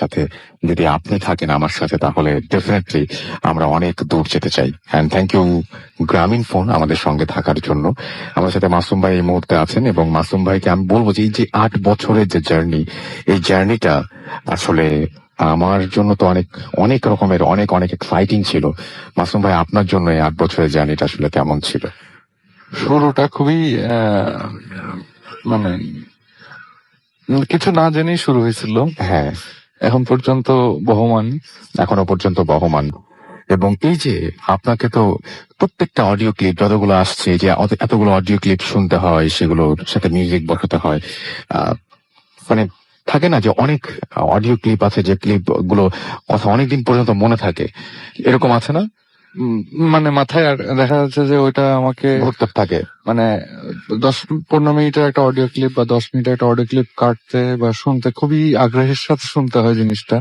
সাথে, যদি আপনি থাকেন আমার সাথে, তাহলে ডেফিনেটলি আমরা অনেক দূর যেতে চাই। অ্যান্ড থ্যাংক ইউ গ্রামীণ ফোন আমাদের সঙ্গে থাকার জন্য। আমার সাথে মাসুম ভাই এই মুহূর্তে আছেন, এবং মাসুম ভাইকে আমি বলবো যে এই যে 8 বছরের যে জার্নি, এই জার্নিটা আসলে আমার জন্য তো অনেক অনেক রকমের অনেক অনেক এক্সাইটিং ছিল। মাসুম ভাই, আপনার জন্য এই 8 বছরের জার্নিটা আসলে কেমন ছিল? শুরুটা খুবই মানে কিছু না জেনেই শুরু হয়েছিল। হ্যাঁ, এখন পর্যন্ত বহমান। এখনো পর্যন্ত বহমান। এবং এই যে আপনাকে তো প্রত্যেকটা অডিও ক্লিপ যতগুলো আসছে, যে এতগুলো অডিও ক্লিপ শুনতে হয়, সেগুলোর সাথে মিউজিক বসাতে হয়, মানে থাকে না যে অনেক অডিও ক্লিপ আছে যে ক্লিপ গুলো কথা অনেকদিন পর্যন্ত মনে থাকে, এরকম আছে না? মানে মাথায় দেখা যাচ্ছে যে ওইটা আমাকে ঘুরতে থাকে। মানে 10-15 মিনিটের একটা অডিও ক্লিপ বা 10 মিনিটের একটা অডিও ক্লিপ কাটতে বা শুনতে খুবই আগ্রহের সাথে শুনতে হয় জিনিসটা।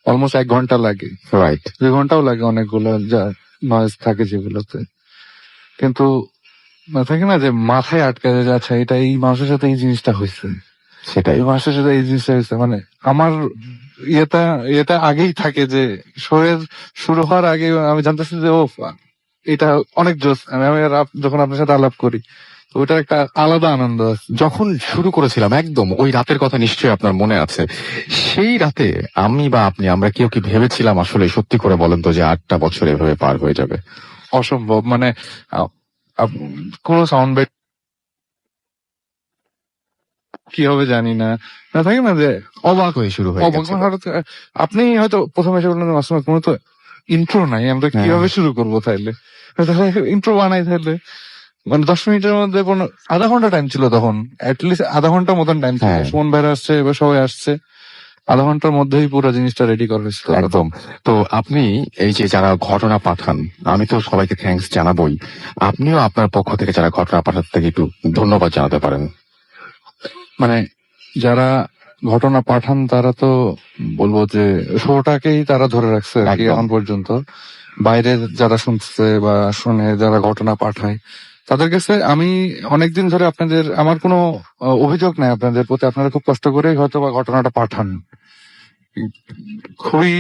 অলমোস্ট 1 ঘন্টা লাগে, রাইট। 2 ঘন্টাও লাগে অনেকগুলো যা নয়েজ থাকে যেগুলোতে। কিন্তু থাকে না যে মাথায় আটকে যাচ্ছে, এটা এই মানুষের সাথে এই জিনিসটা হয়েছে, সেটাই। এই মানুষের সাথে এই জিনিসটা হয়েছে। মানে আমার এটা আগেই থাকে যে শোয়ের শুরু হওয়ার আগে আমি জানতেছি যে ও এটা অনেক জোস। আমি যখন আপনার সাথে আলাপ করি, তো ওটার একটা আলাদা আনন্দ আছে। যখন শুরু করেছিলাম একদম ওই রাতের কথা নিশ্চয়ই আপনার মনে আছে। সেই রাতে আমি বা আপনি, আমরা কেউ কি ভেবেছিলাম আসলে, সত্যি করে বলেন তো, যে 8টা বছর এভাবে পার হয়ে যাবে? অসম্ভব। মানে কোনো সাউন্ড বাইট কি হবে জানি না, থাকে না যে অবাক হয়ে শুরু হয়ে গেছে। আপনি হয়তো প্রথমে এসে বললেন মাসুম কোনো তো ইন্ট্রো নাই, আমরা কিভাবে শুরু করবো? তাইলে ইন্ট্রো বানাই তাহলে। মানে 10 মিনিটের মধ্যে আধা ঘন্টা টাইম ছিল তখন, অ্যাটলিস্ট আধা ঘন্টার মতন টাইম ছিল। সুমন ভাই আসছে, এবার সবাই আসছে, আধা ঘন্টার মধ্যেই পুরো জিনিসটা রেডি করা হয়েছিল একদম। তো আপনি এই যে যারা ঘটনা পাঠান, আমি তো সবাইকে থ্যাঙ্কস জানাবোই, আপনিও আপনার পক্ষ থেকে যারা ঘটনা পাঠাতে থেকে একটু ধন্যবাদ জানাতে পারেন। মানে যারা ঘটনা পাঠান তারা তো বলবো যে শোটাকেই তারা ধরে রাখছে আর কি এখন পর্যন্ত। বাইরে যারা শুনছে বা শুনে যারা ঘটনা পাঠায়, তাদের কাছে আমি অনেকদিন ধরে আমার কোনো অভিযোগ নাই আপনাদের প্রতি। আপনারা খুব কষ্ট করে হয়তো বা ঘটনাটা পাঠান, খুবই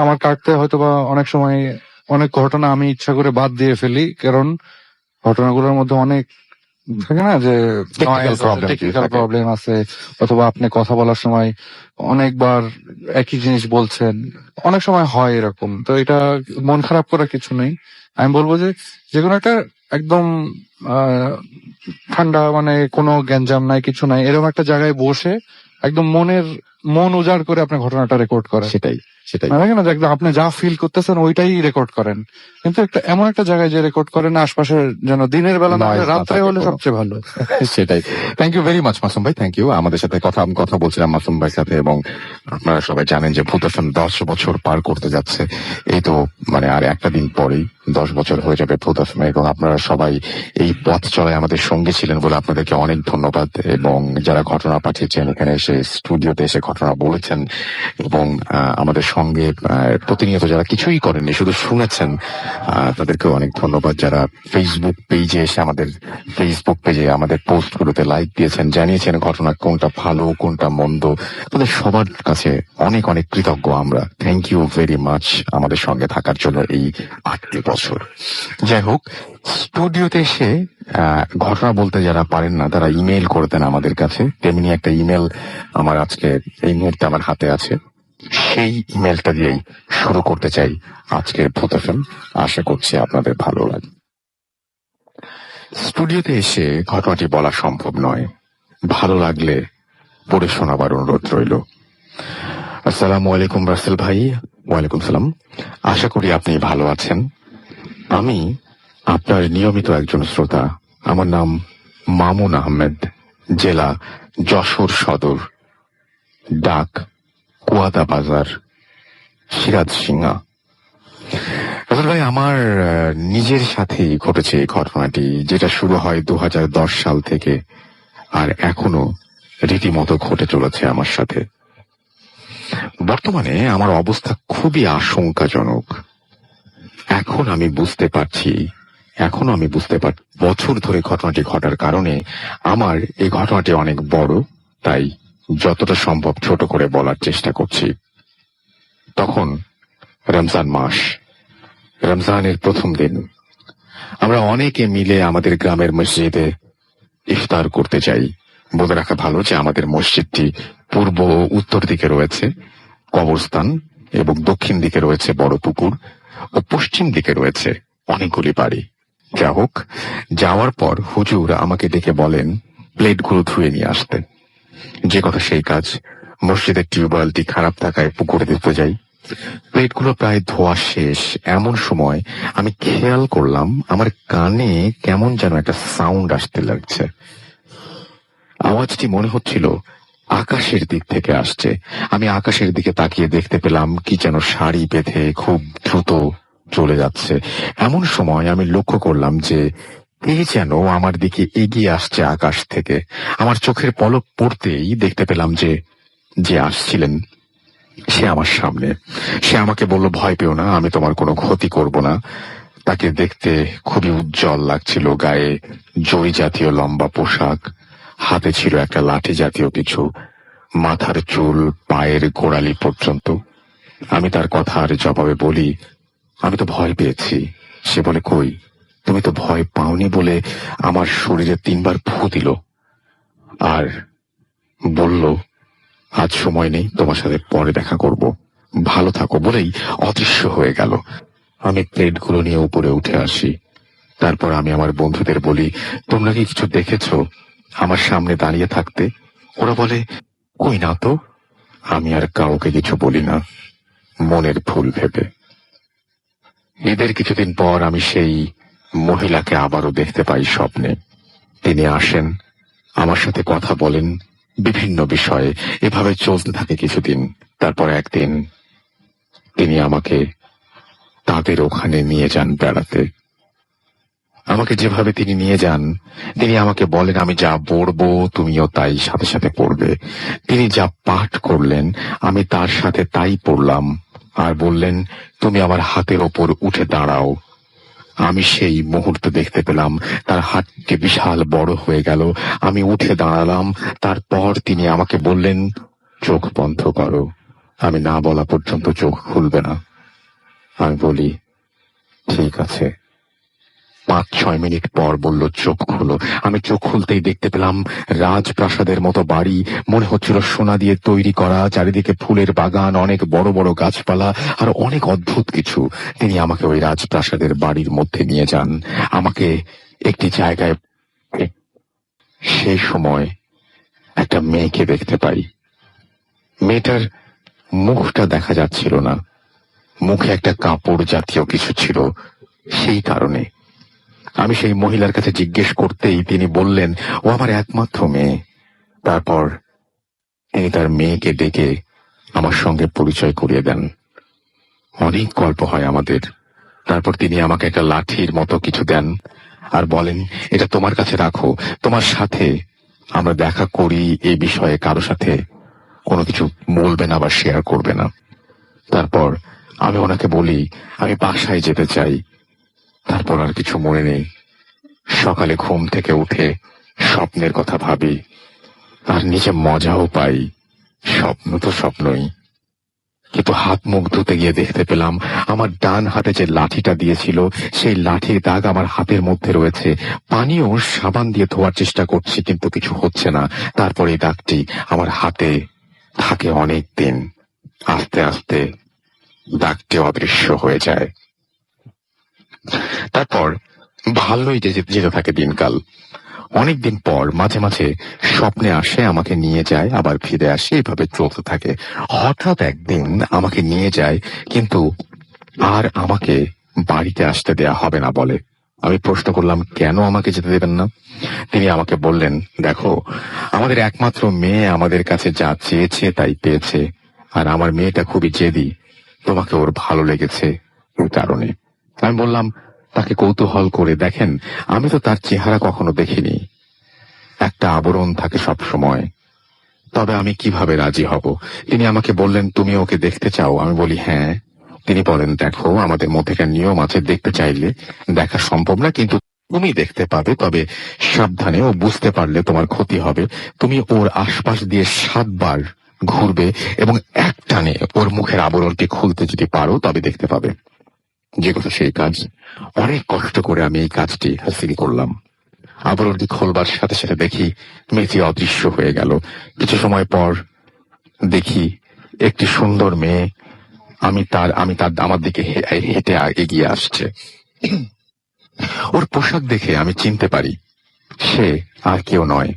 আমার কাটতে হয়তো বা অনেক সময় অনেক ঘটনা আমি ইচ্ছা করে বাদ দিয়ে ফেলি, কারণ ঘটনাগুলোর মধ্যে অনেক থাকে না যে টেকনিক্যাল প্রবলেম আছে, অথবা আপনি কথা বলার সময় অনেকবার একই জিনিস বলছেন, অনেক সময় হয় এরকম। তো এটা মন খারাপ করার কিছু নেই। আমি বলবো যে যেকোনো একটা একদম ঠান্ডা, মানে কোনো গ্যাঞ্জাম নাই, কিছু নাই, এরকম একটা জায়গায় বসে একদম মন উজাড় করে আপনি ঘটনাটা রেকর্ড করেন। সেটাই সেটাই। দেখেন না যে একদম আপনি যা ফিল করতেছেন ওইটাই রেকর্ড করেন, কিন্তু এমন একটা জায়গায় যে রেকর্ড করেন আশপাশে যেন দিনের বেলা না, রাত্রে হলে সবচেয়ে ভালো। সেটাই। Thank you very much Masum ভাই, থ্যাংক ইউ। আমাদের সাথে কথা বলছিলাম মাসুম ভাইয়ের সাথে, এবং আপনারা সবাই জানেন যে ভূত FM 10 বছর পার করতে যাচ্ছে। এই তো মানে আর একটা দিন পরেই 10 বছর হয়ে যাবে ভূত FM, এবং আপনারা সবাই এই পথ চলায় আমাদের সঙ্গে ছিলেন বলে আপনাদেরকে অনেক ধন্যবাদ। এবং যারা ঘটনা পাঠিয়েছেন, এখানে এসে স্টুডিওতে এসে ঘটনা বলেছেন, এবং আমাদের সঙ্গে প্রতিনিয়ত যারা কিছুই করেননি, শুধু শুনেছেন, তাদেরকেও অনেক ধন্যবাদ। যারা ফেসবুক পেজে এসে আমাদের পোস্ট গুলোতে লাইক দিয়েছেন, জানিয়েছেন ঘটনা কোনটা ভালো কোনটা মন্দ, তাদের সবার কাছে অনেক অনেক কৃতজ্ঞ আমরা। থ্যাংক ইউ ভেরি মাচ আমাদের সঙ্গে থাকার জন্য এই 8টি বছর। যাই হোক, স্টুডিওতে এসে ঘটনা বলতে যারা পারেন না, তারা ইমেল করে দেন আমাদের কাছে। তেমনি একটা ইমেল আমার আজকে এই মুহূর্তে আমার হাতে আছে, সেই ইমেলটা দিয়েই শুরু করতে চাই আজকের ভূত FM। আশা করছি আপনাদের ভালো লাগে। স্টুডিওতে এসে ঘটনাটি বলা সম্ভব নয়, ভালো লাগলে পড়ে শোনাবার অনুরোধ রইল। আসসালামু আলাইকুম রাসেল ভাই। ওয়ালাইকুম সালাম। আশা করি আপনি ভালো আছেন। আমি আপনার নিয়মিত একজন শ্রোতা। আমার নাম মামুন আহমেদ, জেলা যশোর সদর, ডাক কুয়াদা বাজার, সিরাজ সিংহা। রাসেল ভাই, আমার নিজের সাথেই ঘটেছে এই ঘটনাটি, যেটা শুরু হয় 2010 সাল থেকে, আর এখনো রীতিমতো ঘটে চলেছে আমার সাথে। বর্তমানে আমার অবস্থা খুবই আশঙ্কাজনক। এখনো আমি বুঝতে পারছি বছর ধরে ঘটনাটি ঘটার কারণে আমার এই ঘটনাটি অনেক বড়, তাই যতটা সম্ভব ছোট করে বলার চেষ্টা করছি। তখন রমজান মাস, রমজানের প্রথম দিন। আমরা অনেকে মিলে আমাদের গ্রামের মসজিদে ইফতার করতে যাই। বলে রাখা ভালো যে আমাদের মসজিদটি পূর্ব ও উত্তর দিকে রয়েছে কবরস্থান, এবং দক্ষিণ দিকে রয়েছে বড় পুকুর, ও পশ্চিম দিকে রয়েছে অনেকগুলি বাড়ি। যা হোক, যাওয়ার পর হুজুর আমাকে ডেকে বলেন প্লেটগুলো ধুয়ে নিয়ে আসতে। যে কথা সেই কাজ। মসজিদের টিউবওয়েলটি খারাপ থাকায় পুকুরে দিতে যাই। প্লেটগুলো প্রায় ধোয়া শেষ এমন সময় আমি খেয়াল করলাম আমার কানে কেমন যেন একটা সাউন্ড আসতে লাগছে। আওয়াজটি মনে হচ্ছিল আকাশের দিক থেকে আসছে। আমি আকাশের দিকে তাকিয়ে দেখতে পেলাম কি যেন শাড়ি বেঁধে খুব দ্রুত চলে যাচ্ছে। এমন সময় আমি লক্ষ্য করলাম যে কে যেন আমার দিকে এগিয়ে আসছে আকাশ থেকে। আমার চোখের পলক পড়তেই দেখতে পেলাম যে যে আসছিলেন সে আমার সামনে। সে আমাকে বলল, ভয় পেও না, আমি তোমার কোনো ক্ষতি করব না। তাকে দেখতে খুবই উজ্জ্বল লাগছিল, গায়ে জরি জাতীয় লম্বা পোশাক, হাতে ছিল একটা লাঠি জাতীয় কিছু, মাথার চুল পায়ের গোড়ালি পর্যন্ত। আমি তার কথার জবাবে বলি, আমি তো ভয় পেয়েছি। সে বলে, কই, তুমি তো ভয় পাওনি বলে আমার শরীরে 3বার ফু দিল, আর বলল আজ সময় নেই, তোমার সাথে পরে দেখা করব, ভালো থাকো, বলেই অদৃশ্য হয়ে গেল। আমি প্লেটগুলো নিয়ে উপরে উঠে আসি। তারপর আমি আমার বন্ধুদের বলি, তোমরা কি কিছু দেখেছো আমার সামনে দাঁড়িয়ে থাকতে? ওরা বলে, কই না তো। আমি আর কাউকে কিছু বলি না, মনের ভুল ভেবে। ঈদের কিছুদিন পর আমি সেই মহিলাকে আবারও দেখতে পাই স্বপ্নে। তিনি আসেন, আমার সাথে কথা বলেন বিভিন্ন বিষয়ে। এভাবে চলতে থাকে কিছুদিন। তারপর একদিন তিনি আমাকে তাদের ওখানে নিয়ে যান বেড়াতে। আমাকে যেভাবে তিনি নিয়ে যান, তিনি আমাকে বলেন আমি যা পড়বো তুমিও তাই সাথে সাথে পড়বে। তিনি যা পাঠ করলেন আমি তার সাথে তাই পড়লাম, আর বললেন তুমি আমার হাতের ওপর উঠে দাঁড়াও। আমি সেই মুহূর্তে দেখতে পেলাম তার হাতটি বিশাল বড় হয়ে গেল। আমি উঠে দাঁড়ালাম। তারপর তিনি আমাকে বললেন, চোখ বন্ধ করো। আমি না বলা পর্যন্ত চোখ খুলবে না। আমি বলি, ঠিক আছে। 5-6 মিনিট পর বলল, চোখ খুলো। আমি চোখ খুলতেই দেখতে পেলাম রাজপ্রাসাদের মতো বাড়ি, মনে হচ্ছিল সোনা দিয়ে তৈরি করা, চারিদিকে ফুলের বাগান, অনেক বড় বড় গাছপালা, আর অনেক অদ্ভুত কিছু। তিনি আমাকে ওই রাজপ্রাসাদের বাড়ির মধ্যে নিয়ে যান, আমাকে একটি জায়গায়। সেই সময় একটা মেয়েকে দেখতে পাই। মেয়েটার মুখটা দেখা যাচ্ছিল না, মুখে একটা কাপড় জাতীয় কিছু ছিল। সেই কারণে আমি সেই মহিলার কাছে জিজ্ঞেস করতেই তিনি বললেন ও আমার একমাত্র মেয়ে। তারপর তিনি তার মেয়েকে ডেকে আমার সঙ্গে পরিচয় করিয়ে দেন। অনেক গল্প হয় আমাদের। তারপর তিনি আমাকে একটা লাঠির মতো কিছু দেন আর বলেন, এটা তোমার কাছে রাখো, তোমার সাথে আমরা দেখা করি এ বিষয়ে কারো সাথে কোনো কিছু বলবে না বা শেয়ার করবে না। তারপর আমি ওনাকে বলি আমি বাসায় যেতে চাই। তারপর আর কিছু মনে নেই। সকালে ঘুম থেকে উঠে স্বপ্নের কথা ভাবি, আর নিজে মজাও পাই। স্বপ্ন তো স্বপ্নই, কিন্তু হাত মুখ ধুতে গিয়ে দেখতে পেলাম আমার ডান হাতে যে লাঠিটা দিয়েছিল সেই লাঠির দাগ আমার হাতের মধ্যে রয়েছে। পানিও সাবান দিয়ে ধোয়ার চেষ্টা করছি, কিন্তু কিছু হচ্ছে না। তারপর এই দাগটি আমার হাতে থাকে অনেক দিন। আস্তে আস্তে দাগটি অদৃশ্য হয়ে যায়। তারপর ভালোই যেতে থাকে দিনকাল। অনেকদিন পর মাঝে মাঝে স্বপ্নে আসে, আমাকে নিয়ে যায়, আবার ফিরে আসে, এভাবে চলতে থাকে। হঠাৎ একদিন আমাকে নিয়ে যায়, কিন্তু আর আমাকে বাড়িতে আসতে দেয়া হবে না বলে। আমি প্রশ্ন করলাম, কেন আমাকে যেতে দেবেন না? তিনি আমাকে বললেন, দেখো, আমাদের একমাত্র মেয়ে আমাদের কাছে যা চেয়েছে তাই পেয়েছে, আর আমার মেয়েটা খুবই জেদি, তোমাকে ওর ভালো লেগেছে এই কারণে। আমি বললাম, তাকে কৌতূহল করে দেখেন, আমি তো তার চেহারা কখনো দেখিনি, একটা আবরণ থাকে সব সময়, তবে আমি কিভাবে রাজি হব? তিনি আমাকে বললেন, তুমি ওকে দেখতে চাও? আমি বলি হ্যাঁ। তিনি বলেন, দেখো, আমাদের মধ্যেকার নিয়ম আছে, দেখতে চাইলে দেখা সম্ভব না, কিন্তু তুমি দেখতে পাবে, তবে সাবধানে, ও বুঝতে পারলে তোমার ক্ষতি হবে। তুমি ওর আশপাশ দিয়ে 7 বার ঘুরবে এবং এক টানে ওর মুখের আবরণটি খুলতে যদি পারো তবে দেখতে পাবে। যে কথা সেই কাজ। অনেক কষ্ট করে আমি এই কাজটি হাসিল করলাম। আবরণটি খোলবার সাথে সাথে দেখি মেয়েটি অদৃশ্য হয়ে গেল। কিছু সময় পর দেখি একটি সুন্দর মেয়ে আমি তার আমার দিকে হেঁটে এগিয়ে আসছে। ওর পোশাক দেখে আমি চিনতে পারি সে আর কেউ নয়,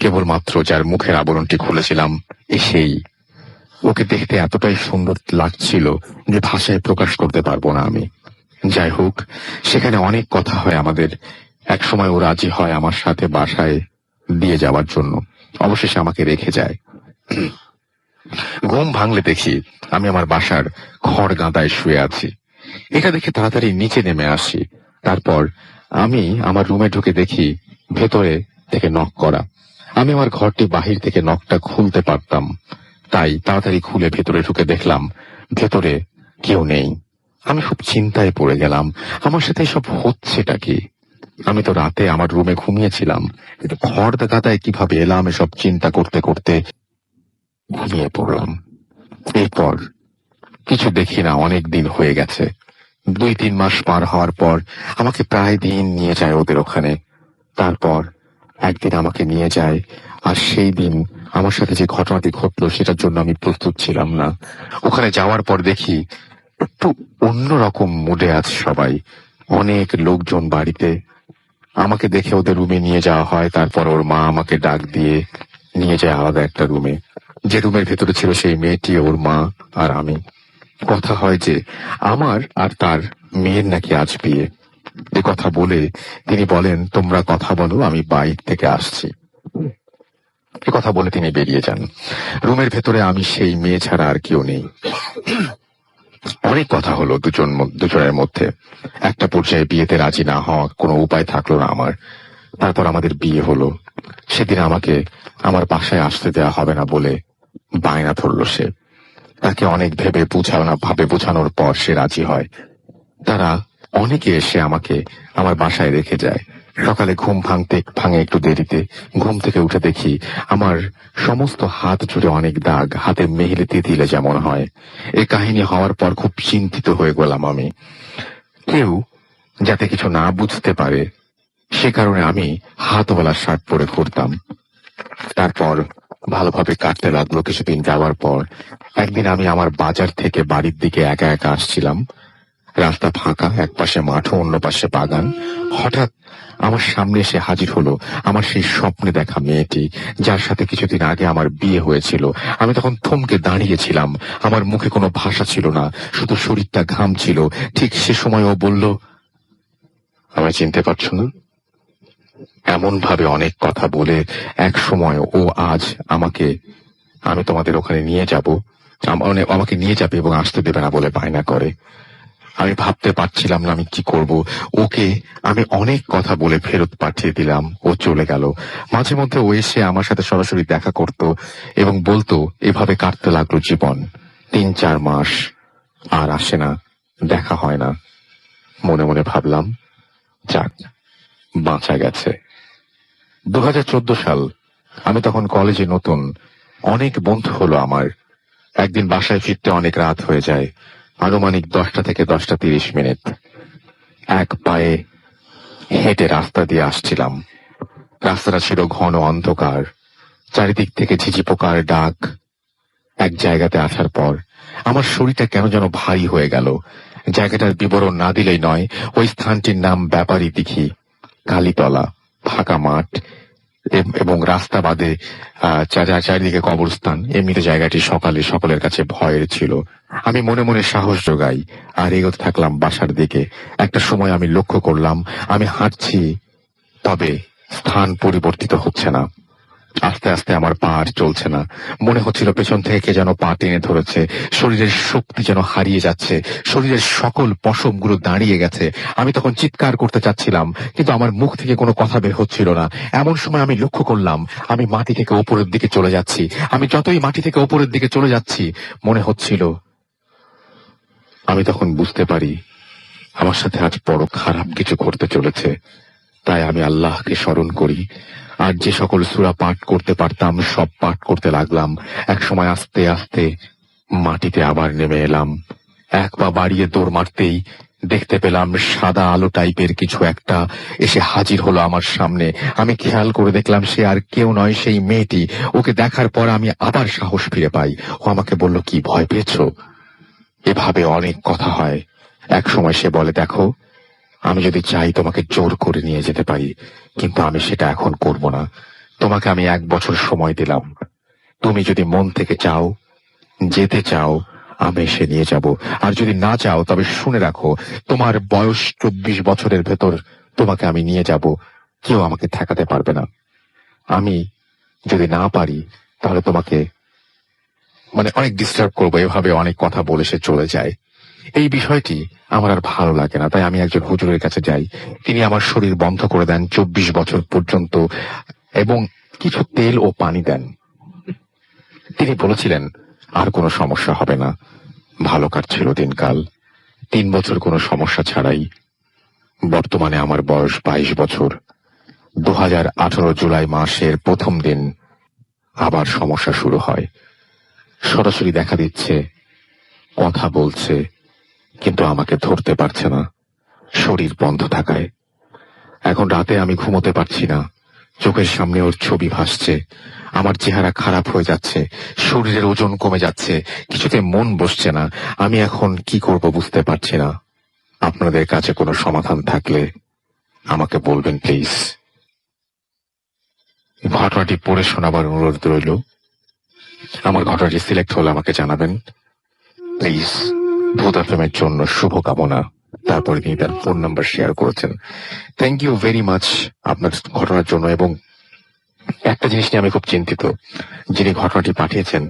কেবলমাত্র যার মুখের আবরণটি খুলেছিলাম সেই। ওকে দেখতে এতটাই সুন্দর লাগছিল যে ভাষায় প্রকাশ করতে পারবো না আমি। যাই হোক, সেখানে অনেক কথা হয় আমাদের। এক সময় ও রাজি হয় আমার সাথে বাসায় দিয়ে যাওয়ার জন্য, অবশেষে আমাকে রেখে যায়। ঘুম ভাঙলে দেখি আমি আমার বাসার খড় গাদায় শুয়ে আছি। এটা দেখে তাড়াতাড়ি নিচে নেমে আসি। তারপর আমি আমার রুমে ঢুকে দেখি ভেতরে থেকে নক করা। আমি আমার ঘরটি বাহির থেকে নকটা খুলতে পারতাম, তাই তাড়াতাড়ি খুলে ভেতরে ঢুকে দেখলাম ভেতরে কেউ নেই। আমি খুব চিন্তায় পড়ে গেলাম, আমার সাথে এসব হচ্ছেটা কি? আমি তো রাতে আমার রুমে ঘুমিয়েছিলাম, কিন্তু খড় গাদায় কিভাবে এলাম এসব চিন্তা করতে করতে ঘুমিয়ে পড়লাম। এরপর কিছু দেখি না, অনেক দিন হয়ে গেছে। 2-3 মাস পার হওয়ার পর আমাকে প্রায় দিন নিয়ে যায় ওদের ওখানে। তারপর একদিন আমাকে নিয়ে যায়, আর সেই দিন আমার সাথে যে ঘটনাটি ঘটলো সেটার জন্য আমি প্রস্তুত ছিলাম না। ওখানে যাওয়ার পর দেখি একটু অন্যরকম মুডে আছে সবাই, অনেক লোকজন বাড়িতে। আমাকে দেখে ওদের রুমে নিয়ে যাওয়া হয়। তারপর ওর মা আমাকে ডাক দিয়ে নিয়ে যায় আলাদা একটা রুমে। যে রুমের ভেতরে ছিল সেই মেয়েটি, ওর মা আর আমি। কথা হয় যে আমার আর তার মেয়ের নাকি আজ বিয়ে। এ কথা বলে তিনি বলেন, তোমরা কথা বলো, আমি বাইরে থেকে আসছি। এ কথা বলে তিনি বেরিয়ে যান। রুমের ভেতরে আমি, সেই মেয়ে ছাড়া আর কেউ নেই। অনেক কথা হলো দুজনের মধ্যে। একটা পর্যায়ে বিয়েতে রাজি না হওয়া কোনো উপায় থাকলো না আমার। তারপর আমাদের বিয়ে হলো। সেদিন আমাকে আমার বাসায় আসতে দেওয়া হবে না বলে বায়না ধরল সে। তাকে অনেক ভাবে বোঝানোর পর সে রাজি হয়। তারা অনেকে এসে আমাকে আমার বাসায় রেখে যায়। সকালে ঘুম ভাঙে একটু দেরিতে। ঘুম থেকে উঠে দেখি আমার সমস্ত হাত জুড়ে অনেক দাগ, হাতে মেহেলে তিতিলে যেমন হয়। এই কাহিনী হওয়ার পর খুব চিন্তিত হয়ে গেলাম আমি। কেউ যাতে কিছু না বুঝতে পারে সে কারণে আমি হাতওয়ালা শার্ট পরে ঘুরতাম। তারপর ভালোভাবে কাটতে লাগলো। কিছুদিন যাওয়ার পর একদিন আমি আমার বাজার থেকে বাড়ির দিকে একা একা আসছিলাম। রাস্তা ফাঁকা, এক পাশে মাঠ, অন্য পাশে বাগান। হঠাৎ আমার সামনে এসে হাজির হলো আমার সেই স্বপ্নে দেখা মেয়েটি, যার সাথে কিছুদিন আগে আমার বিয়ে হয়েছিল। আমি তখন থমকে দাঁড়িয়েছিলাম, আমার মুখে কোনো ভাষা ছিল না, শুধু শরীরটা ঘামছিল। ঠিক সে সময় ও বলল, আমায় চিনতে পারছো না? এমন ভাবে অনেক কথা বলে এক সময় ও আজ আমি তোমাদের ওখানে নিয়ে যাব, আমাকে নিয়ে যাবে এবং আসতে দেবে না বলে বায়না করে। আমি ভাবতে পারছিলাম না আমি কি করব। ওকে আমি অনেক কথা বলে ফেরত পাঠিয়ে দিলাম। ও চলে গেল। মাঝে মধ্যে ও এসে আমার সাথে সরাসরি দেখা করত এবং বলতো। এভাবে কাটতে লাগলো জীবন। 3-4 মাস আর আসে না, দেখা হয় না। মনে মনে ভাবলাম, যাক, বাঁচা গেছে। 2014 সাল। আমি তখন কলেজে নতুন। অনেক বন্ধু হলো আমার। একদিন বাসায় ফিরতে অনেক রাত হয়ে যায়, আনুমানিক 10টা থেকে 10টা 30 মিনিট। এক পায়ে হেঁটে রাস্তা দিয়ে আসছিলাম। রাস্তাটা ছিল ঘন অন্ধকার, চারিদিক থেকে ঝিঝি পোকার ডাক। এক জায়গাতে আসার পর আমার শরীরটা কেন যেন ভারী হয়ে গেল। জায়গাটার বিবরণ না দিলেই নয়, ওই স্থানটির নাম ব্যাপারী দিঘি। কালীতলা, ফাঁকা মাঠ এবং রাস্তা বাদে চারিদিকে কবরস্থান। এমনিতে জায়গাটি সকালে সকলের কাছে ভয়ের ছিল। আমি মনে মনে সাহস জোগাই আর এগোতে থাকলাম বাসার দিকে। একটা সময় আমি লক্ষ্য করলাম আমি হাঁটছি, তবে স্থান পরিবর্তিত হচ্ছে না। আস্তে আস্তে আমার পা আর চলছে না। মনে হচ্ছিল পেছন থেকে কে যেন পা টেনে ধরেছে। শরীরের শক্তি যেন হারিয়ে যাচ্ছে, শরীরের সকল পশমগুলো দাঁড়িয়ে গেছে। আমি তখন চিৎকার করতে চাচ্ছিলাম, কিন্তু আমার মুখ থেকে কোনো কথা বের হচ্ছিল না। এমন সময় আমি লক্ষ্য করলাম আমি মাটি থেকে ওপরের দিকে চলে যাচ্ছি। আমি যতই মাটি থেকে ওপরের দিকে চলে যাচ্ছি, মনে হচ্ছিল, আমি তখন বুঝতে পারি আমার সাথে আজ বড় খারাপ কিছু ঘটতে চলেছে। তাই আমি আল্লাহকে স্মরণ করি, আর যে সকল সূরা পাঠ করতে পারতাম সব পাঠ করতে লাগলাম। এক সময় আস্তে আস্তে মাটিতে আবার নেমে এলাম। এক পা বাড়িয়ে দৌড় মারতেই দেখতে পেলাম সাদা আলো টাইপের কিছু একটা এসে হাজির হলো আমার সামনে। আমি খেয়াল করে দেখলাম সে আর কেউ নয়, সেই মেয়েটি। ওকে দেখার পর আমি আবার সাহস ফিরে পাই। ও আমাকে বলল, কি ভয় পেয়েছো? এভাবে অনেক কথা হয়। এক সময় সে বলে, দেখো, আমি যদি চাই তোমাকে জোর করে নিয়ে যেতে পারি, কিন্তু আমি সেটা এখন করব না। তোমাকে আমি 1 বছর সময় দিলাম। তুমি যদি মন থেকে চাও, যেতে চাও, আমি এসে নিয়ে যাব। আর যদি না চাও, তবে শুনে রাখো, তোমার বয়স 24 বছরের ভেতর তোমাকে আমি নিয়ে যাব। কেউ আমাকে ঠেকাতে পারবে না। আমি যদি না পারি, তাহলে তোমাকে অনেক ডিস্টার্ব করবো। এভাবে অনেক কথা বলে সে চলে যায়। এই বিষয়টি আমার আর ভালো লাগে না, তাই আমি একজন হুজুরের কাছে যাই। তিনি আমার শরীর বন্ধ করে দেন 24 বছর পর্যন্ত, এবং কিছু তেল ও পানি দেন। তিনি বলেছিলেন আর কোনো সমস্যা হবে না। ভালো কাটছিল দিনকাল, 3 বছর কোনো সমস্যা ছাড়াই। বর্তমানে আমার বয়স 22 বছর। 2018 জুলাই মাসের প্রথম দিন আবার সমস্যা শুরু হয়। সরাসরি দেখা দিচ্ছে, কথা বলছে, কিন্তু আমাকে ধরতে পারছে না, শরীর বন্ধ থাকায়। এখন রাতে আমি ঘুমোতে পারছি না। চোখের সামনে ওর ছবি ভাসছে। আমার চেহারা খারাপ হয়ে যাচ্ছে, শরীরের ওজন কমে যাচ্ছে, কিছুতে মন বসছে না। আমি এখন কি করব বুঝতে পারছি না। আপনাদের কাছে কোনো সমাধান থাকলে আমাকে বলবেন প্লিজ। ঘটনাটি পড়ে শোনাবার অনুরোধ রইল। আমার ঘটনাটি সিলেক্ট হলে আমাকে জানাবেন প্লিজ। ভূত এফএমের জন্য শুভকামনা। তারপরে তিনি তার ফোন নাম্বার শেয়ার করেছেন। থ্যাংক ইউ ভেরি মাচ আপনার ঘটনার জন্য। এবং একটা জিনিস নিয়ে আমি খুব চিন্তিত। যিনি ঘটনাটি পাঠিয়েছেন,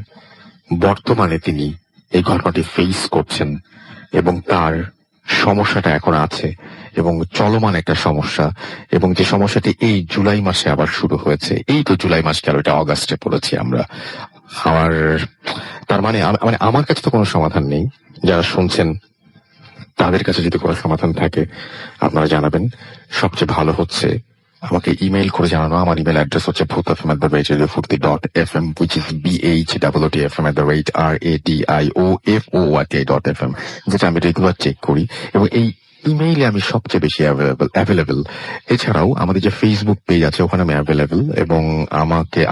বর্তমানে তিনি এই ঘটনাটি ফেস করছেন, এবং তার সমস্যাটা এখন আছে, এবং চলমান একটা সমস্যা, এবং যে সমস্যাটি এই জুলাই মাসে আবার শুরু হয়েছে। এই তো জুলাই মাস গেল, এটা অগাস্টে পড়েছি আমরা। আমার তার আমার কাছে তো কোনো সমাধান নেই। যারা শুনছেন তাদের কাছে যদি কোনো সমাধান থাকে আপনারা জানাবেন। সবচেয়ে ভালো হচ্ছে আমাকে ইমেইল করে জানানো। আমার ইমেল অ্যাড্রেস হচ্ছে bhutfm@radiofurti.fm, which is bhutfm@radiofurti.fm, যেটা আমি রেগুলার চেক করি, এবং এই ইমেইলে আমি সবচেয়ে বেশি অ্যাভেলেবল। এছাড়াও আমাদের যে ফেসবুক পেজ আছে, ওখানে আমি অ্যাভেলেবল, এবং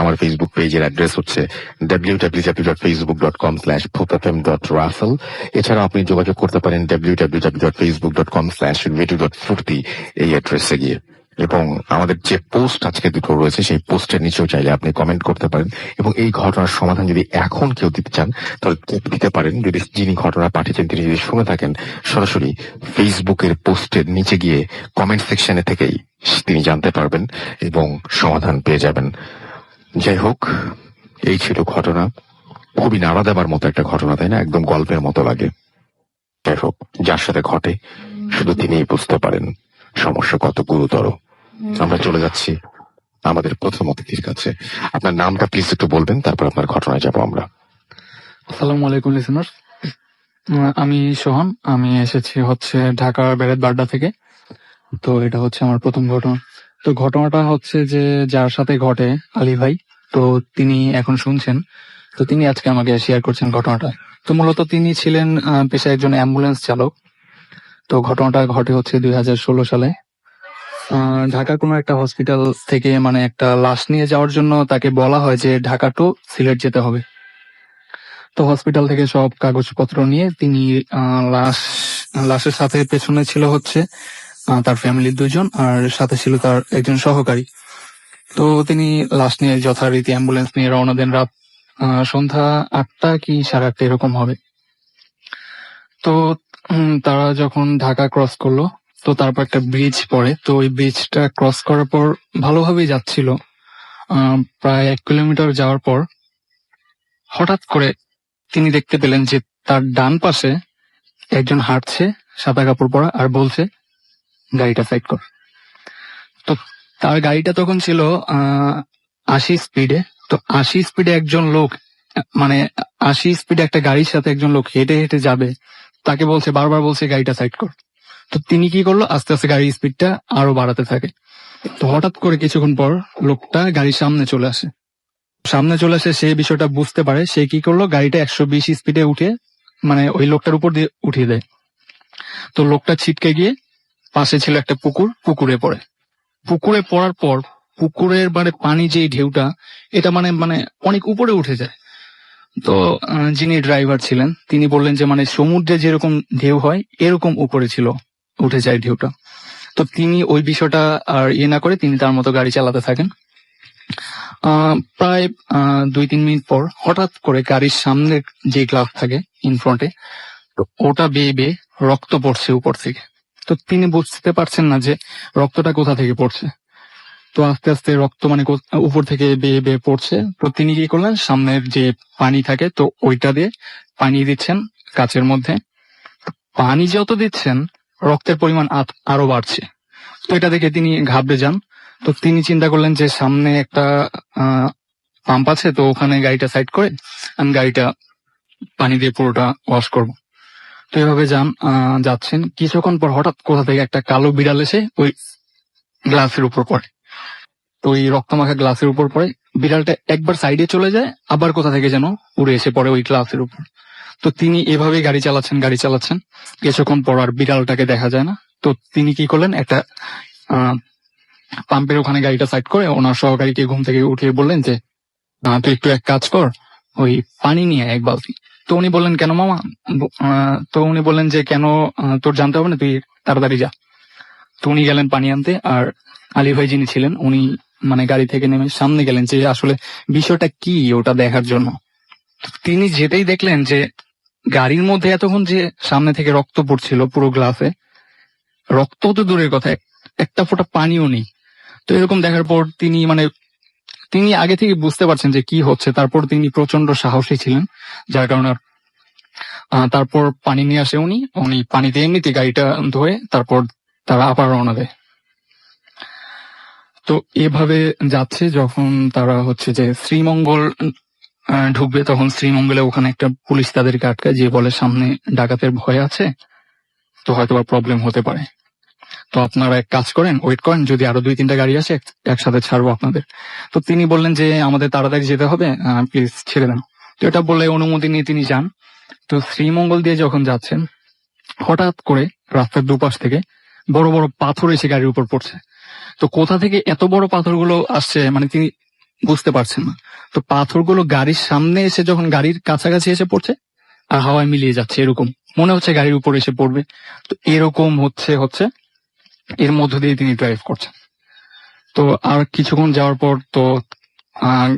আমার ফেসবুক পেজের অ্যাড্রেস হচ্ছে www.facebook.com/bhutfm.raffle। এছাড়া আপনি যোগাযোগ করতে পারেন www.facebook.com/radio.furti এই অ্যাড্রেসে গিয়ে। এবং আমাদের যে পোস্ট আজকে দুটো রয়েছে, সেই পোস্টের নিচেও চাইলে আপনি কমেন্ট করতে পারেন। এবং এই ঘটনার সমাধান যদি এখন কেউ দিতে চান, তাহলে দিতে পারেন। যদি যিনি ঘটনা পাঠিয়েছেন তিনি যদি শুনে থাকেন, সরাসরি ফেসবুকের পোস্টের নিচে গিয়ে কমেন্ট সেকশনে থেকেই তিনি জানতে পারবেন এবং সমাধান পেয়ে যাবেন। যাই হোক, এই ছিল ঘটনা। খুবই নাড়া দেবার মতো একটা ঘটনা, তাই না? একদম গল্পের মতো লাগে। যাই হোক, যার সাথে ঘটে শুধু তিনিই বুঝতে পারেন সমস্যা কত গুরুতর। আমরা চলে যাচ্ছি আমাদের প্রথম অতিথির কাছে। আপনার নামটা প্লিজ একটু বলবেন, তারপর আপনার ঘটনায় যাবো আমরা। আসসালামু আলাইকুম লিসেনার, আমি সোহান। আমি এসেছি হচ্ছে ঢাকার বেড়াত বাড্ডা থেকে। তো এটা হচ্ছে আমার প্রথম ঘটনা। তো ঘটনাটা হচ্ছে যে যার সাথে ঘটে, আলী ভাই, তো তিনি এখন শুনছেন। তো তিনি আজকে আমাকে শেয়ার করছেন ঘটনাটা। তো মূলত তিনি ছিলেন পেশায় একজন অ্যাম্বুলেন্স চালক। তো ঘটনাটা ঘটে হচ্ছে 2016 সালে। ঢাকার কোনো একটা হসপিটাল থেকে একটা লাশ নিয়ে যাওয়ার জন্য তাকে বলা হয় যে ঢাকা টু সিলেট যেতে হবে। তো হসপিটাল থেকে সব কাগজপত্র নিয়ে তিনি লাশের সাথে পেছনে ছিল হচ্ছে তার ফ্যামিলির 2 জন, আর সাথে ছিল তার একজন সহকারী। তো তিনি লাশ নিয়ে যথারীতি অ্যাম্বুলেন্স নিয়ে রওনা দেন। রাত সন্ধ্যা 8টা কি 8:30 এরকম হবে। তো তারা যখন ঢাকা ক্রস করলো, তো তারপর একটা ব্রিজ পড়ে। তো ওই ব্রিজটা ক্রস করার পর ভালোভাবেই যাচ্ছিল। প্রায় 1 কিলোমিটার যাওয়ার পর হঠাৎ করে তিনি দেখতে পেলেন যে তার ডান পাশে একজন হাঁটছে, সাদা কাপড় পরা, আর বলছে গাড়িটা সাইড কর। তো তার গাড়িটা তখন ছিল 80 স্পিডে। তো 80 স্পিডে একজন লোক, 80 স্পিডে একটা গাড়ির সাথে একজন লোক হেঁটে হেঁটে যাবে, তাকে বারবার বলছে গাড়িটা সাইড কর। তো তিনি কি করলো, আস্তে আস্তে গাড়ির স্পিডটা আরো বাড়াতে থাকে। তো হঠাৎ করে কিছুক্ষণ পর লোকটা গাড়ির সামনে চলে আসে, সেই বিষয়টা বুঝতে পারে। সে কি করলো, গাড়িটা 120 স্পিডে উঠে মানে ওই লোকটার উপর দিয়ে উঠিয়ে দেয়। তো লোকটা ছিটকে গিয়ে পাশে ছিল একটা পুকুরে পড়ে। পুকুরে পড়ার পর পুকুরের মানে পানি যে ঢেউটা, এটা মানে মানে অনেক উপরে উঠে যায়। তো যিনি ড্রাইভার ছিলেন তিনি বললেন যে মানে সমুদ্রে যেরকম ঢেউ হয় এরকম উপরে ছিল, উঠে যায় ঢেউটা। তো তিনি ওই বিষয়টা আর না করে তিনি তার মতো গাড়ি চালাতে থাকেন। প্রায় 2-3 মিনিট পর হঠাৎ করে গাড়ির সামনে যে গ্লাস থাকে ইন ফ্রন্টে, তো ওটা বেয়ে বেয়ে রক্ত পড়ছে উপর থেকে। তো তিনি বুঝতে পারছেন না যে রক্তটা কোথা থেকে পড়ছে। তো আস্তে আস্তে রক্ত মানে উপর থেকে বেয়ে বেয়ে পড়ছে। তো তিনি কি করলেন, সামনের যে পানি থাকে তো ওইটা দিয়ে পানি দিচ্ছেন কাচের মধ্যে। পানি যত দিচ্ছেন রক্তের পরিমাণ আরো বাড়ছে। তো এটা দেখে তিনি ঘাবড়ে যান। তো তিনি চিন্তা করলেন যে সামনে একটা পাম্প আছে, তো ওখানে গাড়িটা সাইড করে আমি গাড়িটা পানি দিয়ে পুরোটা ওয়াশ করব। তো এভাবে যাচ্ছেন। কিছুক্ষণ পর হঠাৎ কোথা থেকে একটা কালো বিড়াল এসে ওই গ্লাসের উপর পড়ে। তো ওই রক্তমাখা গ্লাসের উপর পড়ে, বিড়ালটা একবার সাইডে চলে যায়, আবার কোথা থেকে যেন উড়ে এসে পড়ে ওই গ্লাসের উপর। তো তিনি এভাবে গাড়ি চালাচ্ছেন। কিছুক্ষণ পর আর বিড়ালটাকে দেখা যায় না। তো তিনি কি করলেন, একটা পাম্পের ওখানে গাড়িটা সাইড করে ওনার সহকারীকে ঘুম থেকে উঠিয়ে বললেন যে তুই একটু এক কাজ কর, ওই পানি নিয়ে 1 বালতি। তো উনি বললেন কেন মামা? তো উনি বললেন যে কেন, তোর জানতে হবে না, তুই তাড়াতাড়ি যা। তো উনি গেলেন পানি আনতে। আর আলী ভাই যিনি ছিলেন উনি মানে গাড়ি থেকে নেমে সামনে গেলেন যে আসলে বিষয়টা কি ওটা দেখার জন্য। তিনি যেটাই দেখলেন যে গাড়ির মধ্যে এতক্ষণ যে সামনে থেকে রক্ত পড়ছিল পুরো গ্লাসে, রক্ত তো দূরের কথা, একটা ফোঁটা পানিও নেই। তো এরকম দেখার পর তিনি আগে থেকে বুঝতে পারছেন যে কি হচ্ছে। তারপর তিনি প্রচন্ড সাহসী ছিলেন, যার কারণে তারপর পানি নিয়ে আসে উনি পানিতে এমনিতে গাড়িটা ধুয়ে তারপর তারা আবার রওনা দেয়। তো এভাবে যাচ্ছে, যখন তারা হচ্ছে যে শ্রীমঙ্গল ঢুকবে, তখন শ্রীমঙ্গলে ওখানে একটা পুলিশ তাদেরকে আটকায়, যে বলে সামনে ডাকাতের ভয় আছে, তো হয়তো বা প্রবলেম হতে পারে। তো আপনারা এক কাজ করেন, ওয়েট করেন, যদি আরো 2-3টা গাড়ি আসে একসাথে ছাড়বো আপনাদের। তো তিনি বললেন যে আমাদের তাড়াতাড়ি যেতে হবে, প্লিজ ছেড়ে দেন। তো এটা বলে অনুমতি নিয়ে তিনি যান। তো শ্রীমঙ্গল দিয়ে যখন যাচ্ছেন, হঠাৎ করে রাস্তার দুপাশ থেকে বড় বড় পাথর এসে গাড়ির উপর পড়ছে। তো কোথা থেকে এত বড় পাথরগুলো আসছে মানে তিনি বুঝতে পারছেন না। তো পাথরগুলো গাড়ির সামনে এসে যখন গাড়ির কাছাকাছি এসে পড়ছে আর হাওয়ায় মিলিয়ে যাচ্ছে, এরকম মনে হচ্ছে গাড়ির উপর এসে পড়বে। তো এরকম হচ্ছে এর মধ্য দিয়ে তিনি ড্রাইভ করছেন। তো আর কিছুক্ষণ যাওয়ার পর তো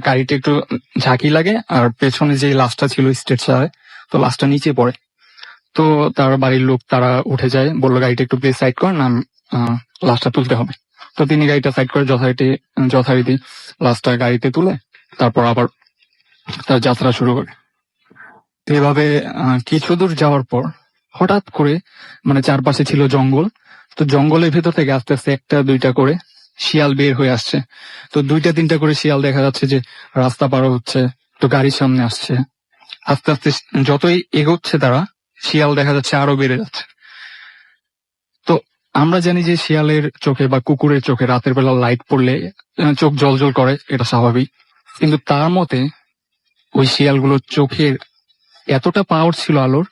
গাড়িটা একটু ঝাঁকি লাগে, আর পেছনে যে লাশটা ছিল স্ট্রেট চালায়, তো লাশটা নিচে পড়ে। তো তার বাড়ির লোক তারা উঠে যায়, বললো গাড়িটা একটু প্লিজ সাইড করেন, লাশটা তুলতে হবে। তো তিনি গাড়িটা সাইড করে যথারীতি লাশটা গাড়িতে তুলে তারপর আবার তার যাত্রা শুরু করে। তো এভাবে কিছু দূর যাওয়ার পর হঠাৎ করে মানে চারপাশে ছিল জঙ্গল, তো জঙ্গলের ভেতর থেকে আস্তে আস্তে 1-2টা করে শিয়াল বের হয়ে আসছে। তো 2-3টা করে শিয়াল দেখা যাচ্ছে যে রাস্তা পার হচ্ছে, তো গাড়ির সামনে আসছে। আস্তে আস্তে যতই এগোচ্ছে তারা, শিয়াল দেখা যাচ্ছে আরো বেড়ে যাচ্ছে। তো আমরা জানি যে শিয়ালের চোখে বা কুকুরের চোখে রাতের বেলা লাইট পড়লে চোখ জ্বলজ্বল করে, এটা স্বাভাবিক। কিন্তু তার মতে ওই শিয়ালগুলোর চোখের এতটা পাওয়ার ছিল আলোর,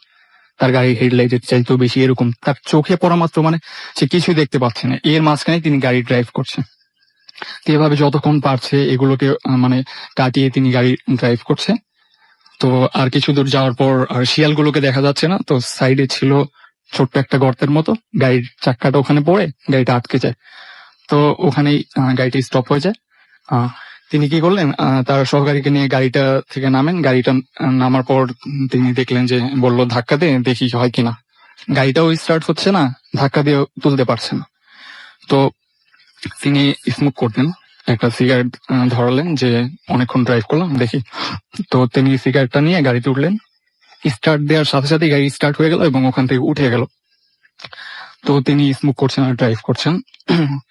তার গাড়ির হেডলাইটের চাইতেও বেশি, এরকম তার চোখে পড়া মাত্র মানে সে কিছুই দেখতে পাচ্ছে না। এর মাঝখানে তিনি গাড়ি ড্রাইভ করছেন। তো এভাবে যতক্ষণ পারছে এগুলোকে মানে কাটিয়ে তিনি গাড়ি ড্রাইভ করছে। তো আর কিছু দূর যাওয়ার পর আর শিয়ালগুলোকে দেখা যাচ্ছে না। তো সাইডে ছিল ছোট্ট একটা গর্তের মতো, গাড়ির চাক্কাটা ওখানে পড়ে গাড়িটা আটকে যায়। তো ওখানেই গাড়িটা স্টপ হয়ে যায়। তিনি কি করলেন, তার সহকারীকে নিয়ে গাড়িটা থেকে নামেন। গাড়িটা নামার পর তিনি দেখলেন যে বলল ধাক্কা দিয়ে দেখি হয় কিনা। গাড়িটাও স্টার্ট হচ্ছে না, ধাক্কা দিয়ে তুলতে পারছে না। তো তিনি স্মোক করতেন, একটা সিগারেট ধরালেন যে অনেকক্ষণ ড্রাইভ করলাম দেখি। তো তিনি সিগারেটটা নিয়ে গাড়িতে উঠলেন, স্টার্ট দেওয়ার সাথে সাথে গাড়ি স্টার্ট হয়ে গেল এবং ওখান থেকে উঠে গেল। তো তিনি স্মোক করছেন আর ড্রাইভ করছেন।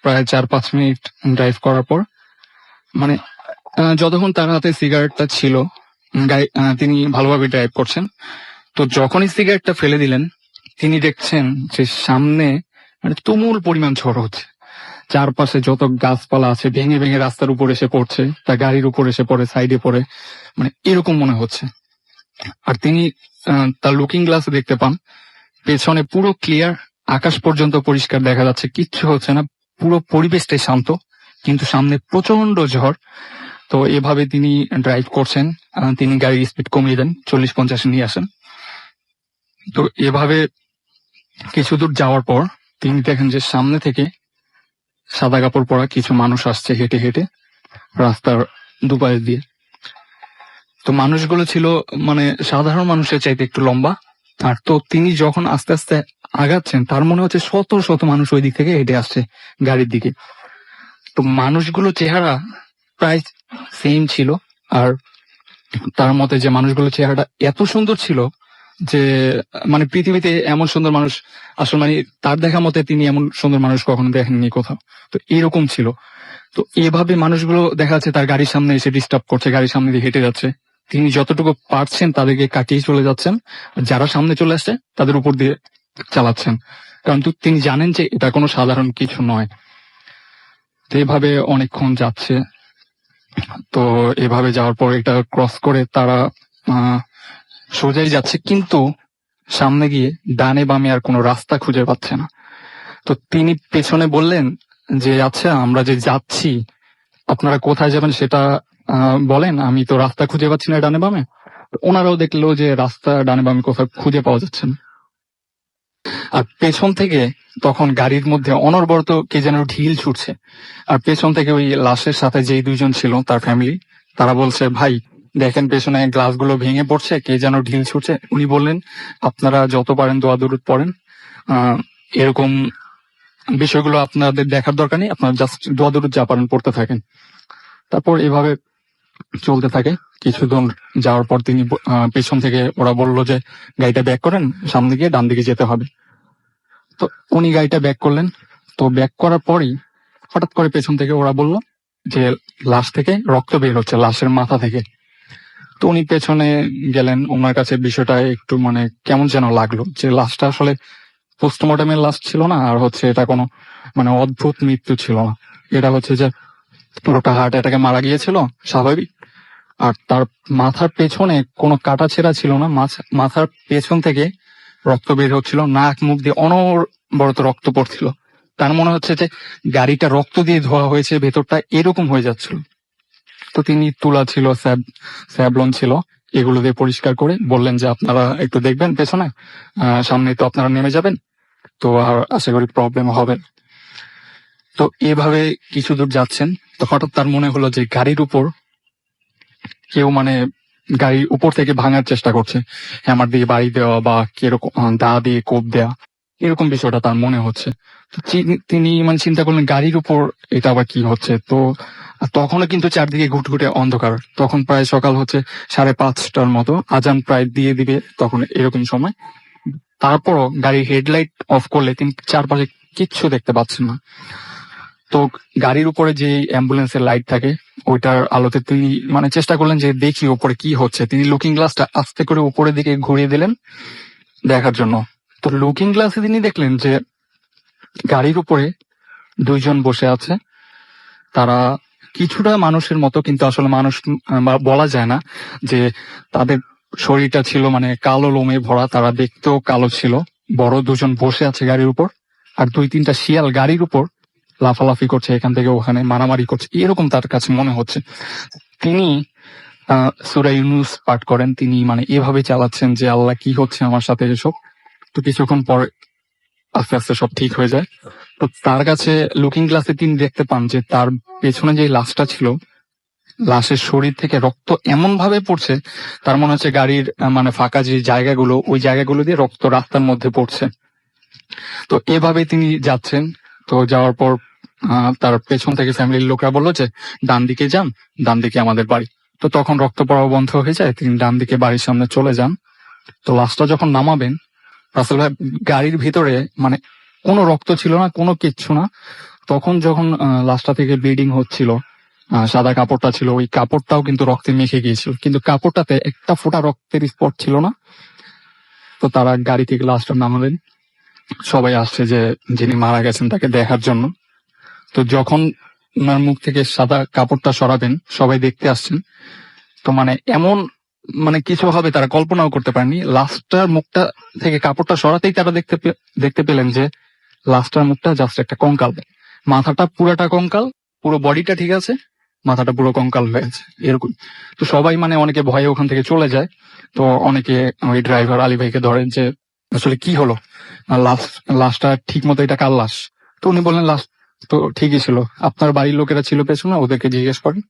প্রায় 4-5 মিনিট ড্রাইভ করার পর মানে যতক্ষণ তার হাতে সিগারেটটা ছিল তিনি ভালোভাবে ড্রাইভ করছেন। তো যখনই সিগারেটটা ফেলে দিলেন তিনি দেখছেন যে সামনে মানে তুমুল পরিমাণ ঝড় হচ্ছে। চারপাশে যত গাছপালা আছে ভেঙে ভেঙে রাস্তার উপর এসে পড়ছে, তার গাড়ির উপর এসে পড়ে, সাইডে পড়ে, মানে এরকম মনে হচ্ছে। আর তিনি তার লুকিং গ্লাসে দেখতে পান পেছনে পুরো ক্লিয়ার, আকাশ পর্যন্ত পরিষ্কার দেখা যাচ্ছে, কিচ্ছু হচ্ছে না, পুরো পরিবেশটাই শান্ত, কিন্তু সামনে প্রচন্ড ঝড়। তো এভাবে তিনি ড্রাইভ করছেন, তিনি গাড়ির স্পিড কমিয়ে দেন, 40-50 নিয়ে আসেন। তো এভাবে কিছু দূর যাওয়ার পর তিনি দেখেন যে সামনে থেকে সাদা কাপড় পরা কিছু মানুষ আসছে হেঁটে হেঁটে রাস্তার দুপাশ দিয়ে। তো মানুষগুলো ছিল মানে সাধারণ মানুষের চাইতে একটু লম্বা। আর তো তিনি যখন আস্তে আস্তে আগাচ্ছেন, তার মনে হচ্ছে শত শত মানুষ ওই দিক থেকে হেঁটে আসছে গাড়ির দিকে। তো মানুষগুলো চেহারা প্রায় সেম ছিল, আর তার মতে যে মানুষগুলো চেহারাটা এত সুন্দর ছিল যে মানে পৃথিবীতে এমন সুন্দর মানুষ আসলে মানে তার দেখা মতে তিনি এমন সুন্দর মানুষ কখনো দেখেননি কোথাও। তো এরকম ছিল। তো এভাবে মানুষগুলো দেখা যাচ্ছে তার গাড়ির সামনে এসে ডিস্টার্ব করছে, গাড়ির সামনে দিয়ে হেঁটে যাচ্ছে। তিনি যতটুকু পারছেন তাদেরকে কাটিয়ে চলে যাচ্ছেন, আর যারা সামনে চলে আসছে তাদের উপর দিয়ে চালাচ্ছেন, কারণ তিনি জানেন যে এটা কোনো সাধারণ কিছু নয়। তো এভাবে অনেকক্ষণ যাচ্ছে। তো এভাবে যাওয়ার পর এটা ক্রস করে তারা সোজাই যাচ্ছে, কিন্তু সামনে গিয়ে ডানে বামে আর কোনো রাস্তা খুঁজে পাচ্ছে না। তো তিনি পেছনে বললেন যে আচ্ছা, আমরা যে যাচ্ছি আপনারা কোথায় যাবেন সেটা বলেন, আমি তো রাস্তা খুঁজে পাচ্ছি না ডানে বামে। ওনারাও দেখলো যে রাস্তা ডানে বামে কোথাও খুঁজে পাওয়া যাচ্ছে না। আর পেছন থেকে তখন গাড়ির মধ্যে অনবরত কে যেন ঢিল ছুটছে, আর পেছন থেকে ওই লাশের সাথে যেই দুইজন ছিল তার ফ্যামিলি, তারা বলছে ভাই দেখেন পেছনে গ্লাসগুলো ভেঙে পড়ছে, কে যেন ঢিল ছুটছে। উনি বললেন আপনারা যত পারেন দোয়া দরুদ পড়েন, এরকম বিষয়গুলো আপনাদের দেখার দরকার নেই, আপনারা জাস্ট দোয়া দরুদ যা পারেন পড়তে থাকেন। তারপর এভাবে চলতে থাকে। কিছুদূর যাওয়ার পর তিনি পেছন থেকে ওরা বলল যে গাড়িটা ব্যাক করেন, সামনে গিয়ে ডান দিকে যেতে হবে। তো উনি গাড়িটা ব্যাক করলেন। তো ব্যাক করার পরই হঠাৎ করে পেছন থেকে ওরা বলল যে লাশ থেকে রক্ত বের হচ্ছে, লাশের মাথা থেকে। তো উনি পেছনে গেলেন, ওনার কাছে বিষয়টা একটু মানে কেমন যেন লাগলো, যে লাশটা আসলে পোস্টমর্টমের লাশ ছিল না, আর হচ্ছে এটা কোনো মানে অদ্ভুত মৃত্যু ছিল না। এটা হচ্ছে যে পুরোটা হার্ট অ্যাটাকে মারা গিয়েছিল স্বাভাবিক। আর তার মাথার পেছনে কোনো কাটা ছেঁড়া ছিল না, মাথার পেছন থেকে রক্ত বের হচ্ছিল, নাক মুখ দিয়ে অনবরত রক্ত পড়ছিল। তার মনে হচ্ছে যে গাড়িটা রক্ত দিয়ে ধোয়া হয়েছে, ভেতরটা এরকম হয়ে যাচ্ছিল। তো তিনি তুলা ছিল, স্যাবলন ছিল, এগুলো দিয়ে পরিষ্কার করে বললেন যে আপনারা একটু দেখবেন পেছনে, সামনে তো আপনারা নেমে যাবেন, তো আর আশা করি প্রবলেম হবে না। তো এভাবে কিছু দূর যাচ্ছেন, তো হঠাৎ তার মনে হলো যে গাড়ির উপর কেউ মানে গাড়ির উপর থেকে ভাঙার চেষ্টা করছে, হ্যামার দিয়ে বাড়ি দেওয়া বা কিরকম দা দিয়ে কোপ দেওয়া, এরকম বিষয়টা তার মনে হচ্ছে। তো তিনি মানে চিন্তা করলেন গাড়ির উপর এটা আবার কি হচ্ছে। তো তখনও কিন্তু চারদিকে ঘুটঘুটে অন্ধকার, তখন প্রায় সকাল হচ্ছে 5:30টার মতো, আজান প্রায় দিয়ে দিবে তখন এরকম সময়। তারপরও গাড়ির হেডলাইট অফ করলে তিনি চারপাশে কিচ্ছু দেখতে পাচ্ছেন না। তো গাড়ির উপরে যে অ্যাম্বুলেন্সের লাইট থাকে ওইটার আলোতে তিনি মানে চেষ্টা করলেন যে দেখি উপরে কি হচ্ছে। তিনি লুকিং গ্লাসটা আস্তে করে উপরের দিকে ঘুরিয়ে দিলেন দেখার জন্য। তো লুকিং গ্লাসে তিনি দেখলেন যে গাড়ির উপরে দুইজন বসে আছে, তারা কিছুটা মানুষের মতো, কিন্তু আসলে মানুষ বলা যায় না, যে তাদের শরীরটা ছিল মানে কালো লোমে ভরা, তারা দেখতেও কালো ছিল। বড় দুজন বসে আছে গাড়ির উপর, আর 2-3টা শিয়াল গাড়ির উপর লাফালাফি করছে, এখান থেকে ওখানে মারামারি করছে, এরকম তার কাছে মনে হচ্ছে। তিনি সূরা ইউনূস পাঠ করেন, তিনি মানে এভাবে চালাচ্ছেন যে আল্লাহ কি হচ্ছে আমার সাথে এসব। তো কিছুক্ষণ পর আস্তে আস্তে সব ঠিক হয়ে যায়। তো তার কাছে লুকিং গ্লাসে তিনি দেখতে পান যে তার পেছনে যে লাশটা ছিল, লাশের শরীর থেকে রক্ত এমন ভাবে পড়ছে তার মনে হচ্ছে গাড়ির মানে ফাঁকা যে জায়গাগুলো, ওই জায়গাগুলো দিয়ে রক্ত রাস্তার মধ্যে পড়ছে। তো এভাবে তিনি যাচ্ছেন। তো যাওয়ার পর তার পেছন থেকে ফ্যামিলির লোকরা বললো যে ডান দিকে যান, ডান দিকে আমাদের বাড়ি। তো তখন রক্ত পড়া বন্ধ হয়ে যায়, তিনি ডান দিকে বাড়ির সামনে চলে যান। তো লাশটা যখন নামাবেন, রাসেল ভাই গাড়ির ভিতরে মানে কোনো রক্ত ছিল না, কোনো কিচ্ছু না। তখন যখন লাশটা থেকে ব্লিডিং হচ্ছিল, সাদা কাপড়টা ছিল, ওই কাপড়টাও কিন্তু রক্তে মেখে গিয়েছিল, কিন্তু কাপড়টাতে একটা ফোঁটা রক্তের স্পট ছিল না। তো তারা গাড়ি থেকে লাশটা নামালেন, সবাই আসছে যে যিনি মারা গেছেন তাকে দেখার জন্য। তো যখন ওনার মুখ থেকে সাদা কাপড়টা সরাবেন, সবাই দেখতে আসছেন, তো মানে এমন মানে কিছু হবে তারা কল্পনাও করতে পারেনি। লাস্টার মুখটা থেকে কাপড়টা সরাতেই তারা দেখতে পেলেন যে লাস্টার মুখটা জাস্ট একটা কঙ্কাল, মাথাটা পুরাটা কঙ্কাল, পুরো বডিটা ঠিক আছে, মাথাটা পুরো কঙ্কাল হয়ে আছে এরকম। তো সবাই মানে অনেকে ভয়ে ওখান থেকে চলে যায়। তো অনেকে ওই ড্রাইভার আলী ভাইকে ধরেন যে আসলে কি হলো, লাশটা ঠিক মতো এটা কার লাশ? তো উনি বললেন লাশ তো ঠিকই ছিল, আপনার বাড়ির লোকেরা ছিল পেছনে, ওদেরকে জিজ্ঞেস করেন।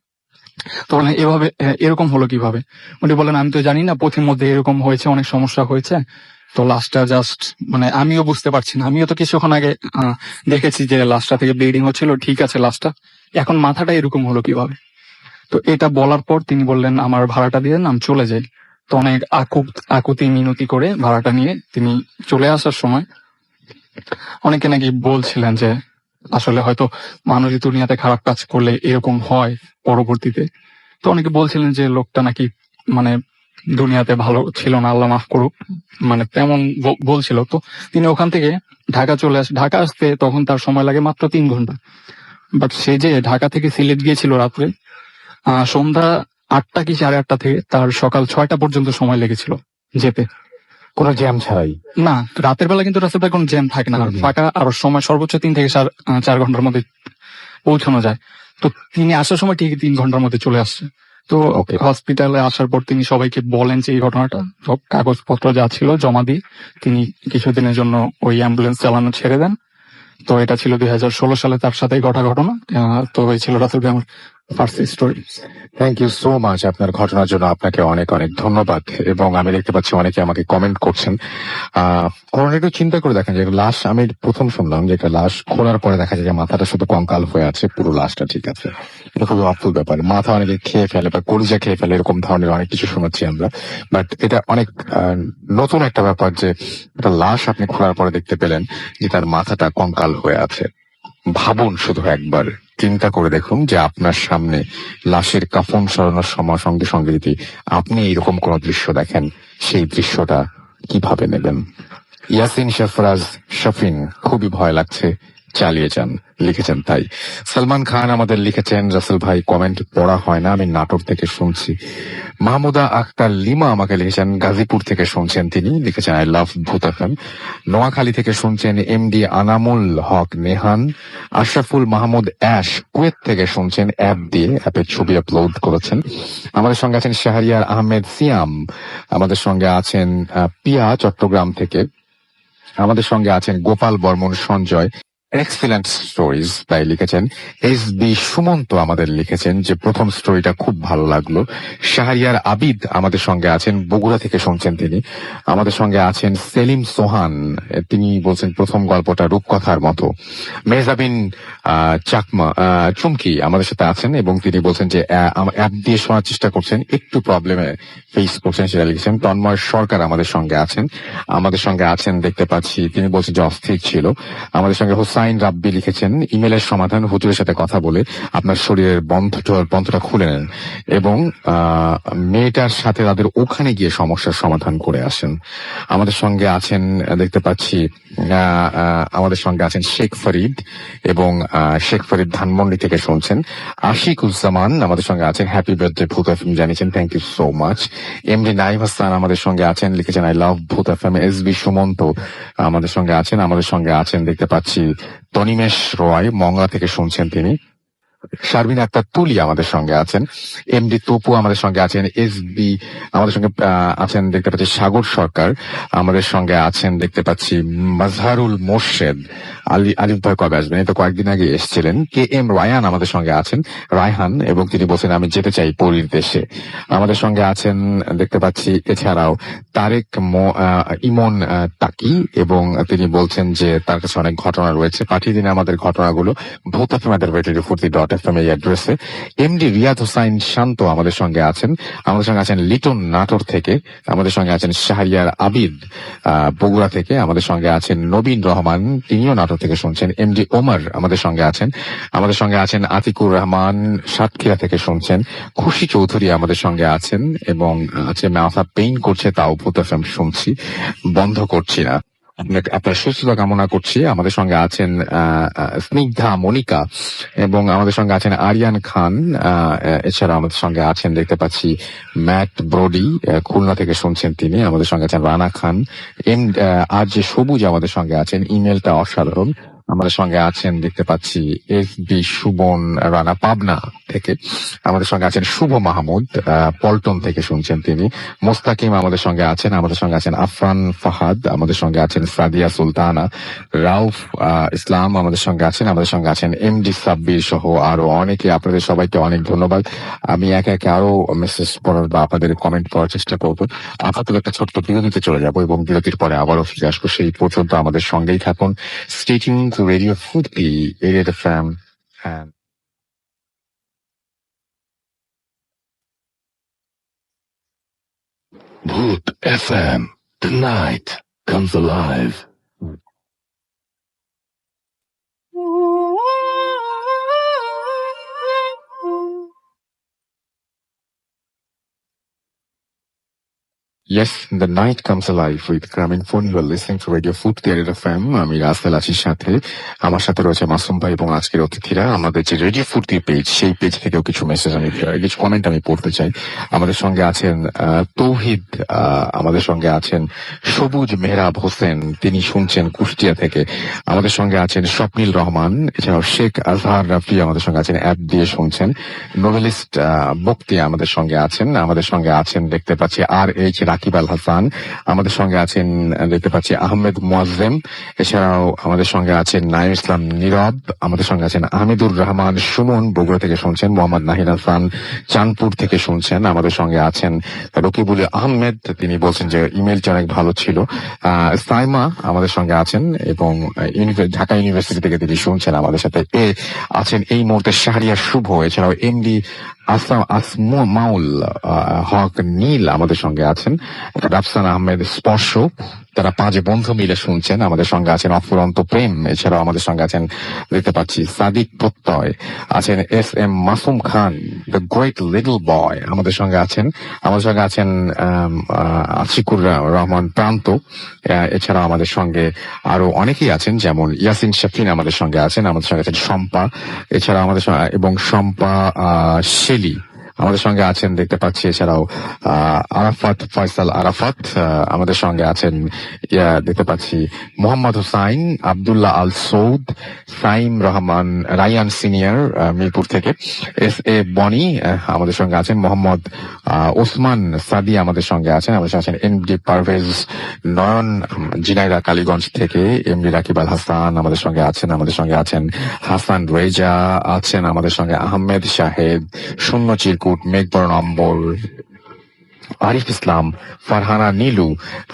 তো বললেন এভাবে এরকম হলো কিভাবে? উনি বলেন আমি তো জানি না, পথির মধ্যে এরকম হয়েছে, অনেক সমস্যা হয়েছে, তো লাশটা জাস্ট মানে আমিও বুঝতে পারছি না, আমিও তো কিছুক্ষণ আগে দেখেছি যে লাশটা থেকে ব্লিডিং হচ্ছিল, ঠিক আছে লাশটা, এখন মাথাটা এরকম হলো কিভাবে? তো এটা বলার পর তিনি বললেন আমার ভাড়াটা দিয়ে দেন, আমি চলে যাই। তো অনেক আকুতি মিনতি করে ভাড়াটা নিয়ে তিনি চলে আসার সময় অনেকে নাকি বলছিলেন যে আসলে হয়তো মানুষ দুনিয়াতে খারাপ কাজ করলে এরকম হয় পরবর্তীতে। তো অনেকে বলছিলেন যে লোকটা নাকি মানে দুনিয়াতে ভালো ছিল না, আল্লাহ মাফ করুক, মানে তেমন বলছিল। তো তিনি ওখান থেকে ঢাকা আসতে তখন তার সময় লাগে মাত্র 3 ঘন্টা। বাট সে যে ঢাকা থেকে সিলেট গিয়েছিল রাত্রে সন্ধ্যা 8টা কি 8:30 থেকে তার সকাল 6টা পর্যন্ত সময় লেগেছিল যেতে, কোনো জ্যাম ছাড়াই। না রাতের বেলা কিন্তু রাস্তায় কোনো জ্যাম থাকে না, ফাঁকা, আর সময় সর্বোচ্চ 3 থেকে 4 ঘন্টার মধ্যে পৌঁছানো যায়। তো তিনি আসার সময় ঠিক 3 ঘন্টার মধ্যে চলে আসছে। তো হসপিটালে আসার পর তিনি সবাইকে বলেন যে এই ঘটনাটা, সব কাগজপত্র যা ছিল জমা দিয়ে তিনি কিছুদিনের জন্য ওই অ্যাম্বুলেন্স চালানো ছেড়ে দেন। তো এটা ছিল 2016 সালে তার সাথে ঘটা ঘটনা। তো এই ছিল রাসেল ভাই আমার first story. Thank you so much আপনার ঘটনার জন্য, আপনাকে অনেক অনেক ধন্যবাদ। এবং আমি দেখতে পাচ্ছি অনেকে আমাকে কমেন্ট করছেন। কারণ একটু চিন্তা করে দেখেন যে লাশ, আমি প্রথম শুনলাম যে একটা লাশ খোলার পরে দেখা যায় যে মাথাটা শুধু কঙ্কাল হয়ে আছে, পুরো লাশটা ঠিক আছে। এটা খুবই অদ্ভুত ব্যাপার। মাথা অনেকে খেয়ে ফেলে বা কলিজা খেয়ে ফেলে, এরকম ধরনের অনেক কিছু শোনাচ্ছি আমরা। বাট এটা অনেক নতুন একটা ব্যাপার যে একটা লাশ আপনি খোলার পরে দেখতে পেলেন যে তার মাথাটা কঙ্কাল হয়ে আছে। ভাবুন, শুধু একবার চিন্তা করে দেখুন যে আপনার সামনে লাশের কাফন সরানোর সময় সঙ্গে সঙ্গে যদি আপনি এরকম কোন দৃশ্য দেখেন, সেই দৃশ্যটা কিভাবে নেবেন? ইয়াসিন শেফরাজ শফিন, খুবই ভয় লাগছে, চালিয়ে যান, লিখেছেন তাই। সালমান খান আমাদের লিখেছেন রাসেল ভাই কমেন্ট পড়া হয় না, আমি নাটোর থেকে শুনছি। মাহমুদা আক্তার লিমা আমাকে লিখেছেন গাজীপুর থেকে শুনছেন, তিনি লিখেছেন আই লাভ ভূত এফএম। নোয়াখালী থেকে শুনছেন MD Anamul Haque Nehan. Ashraful Mahmud ash Kuwait থেকে শুনছেন, অ্যাপ দিয়ে, অ্যাপের ছবি আপলোড করেছেন। আমাদের সঙ্গে আছেন শাহরিয়ার আহমেদ সিয়াম, আমাদের সঙ্গে আছেন পিয়া চট্টগ্রাম থেকে, আমাদের সঙ্গে আছেন গোপাল বর্মন সঞ্জয়। এক্সিলেন্ট স্টোরিজ তাই লিখেছেন। এস বি সুমন্ত আমাদের লিখেছেন যে প্রথম স্টোরিটা খুব ভালো লাগলো। শাহরিয়ার আবিদ আমাদের সঙ্গে আছেন, বগুড়া থেকে শুনছেন তিনি। আমাদের সঙ্গে আছেন সেলিম সোহান, তিনি বলছেন প্রথম গল্পটা রূপকথার মতো। মেহজাবিন চাকমা চুমকি আমাদের সাথে আছেন এবং তিনি বলছেন যে অ্যাপ দিয়ে শোনার চেষ্টা করছেন, একটু প্রবলেমে ফেস করছেন, সেটা লিখেছেন। তন্ময় সরকার আমাদের সঙ্গে আছেন, আমাদের সঙ্গে আছেন দেখতে পাচ্ছি, তিনি বলছেন যে অস্থির ছিল। আমাদের সঙ্গে হুসাইন রাব্বি লিখেছেন ইমেলের সমাধান, হুজুরের সাথে কথা বলে আপনার শরীরের বন্ধটা খুলে নেন এবং মেয়েটার সাথে তাদের ওখানে গিয়ে সমস্যার সমাধান করে আসেন। আমাদের সঙ্গে আছেন দেখতে পাচ্ছি আমাদের সঙ্গে আছেন শেখ ফরিদ এবং শেখ ফরিদ ধানমন্ডি থেকে শুনছেন। আশিকুজ্জামান আমাদের সঙ্গে আছেন, হ্যাপি বার্থডে ভূত এফএম জানিয়েছেন, thank you so much. MD Naim Hasan আমাদের সঙ্গে আছেন, লিখেছেন আই লাভ ভূত এফএম। এস বি সুমন্ত আমাদের সঙ্গে আছেন, আমাদের সঙ্গে আছেন দেখতে পাচ্ছি তনিমেশ রয়, মংলা থেকে শুনছেন তিনি। শারমিন আক্তার তুলি আমাদের সঙ্গে আছেন, এমডি তপু আমাদের সঙ্গে আছেন, এসবি আমাদের সঙ্গে আছেন দেখতে পাচ্ছি, সাগর সরকার আমাদের সঙ্গে আছেন দেখতে পাচ্ছি, মাজহারুল মোর্শেদ। আলিফ ভাই কবে আসবেন? এই তো কয়েকদিন আগে এসেছিলেন। কে এম রায়ান আমাদের সঙ্গে আছেন, রায়হান, এবং তিনি বলছেন আমি যেতে চাই পরীর দেশে। আমাদের সঙ্গে আছেন দেখতে পাচ্ছি এছাড়াও তারেক ইমন তাকি, এবং তিনি বলছেন যে তার কাছে অনেক ঘটনা রয়েছে, পাঠিয়ে দিন আমাদের ঘটনাগুলো ভূত@radio40.fm এই অ্যাড্রেসে। এমডি রিয়াদ হোসাইন শান্ত আমাদের সঙ্গে আছেন, আমাদের সঙ্গে আছেন লিটন নাটোর থেকে, আমাদের সঙ্গে আছেন শাহরিয়ার আবিদ বগুড়া থেকে, আমাদের সঙ্গে আছেন নবীন রহমান, তিনিও নাটোর থেকে শুনছেন। এমডি ওমর আমাদের সঙ্গে আছেন, আমাদের সঙ্গে আছেন আতিকুর রহমান সাতক্ষীরা থেকে শুনছেন। খুশি চৌধুরী আমাদের সঙ্গে আছেন এবং আছে মাথা পেইন করছে, তাও ভূত এফএম শুনছি, বন্ধ করছি না। আপনার সুস্থতা কামনা করছি। আমাদের সঙ্গে আছেন স্নিগ্ধা মনিকা এবং আমাদের সঙ্গে আছেন আরিয়ান খান। এছাড়া আমাদের সঙ্গে আছেন দেখতে পাচ্ছি ম্যাট ব্রোডি, খুলনা থেকে শুনছেন তিনি। আমাদের সঙ্গে আছেন রানা খান। আর যে সবুজ আমাদের সঙ্গে আছেন, ইমেলটা অসাধারণ। আমাদের সঙ্গে আছেন দেখতে পাচ্ছি এস বি সুবন রানা পাবনা থেকে। আমাদের সঙ্গে আছেন শুভ মাহমুদ, পল্টন থেকে শুনছেন তিনি। মোস্তাকিম আমাদের সঙ্গে আছেন। আমাদের সঙ্গে আছেন আফরান ফাহাদ, আমাদের সঙ্গে আছেন সাদিয়া সুলতানা, রাউফ ইসলাম আমাদের সঙ্গে আছেন। আমাদের সঙ্গে আছেন এমডি সাব্বির সহ আরো অনেকে। আপনাদের সবাইকে অনেক ধন্যবাদ। আমি একে একে আরো মেসেজ পড়ার বা আপনাদের কমেন্ট পড়ার চেষ্টা করবো। আপাতত একটা ছোট্ট বিরতিতে চলে যাবো এবং বিরতির পরে আবারও ফিরে আসবো। সেই পর্যন্ত আমাদের সঙ্গেই থাকুন। Stay tuned to Radio Foodie, Area FM, and Boot FM. The night comes alive. yes, the night comes alive with Graminphone. You are listening to Radio Food Theater FM. আমি রাসেল আছির সাথে, আমার সাথে রয়েছে মাসুম ভাই এবং আজকের অতিথিরা। আমাদের যে রেডিও ফুড পেজ, সেই পেজ থেকেও কিছু মেসেজ কিছু কমেন্ট আমি পড়তে চাই। আমাদের সঙ্গে আছেন তৌহিদ, আমাদের সঙ্গে আছেন সবুজ মেহরাব হোসেন, তিনি শুনছেন কুষ্টিয়া থেকে। আমাদের সঙ্গে আছেন স্বপ্নিল রহমান, এছাড়াও শেখ আজহার রাফি আমাদের সঙ্গে আছেন, অ্যাপ দিয়ে শুনছেন। নোভেলিস্ট বক্তি আমাদের সঙ্গে আছেন। আমাদের সঙ্গে আছেন দেখতে পাচ্ছি RH রাকিব আল হাসান, আমাদের সঙ্গে আছেন দেখতে পাচ্ছি আহমেদ মুয়াজ্জেম, এছাড়াও আমাদের সঙ্গে আছেন নাইম ইসলাম নীরব, আমাদের সঙ্গে আছেন আহমেদুর রহমান সুমন, বগুড়া থেকে শুনছেন। মোহাম্মদ নাহিদ হাসান চাঁদপুর থেকে শুনছেন। আমাদের সঙ্গে আছেন রকিবুল আহমেদ, তিনি বলছেন যে ইমেলটি অনেক ভালো ছিল। সাইমা আমাদের সঙ্গে আছেন এবং ঢাকা ইউনিভার্সিটি থেকে তিনি শুনছেন আমাদের সাথে। আছেন এই মুহূর্তে শাহরিয়ার শুভ, এছাড়াও এমডি আসমাউল হক নীল আমাদের সঙ্গে আছেন। রাফসান আহমেদ স্পর্শ, তারা 5 বন্ধু মিলে শুনছেন। আমাদের সঙ্গে আছেন অফুরন্ত প্রেম, এছাড়াও আমাদের সঙ্গে আছেন দেখতে পাচ্ছি সাদিক প্রত্যয়, আছেন SM Masum Khan, the great little boy আমাদের সঙ্গে আছেন। আমাদের সঙ্গে আছেন আশিকুর রহমান প্রান্ত, এছাড়াও আমাদের সঙ্গে আরো অনেকেই আছেন, যেমন ইয়াসিন শাফিন আমাদের সঙ্গে আছেন। আমাদের সঙ্গে আছেন শম্পা, এছাড়াও আমাদের সঙ্গে এবং শম্পা শেলি আমাদের সঙ্গে আছেন দেখতে পাচ্ছি। এছাড়াও আরাফাত ফয়সাল আরাফাত আমাদের সঙ্গে আছেন। দেখতে পাচ্ছি মোহাম্মদ হুসাইন, আব্দুল্লাহ আল সৌদ, সাইম রহমান রায়ান সিনিয়র মিরপুর থেকে, SA বনি আমাদের সঙ্গে আছেন। মোহাম্মদ ওসমান সাদি আমাদের সঙ্গে আছেন। আমাদের সঙ্গে আছেন MD পারভেজ নয়ন জিনাইদা কালীগঞ্জ থেকে, MD রাকিব আল হাসান আমাদের সঙ্গে আছেন। আমাদের সঙ্গে আছেন হাসান রেজা আছেন। আমাদের সঙ্গে আহমেদ শাহেদ, শূন্য চিরকুট, মেঘবরণ অম্বর, আরিফ ইসলাম, ফারহানা নীলু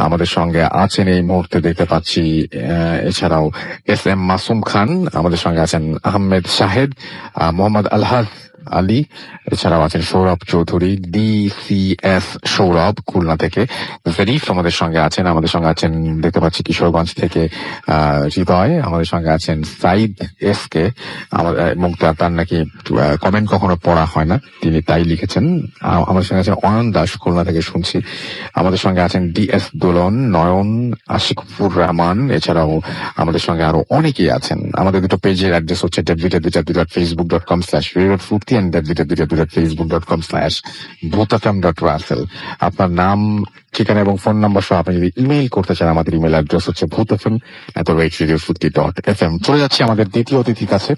আমাদের সঙ্গে আছেন এই মুহূর্তে দেখতে পাচ্ছি। এছাড়াও SM মাসুম খান আমাদের সঙ্গে আছেন, আহমেদ শাহেদ, মোহাম্মদ আলহাজ আলী, এছাড়াও আছেন সৌরভ চৌধুরী, DCS সৌরভ খুলনা থেকে। জরিফ আমাদের সঙ্গে আছেন। আমাদের সঙ্গে আছেন দেখতে পাচ্ছি কিশোরগঞ্জ থেকে হৃদয়, আমাদের সঙ্গে আছেন সাইদ SK, এবং তার নাকি কমেন্ট কখনো পড়া হয় না, তিনি তাই লিখেছেন। আমাদের সঙ্গে আছেন অয়ন দাস, খুলনা থেকে শুনছি। আমাদের সঙ্গে আছেন DS দোলন, নয়ন, আশিকুর রহমান, এছাড়াও আমাদের সঙ্গে আরো অনেকেই আছেন। আমাদের দুটো পেজের অ্যাড্রেস হচ্ছে www.facebook.com/radiofoodie and www.facebook.com/bhutafm.russell। আপনার নাম, ঠিকানা এবং ফোন নাম্বার সহ আপনি যদি ইমেইল করতে চান, আমাদের ইমেল অ্যাড্রেস হচ্ছে bhutafm@radiofoodie.fm। চলে যাচ্ছি আমাদের দ্বিতীয় অতিথির কাছে,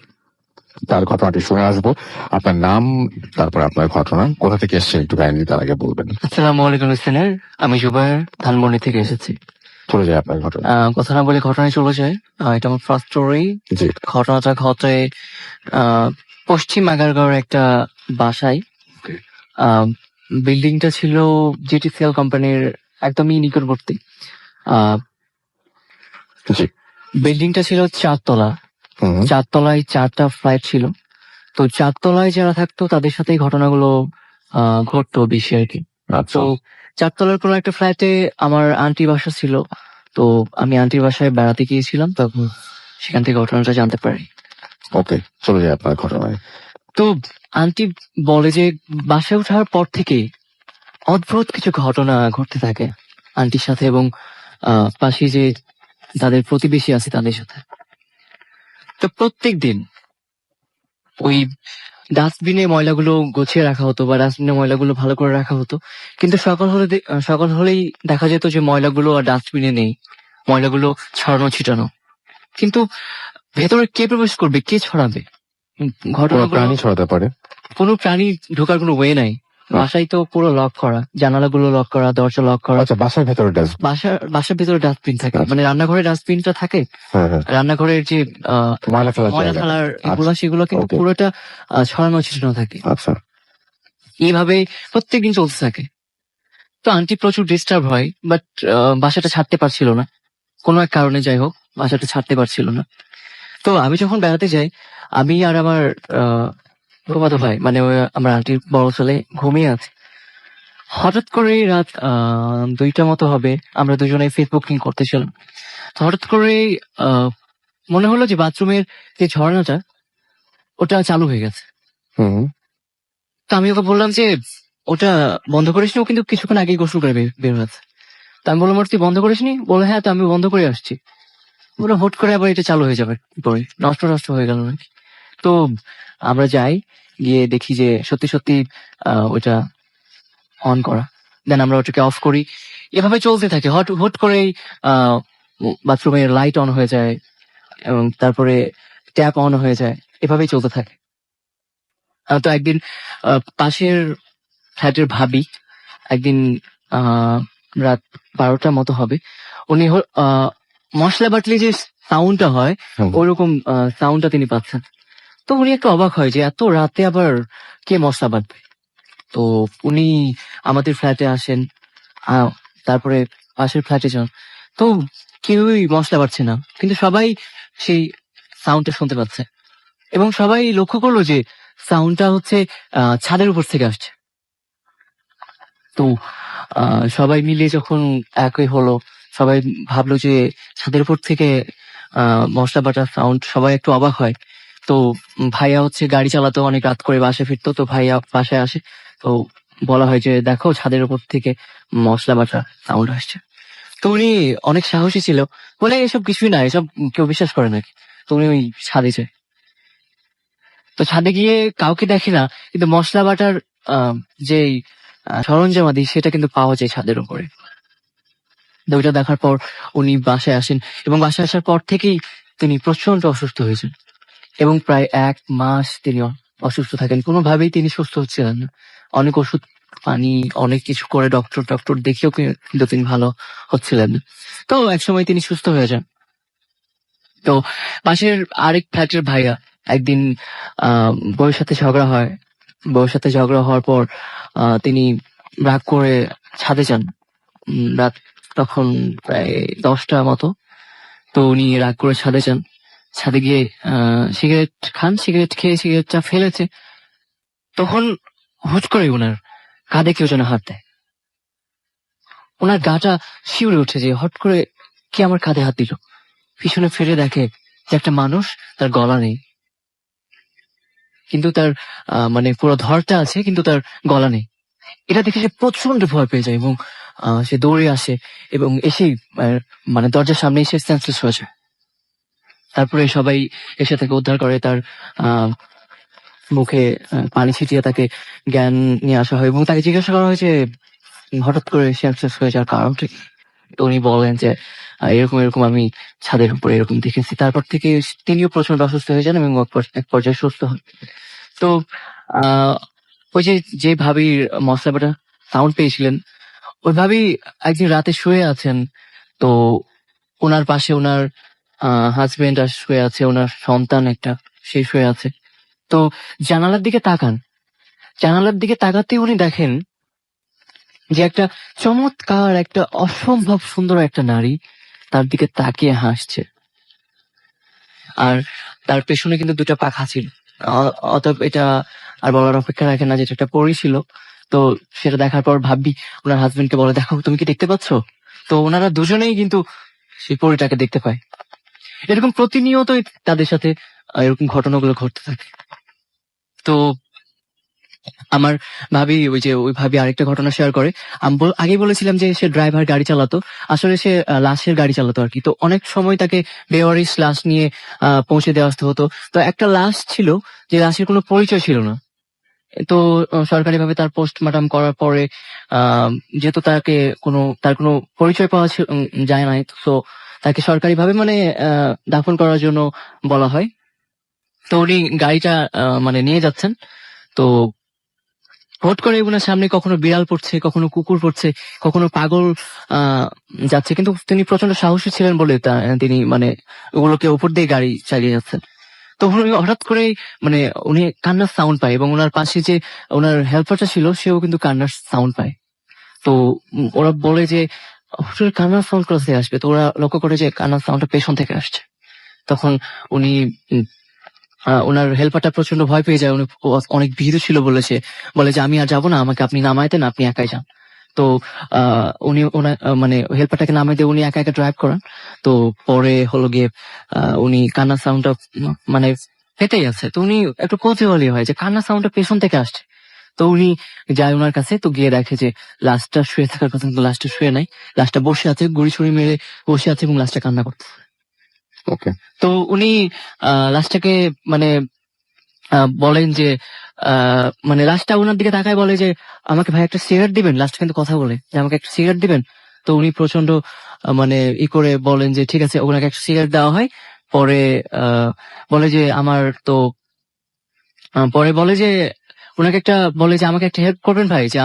তার ঘটনাটি শুনে আসবো। আপনার নাম, তারপর আপনার ঘটনা, কোথা থেকে এসেছেন একটু কাইন্ডলি তার আগে বলবেন। আসসালামু আলাইকুম লিসেনার, আমি জুবায়ের, ধানমন্ডি থেকে এসেছি। চলে যায় আপনার ঘটনা। কথা না বলে ঘটনায় চলে যায়। এটা আমার ফার্স্ট স্টোরি। জি, ঘটনাটা ঘটে পশ্চিম আগারগাঁওয়ের একটা বাসায়। বিল্ডিংটা ছিল GTCL কোম্পানির একদমই নিকটবর্তী। জি, বিল্ডিংটা ছিল 4 তলা। হুম, 4 তলায় 4টা ফ্ল্যাট ছিল। তো 4 তলায় যারা থাকতো তাদের সাথে ঘটনাগুলো ঘটতো বেশি আর কি। আচ্ছা, তো 4 তলার কোনো একটা ফ্ল্যাটে আমার আন্টি বাসা ছিল। তো আমি আন্টির বাসায় বেড়াতে গিয়েছিলাম, তখন সেখান থেকে ঘটনাটা জানতে পারি। ওকে, চলে যায় আপনার ঘটনায়। তো আন্টি বলে যে বাসায় ওঠার পর থেকে অদ্ভুত কিছু ঘটনা ঘটতে থাকে আন্টির সাথে, এবং পাশে যে তাদের প্রতিবেশী আছে তাদের সাথে। তো প্রত্যেক দিন ওই ডাস্টবিনে ময়লাগুলো গুছিয়ে রাখা হতো বা ডাস্টবিনে ময়লাগুলো ভালো করে রাখা হতো, কিন্তু সকাল হলেই দেখা যেত যে ময়লাগুলো আর ডাস্টবিনে নেই, ময়লাগুলো ছড়ানো ছিটানো। কিন্তু ভেতরে কে প্রবেশ করবে, কে ছড়াবে? কোনো ঘটনাগুলো প্রাণী ছড়াতে পারে। কোনো প্রাণী ঢোকার কোনো ওয়ে নাই। বাসায় তো পুরো লক করা, জানালাগুলো লক করা, দরজা লক করা। আচ্ছা, বাসার ভেতরে ডাস্ট। বাসার ভিতরে ডাস্টবিন থাকে, আচ্ছা। মানে রান্নাঘরে ডাস্টবিনটা থাকে, হ্যাঁ হ্যাঁ, রান্নাঘরের যে ময়লা ফেলার ময়লা জায়গা। ফেলার এগুলো সেগুলো কিন্তু Okay. পুরোটা ছড়ানো ছিটানো থাকে। আচ্ছা, এইভাবে প্রত্যেকদিন চলতে থাকে। তো আন্টি প্রচুর ডিস্টার্ব হয়, বাট বাসাটা ছাড়তে পারছিল না, কোনো এক কারণে যাই হোক বাসাটা ছাড়তে পারছিল না। তো আমি যখন বেড়াতে যাই, আমি আর আমার ফুফাতো ভাই, মানে আমার আন্টির বড় ছেলে ঘুমিয়ে আছে। হঠাৎ করে রাত 2টা মতো হবে, আমরা দুজনে ফেসবুকিং করতেছিলাম। তো হঠাৎ করে মনে হলো যে বাথরুমের যে ঝর্ণাটা ওটা চালু হয়ে গেছে। হুম, তো আমি ওকে বললাম যে ওটা বন্ধ করিসনি, ও কিন্তু কিছুক্ষণ আগেই গোসল করে বের হয়েছে। তো আমি বললাম, তুই বন্ধ করিসনি? বলে হ্যাঁ, তো আমি বন্ধ করে আসছি। বলে হুট করে আবার এটা চালু হয়ে যাবে কি করে, নষ্ট নষ্ট হয়ে গেল নাকি? তো আমরা যাই, গিয়ে দেখি যে সত্যি সত্যি ওটা অন করা। দেন আমরা ওটাকে অফ করি। এভাবে চলতে থাকে। হুট করেই বাথরুমের লাইট অন হয়ে যায় এবং তারপরে ট্যাপ অন হয়ে যায়। এভাবেই চলতে থাকে। তো একদিন পাশের ফ্ল্যাটের ভাবি একদিন রাত 12টার মতো হবে, উনি মশলা বাটলে যে সাউন্ডটা হয় হুম। ওরকম সাউন্ডটা তিনি পাচ্ছেন। তো উনি একটু অবাক হয় যে এত রাতে আবার কে মশলা বাটবে। তো উনি আমাদের ফ্ল্যাটে আসেন, তারপরে পাশের ফ্ল্যাটে যান। তো কেউই মশলা বাটছে না, কিন্তু সবাই সেই সাউন্ডটা শুনতে পাচ্ছে এবং সবাই লক্ষ্য করলো যে সাউন্ডটা হচ্ছে ছাদের উপর থেকে আসছে। তো সবাই মিলে যখন একই হলো, সবাই ভাবলো যে ছাদের উপর থেকে মশলা বাটার সাউন্ড, সবাই একটু অবাক হয়। তো ভাইয়া হচ্ছে গাড়ি চালাতো, অনেক রাত করে বাসায় ফিরতো। তো ভাইয়া বাসায় আসে, তো বলা হয় যে দেখো ছাদের উপর থেকে মশলা বাটার সাউন্ড আসছে। তো উনি অনেক সাহসী ছিল, বলে এসব কিছুই না, এসব কেউ বিশ্বাস করে নাকি। তো উনি ওই ছাদে যায়। তো ছাদে গিয়ে কাউকে দেখে না, কিন্তু মশলা বাটার যেই সরঞ্জামাদি সেটা কিন্তু পাওয়া যায় ছাদের উপরে। তো ওইটা দেখার পর উনি বাসায় আসেন এবং বাসায় আসার পর থেকেই তিনি প্রচন্ড অসুস্থ হয়েছেন এবং প্রায় 1 মাস তিনি অসুস্থ থাকেন। কোনোভাবেই তিনি সুস্থ হচ্ছিলেন না। অনেক ওষুধ পানি অনেক কিছু করে ডক্টর দেখিয়েও কিন্তু তিনি ভালো হচ্ছিলেন না। তো একসময় তিনি সুস্থ হয়ে যান। তো পাশের আরেক ফ্ল্যাটের ভাইয়া একদিন বউয়ের সাথে ঝগড়া হয়। বউয়ের সাথে ঝগড়া হওয়ার পর তিনি রাগ করে ছাদে যান। রাত তখন প্রায় 10টা মতো। তো উনি রাগ করে ছাদে যান। ছাদে গিয়ে সিগারেট খান, সিগারেট খেয়ে সিগারেটটা ফেলেছে। তখন হুট করে উনার কাঁধে কেউ যেন হাত দেয়। উনার গাটা শিউরে উঠে যে হট করে কে আমার কাঁধে হাত দিল। পিছনে ফিরে দেখে যে একটা মানুষ, তার গলা নেই, কিন্তু তার মানে পুরো ধরটা আছে, কিন্তু তার গলা নেই। এটা দেখে সে প্রচন্ড ভয় পেয়ে যায় এবং সে দৌড়ে আসে এবং এসেই মানে দরজার সামনে এসে সেন্সলেস হয়ে যায়। তারপরে সবাই এসে তাকে উদ্ধার করে, তার মুখে পানি ছিটিয়ে তাকে জ্ঞান নিয়ে আসা হয় এবং তাকে জিজ্ঞাসা করা হয় যে হঠাৎ করে সেন্সলেস হয়ে যাওয়ার কারণটা কি। তো উনি বলেন যে এরকম এরকম আমি ছাদের উপরে এরকম দেখেছি। তারপর থেকে তিনিও প্রচন্ড অসুস্থ হয়ে যান এবং এক পর্যায়ে সুস্থ হন। তো আহ ওই যে ভাবির মশলা বাটা সাউন্ড পেয়েছিলেন, ওই ভাবি একদিন রাতে শুয়ে আছেন। তো ওনার পাশে ওনার হাজবেন্ড আর শুয়ে আছে, ওনার সন্তান একটা, সে শুয়ে আছে। তো জানালার দিকে তাকান, জানালার দিকে তাকাতেই উনি দেখেন যে একটা চমৎকার, একটা অসম্ভব সুন্দর একটা নারী তার দিকে তাকিয়ে হাসছে। আর তার পেছনে কিন্তু 2টা পাখা ছিল। অতএব এটা আর বলার অপেক্ষা রাখে না, যেটা একটা পরী ছিল। তো সেটা দেখার পর ভাবি ওনার হাজবেন্ডকে বলে, দেখো তুমি কি দেখতে পাচ্ছ? তো ওনারা দুজনেই কিন্তু সেই পরীটাকে দেখতে পায়। এরকম প্রতিনিয়তই তাদের সাথে এরকম ঘটনাগুলো ঘটতে থাকে। তো আমার ভাবি ওই ভাবি আরেকটা ঘটনা শেয়ার করে। আমি আগেই বলেছিলাম যে সে ড্রাইভার গাড়ি চালাতো, আসলে সে লাশের গাড়ি চালাতো আর কি। তো অনেক সময় তাকে বেওয়ারিশ লাশ নিয়ে পৌঁছে দেওয়া আসতে হতো। তো একটা লাশ ছিল যে লাশের কোনো পরিচয় ছিল না। তো সরকারিভাবে তার পোস্টমর্টম করার পরে যেহেতু তার কোনো পরিচয় পাওয়া যায় নাই, তো তাকে সরকারিভাবে মানে দাফন করার জন্য বলা হয়। তো উনি গাড়িটা মানে নিয়ে যাচ্ছেন। তো হট করে উনার সামনে কখনো বিড়াল পড়ছে, কখনো কুকুর পড়ছে, কখনো পাগল যাচ্ছে, কিন্তু তিনি প্রচন্ড সাহসী ছিলেন বলে তিনি মানে ওগুলোকে উপর দিয়ে গাড়ি চালিয়ে যাচ্ছেন। তো উনি হঠাৎ করে মানে উনি কান্নার সাউন্ড পায়, এবং ওনার পাশে যে ওনার হেল্পারটা ছিল সেও কিন্তু কান্নার সাউন্ড পায়। তো ওরা বলে যে হুট করে কান্নার সাউন্ড কোথা থেকে আসবে। তো ওরা লক্ষ্য করে যে কান্নার সাউন্ডটা পেছন থেকে আসছে। তখন উনি ওনার হেল্পারটা প্রচন্ড ভয় পেয়ে যায়। উনি অনেক ভীত ছিল বলে যে আমি আর যাবো না, আমাকে আপনি নামায় দেন, আপনি একাই যান। তো উনি ওনার মানে হেল্পারটাকে নামিয়ে দিয়ে উনি একা একা ড্রাইভ করান। তো পরে হলো গিয়ে উনি কান্নার সাউন্ডটা মানে পেতেই আছে। তো উনি একটু কৌতূহলী হয় যে কান্নার সাউন্ডটা পেছন থেকে আসছে। তো উনি যায় ওনার কাছে, তো গিয়ে দেখে যে লাশটা শুয়ে থাকার কথা, কিন্তু লাশটা শুয়ে নাই, লাশটা বসে আছে, গুড়ি ছুরি মেরে বসে আছে এবং লাশটা কান্না করছে। ওকে। তো উনি লাশটাকে মানে বলেন যে মানে লাশটা ওনার দিকে তাকায় বলে যে আমাকে ভাই একটা সিগারেট দিবেন। লাশটা কিন্তু কথা বলে যে আমাকে একটা সিগারেট দিবেন। তো উনি প্রচন্ড মানে করে বলেন যে ঠিক আছে, ওনাকে একটা সিগারেট দেওয়া হয়। পরে বলে যে পরে বলে যে ওনাকে বলে যে আমাকে একটা হেল্প করবেন ভাই, যে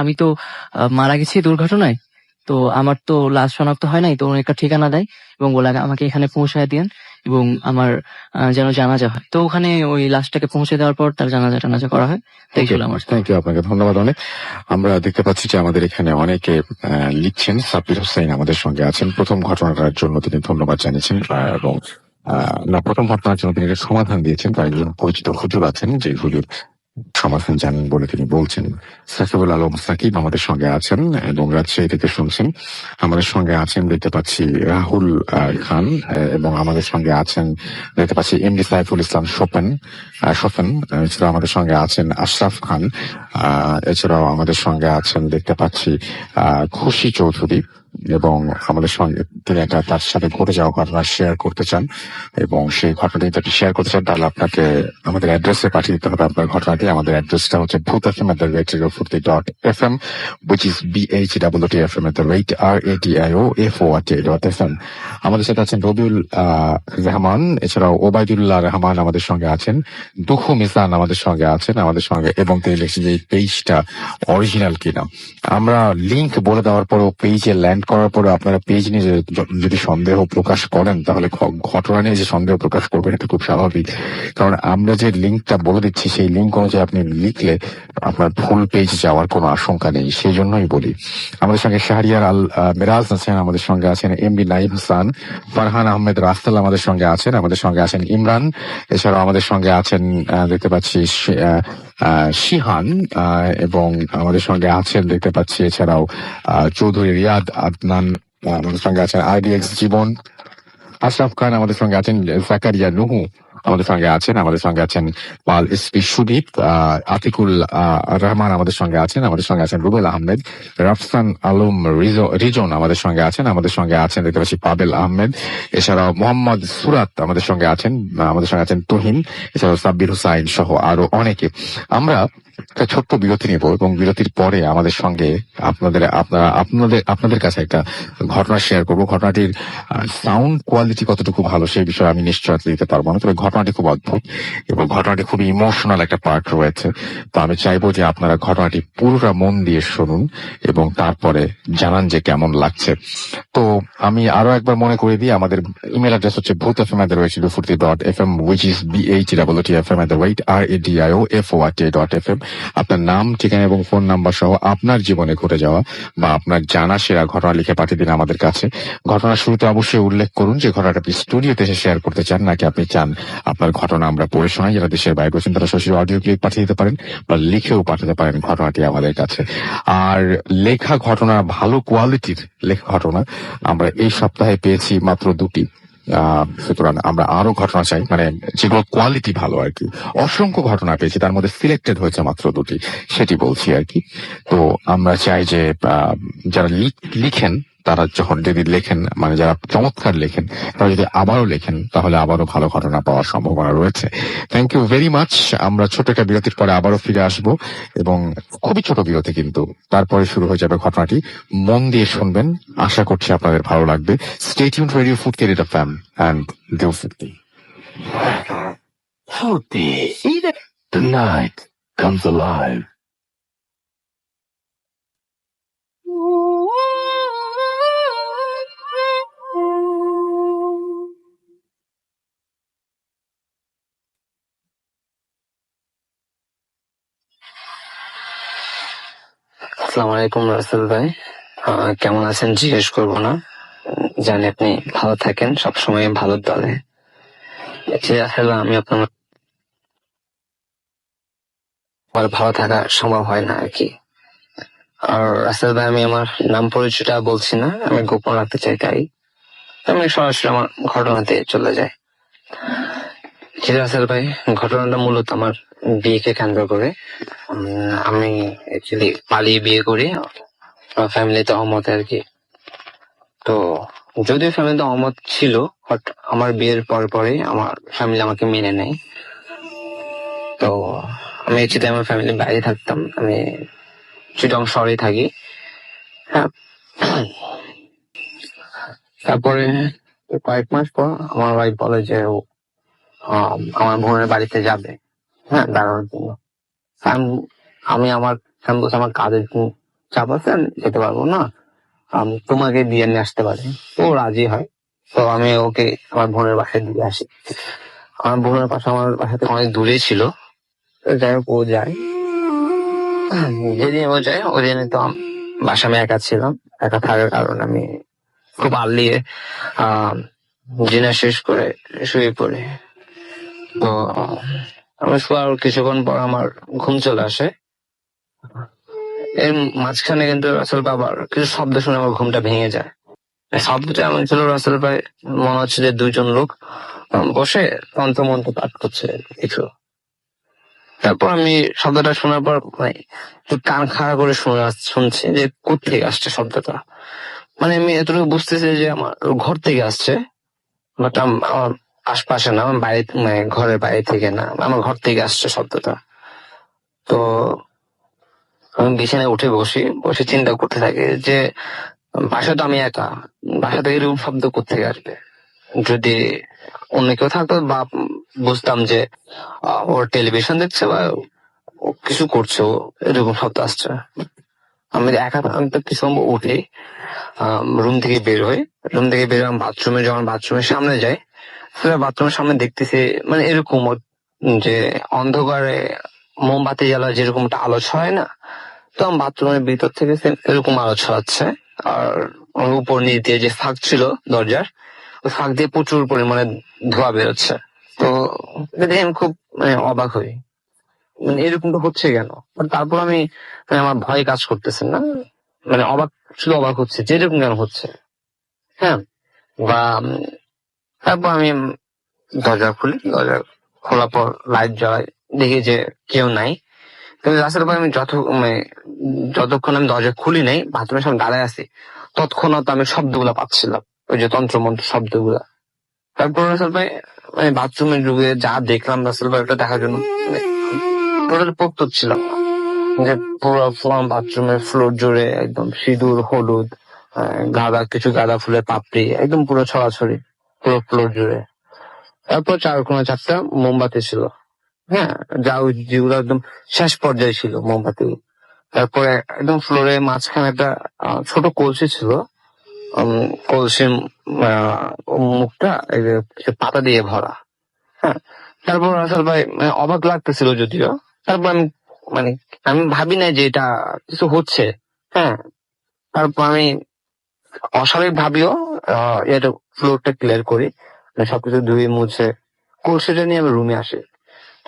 আমি তো মারা গেছি দুর্ঘটনায়, তো আমার তো লাশ শনাক্ত হয় নাই। তো উনি একটা ঠিকানা দেয় এবং বলে আমাকে এখানে পৌঁছায় দিন এবং আমার যেন জানাজা হয়। তো ওখানে ওই লাশটাকে পৌঁছে দেওয়ার পর তার জানাজা করা হয়। তো এই ছিল আমার। থ্যাংক ইউ, আপনাকে ধন্যবাদ অনেক। আমরা দেখতে পাচ্ছি যে আমাদের এখানে অনেকে লিখছেন। সাব্বির হোসেন আমাদের সঙ্গে আছেন, প্রথম ঘটনাটার জন্য তিনি ধন্যবাদ জানিয়েছেন, এবং প্রথম ঘটনার জন্য তিনি একটা সমাধান দিয়েছেন। তার একজন পরিচিত হুজুর আছেন, যে হুজুর সমাধান জানেন বলে তিনি বলছেন। সাকিবুল আলম সাকিব আমাদের সঙ্গে আছেন এবং রাজশাহী থেকে শুনছেন। আমাদের সঙ্গে আছেন দেখতে পাচ্ছি রাহুল খান, এবং আমাদের সঙ্গে আছেন দেখতে পাচ্ছি এমডি সাইফুল ইসলাম সোপেন। এছাড়াও আমাদের সঙ্গে আছেন আশরাফ খান। এছাড়াও আমাদের সঙ্গে আছেন দেখতে পাচ্ছি খুশি চৌধুরী, এবং আমাদের সঙ্গে তিনি তার সাথে ঘটে যাওয়া ঘটনা শেয়ার করতে চান, এবং সেই ঘটনাটি যদি শেয়ার করতে চান তাহলে আপনাকে আমাদের অ্যাড্রেসে পাঠিয়ে দিতে হবে আপনার ঘটনাটি। আমাদের অ্যাড্রেসটা হচ্ছে bhutfm@radio40.fm, which is bhutfm@radio40.fm। আমাদের সাথে আছেন রবিউল রহমান, এছাড়াও ওবায়দুল্লাহ রহমান আমাদের সঙ্গে আছেন, দুখু মিজান আমাদের সঙ্গে আছেন আমাদের সঙ্গে, এবং তিনি লিখছেন যে এই পেজটা অরিজিনাল কিনা। আমরা লিংক বলে দেওয়ার পরেও পেজে ল্যান্ড করার পরে আপনারা পেজ নিয়ে যদি সন্দেহ প্রকাশ করেন, তাহলে ঘটনা নিয়ে যে সন্দেহ প্রকাশ করবেন এটা খুব স্বাভাবিক। কারণ আমরা যে লিঙ্কটা বলে দিচ্ছি সেই লিঙ্ক অনুযায়ী আপনি লিখলে আপনার ফুল পেজ যাওয়ার কোনো আশঙ্কা নেই, সেই জন্যই বলি। আমাদের সঙ্গে শাহরিয়ার আল মেরাজ আছেন, আমাদের সঙ্গে আছেন এমডি নাইম হাসান, ফারহান আহমেদ রাস্তাল আমাদের সঙ্গে আছেন, আমাদের সঙ্গে আছেন ইমরান, এছাড়াও আমাদের সঙ্গে আছেন দেখতে পাচ্ছি শিহান, এবং আমাদের সঙ্গে আছেন দেখতে পাচ্ছি এছাড়াও চৌধুরী রিয়াদ আদনান, আমাদের সঙ্গে আছেন আইডিএক্স জীবন, আশরাফ খান আমাদের সঙ্গে আছেন, জাকারিয়া নুহু আমাদের সঙ্গে আছেন পাল এসপি সুদীপ, আতিকুল রহমান আমাদের সঙ্গে আছেন রুবেল আহমেদ, রাফসান আলম রিজন আমাদের সঙ্গে আছেন দেখতে পাচ্ছি পাবেল আহমেদ, এছাড়াও মোহাম্মদ সুরাত আমাদের সঙ্গে আছেন তুহিন, এছাড়াও সাব্বির হুসাইন সহ আরো অনেকে। আমরা একটা ছোট্ট বিরতি নেব এবং বিরতির পরে আমাদের সঙ্গে আপনাদের কাছে একটা ঘটনা শেয়ার করব। ঘটনাটির সাউন্ড কোয়ালিটি কতটুকু ভালো সেই বিষয়ে আমি নিশ্চয়তা দিতে পারবো না, তবে ঘটনাটি খুব অদ্ভুত এবং ঘটনাটি খুব ইমোশনাল একটা পার্ট রয়েছে। তো আমি চাইবো যে আপনারা ঘটনাটি পুরোটা মন দিয়ে শুনুন এবং তারপরে জানান যে কেমন লাগছে। তো আমি আরো একবার মনে করে দিই, আমাদের ইমেল অ্যাড্রেস হচ্ছে bhutfm@radio40.fm, which is bhutfm@radio40.fm। আপনার নাম, ঠিকানা এবং ফোন নাম্বার সহ আপনার জীবনে ঘটে যাওয়া বা আপনার জানা সেরা ঘটনা লিখে পাঠিয়ে দিন আমাদের কাছে। ঘটনার শুরুতে অবশ্যই উল্লেখ করুন যে ঘটনাটা আপনি স্টুডিওতে এসে শেয়ার করতে চান, নাকি আপনি চান আপনার ঘটনা আমরা পড়ে শোনাই। যারা দেশের বাইরে রয়েছেন তারা সরাসরি অডিও ক্লিপ পাঠিয়ে দিতে পারেন বা লিখেও পাঠাতে পারেন ঘটনাটি আমাদের কাছে। আর লেখা ঘটনা, ভালো কোয়ালিটির লেখা ঘটনা আমরা এই সপ্তাহে পেয়েছি মাত্র 2টি। সুতরাং আমরা আরো ঘটনা চাই, মানে যেগুলো কোয়ালিটি ভালো আর কি। অসংখ্য ঘটনা পেয়েছি, তার মধ্যে সিলেক্টেড হয়েছে মাত্র 2টি, সেটি বলছি আর কি। তো আমরা চাই যে যারা লিখেন তারা যখন যদি লেখেন, মানে যারা চমৎকার লেখেন তারা যদি আবারও লেখেন তাহলে আবারও ভালো ঘটনা পাওয়ার সম্ভাবনা রয়েছে। Thank you very much. আমরা ছোট একটা বিরতির পরে আবারও ফিরে আসব, এবং খুবই ছোট বিরতি, কিন্তু তারপরে শুরু হয়ে যাবে ঘটনাটি। মন দিয়ে শুনবেন, আশা করছি আপনাদের ভালো লাগবে। স্টে টিউনড রেডিও ফুড ক্যারিট FM and Dew foodie. Fruity. The night comes alive. আসসালামু আলাইকুম রাসেল ভাই, কেমন আছেন জিজ্ঞেস করবো না, জানি আপনি ভালো থাকেন, সবসময় ভালো দলে। আসলে আমি আপনার ভালো থাকা সম্ভব হয় না আর কি। আর রাসেল ভাই, আমি আমার নাম পরিচয়টা বলছি না, আমি গোপন রাখতে চাই, তাই আমি সরাসরি আমার ঘটনাতে চলে যাই। রাসেল ভাই, ঘটনাটা মূলত আমার বিয়েকে কেন্দ্র করে। আমি অ্যাকচুয়ালি পালিয়ে বিয়ে করি, ফ্যামিলিতে অমত আর কি। তো যদিও ফ্যামিলিতে অমত ছিল, বাট আমার বিয়ের পরে আমার ফ্যামিলি আমাকে মেনে নেয়। তো আমি অ্যাকচুয়ালি আমার ফ্যামিলির বাইরে থাকতাম, আমি চিটং শহরে থাকি। হ্যাঁ, তারপরে কয়েক মাস পর আমার ওয়াইফ বলে যে ও আমার বোনের বাড়িতে যাবে, হ্যাঁ, দাঁড়ানোর জন্য। আমি আমার কাজের চাপ আছে, আমি যেতে পারবো না, তোমাকে দিয়ে নিয়ে আসতে পারে। ও রাজি হয়। তো আমি ওকে আমার বোনের বাসায় দিয়ে আসি। আমার বোনের বাসা আমার বাসা থেকে অনেক দূরে ছিল। যাই হোক, ও যায়, যেদিন ও যায় ওদিন তো বাসা আমি একা ছিলাম। একা থাকার কারণে আমি খুব আর্লি ডিনার শেষ করে শুয়ে পড়ি। তো আমি শোয়ার কিছুক্ষণ পর আমার ঘুম চলে আসে। এর মাঝখানে কিন্তু রাসেল বাবার কিছু শব্দ শুনে আমার ঘুমটা ভেঙে যায়। শব্দটা এমন ছিল, রাসেল ভাই, মনে হচ্ছে যে দুইজন লোক বসে তন্ত্রমন্ত্র পাঠ করছে কিছু। তারপর আমি শব্দটা শোনার পর মানে একটু কান খাড়া করে শুনছি যে কোত্থেকে আসছে শব্দটা। মানে আমি এতটুকু বুঝতেছি যে আমার ঘর থেকে আসছে, বাট আমার আশপাশে না, আমার বাইরে, মানে ঘরের বাইরে থেকে না, আমার ঘর থেকে আসছে শব্দটা। তো আমি বিছানায় উঠে বসে চিন্তা করতে থাকি যে বাসা তো আমি একা, বাসা থেকে এরকম শব্দ কোত্থেকে আসবে। যদি অন্য কেউ থাকতো বা বুঝতাম যে ওর টেলিভিশন দেখছে বা ও কিছু করছে, ও এরকম শব্দ আসছে। আমি একা, আমি তো কিছু উঠে রুম থেকে বের হই। রুম থেকে বের হয়ে বাথরুমে, যখন বাথরুমের সামনে যাই, সেটা বাথরুমের সামনে দেখতেছি মানে এরকম যে অন্ধকারে মোমবাতি জ্বালা যেরকম একটা আলো ছড়ায় না, তো আমার বাথরুমের ভিতর থেকে এরকম আলো ছড়াচ্ছে। আর উপর নিচ দিয়ে যে ফাঁক ছিল দরজার, ওই ফাঁক দিয়ে প্রচুর পরিমাণে ধোঁয়া বেরোচ্ছে। তো দেখে আমি খুব মানে অবাক হই, মানে এরকমটা হচ্ছে কেন। তারপর আমি মানে আমার ভয় কাজ করতেছে না, মানে শুধু অবাক হচ্ছে যে এরকম কেন হচ্ছে। হ্যাঁ, বা তারপর আমি দরজা খুলি, দরজা খোলার পর লাইট জ্বালাই, দেখি যে কেউ নাই। কিন্তু রাস্তার পর আমি যতক্ষণ আমি দরজা খুলি নাই, বাথরুমের সামনে দাঁড়ায় আছি, তৎক্ষণাৎ আমি শব্দগুলা পাচ্ছিলাম, ওই যে তন্ত্রমন্ত্র শব্দগুলা। তারপর রাসেল ভাই, মানে বাথরুমে ঢুকে যা দেখলাম রাসেল ভাই, ওটা দেখার জন্য মানে টোটাল প্রস্তুত ছিলাম না। যে পুরো বাথরুমের ফ্লোর জুড়ে একদম সিঁদুর, হলুদ, কিছু গাঁদা ফুলের পাপড়ি, একদম পুরো ছড়াছড়ি পুরো ফ্লোর জুড়ে। তারপর চারটা মোমবাতি ছিল, হ্যাঁ, যেগুলো একদম শেষ পর্যায়ে ছিল মোমবাতি। তারপরে একদম ফ্লোরে মাঝখানে একটা ছোট কলসি ছিল, কলসির মুখটা পাতা দিয়ে ভরা। হ্যাঁ, তারপর আসল ভাই মানে অবাক লাগতেছিল যদিও। তারপর আমি ভাবি নাই যে এটা কিছু হচ্ছে। হ্যাঁ, তারপর আমি অস্বাভাবিক ভাবিও এটা ফ্লোরটা ক্লিয়ার করি, মানে সবকিছু ধুয়ে মুছে কলসিটা নিয়ে আমি রুমে আসি।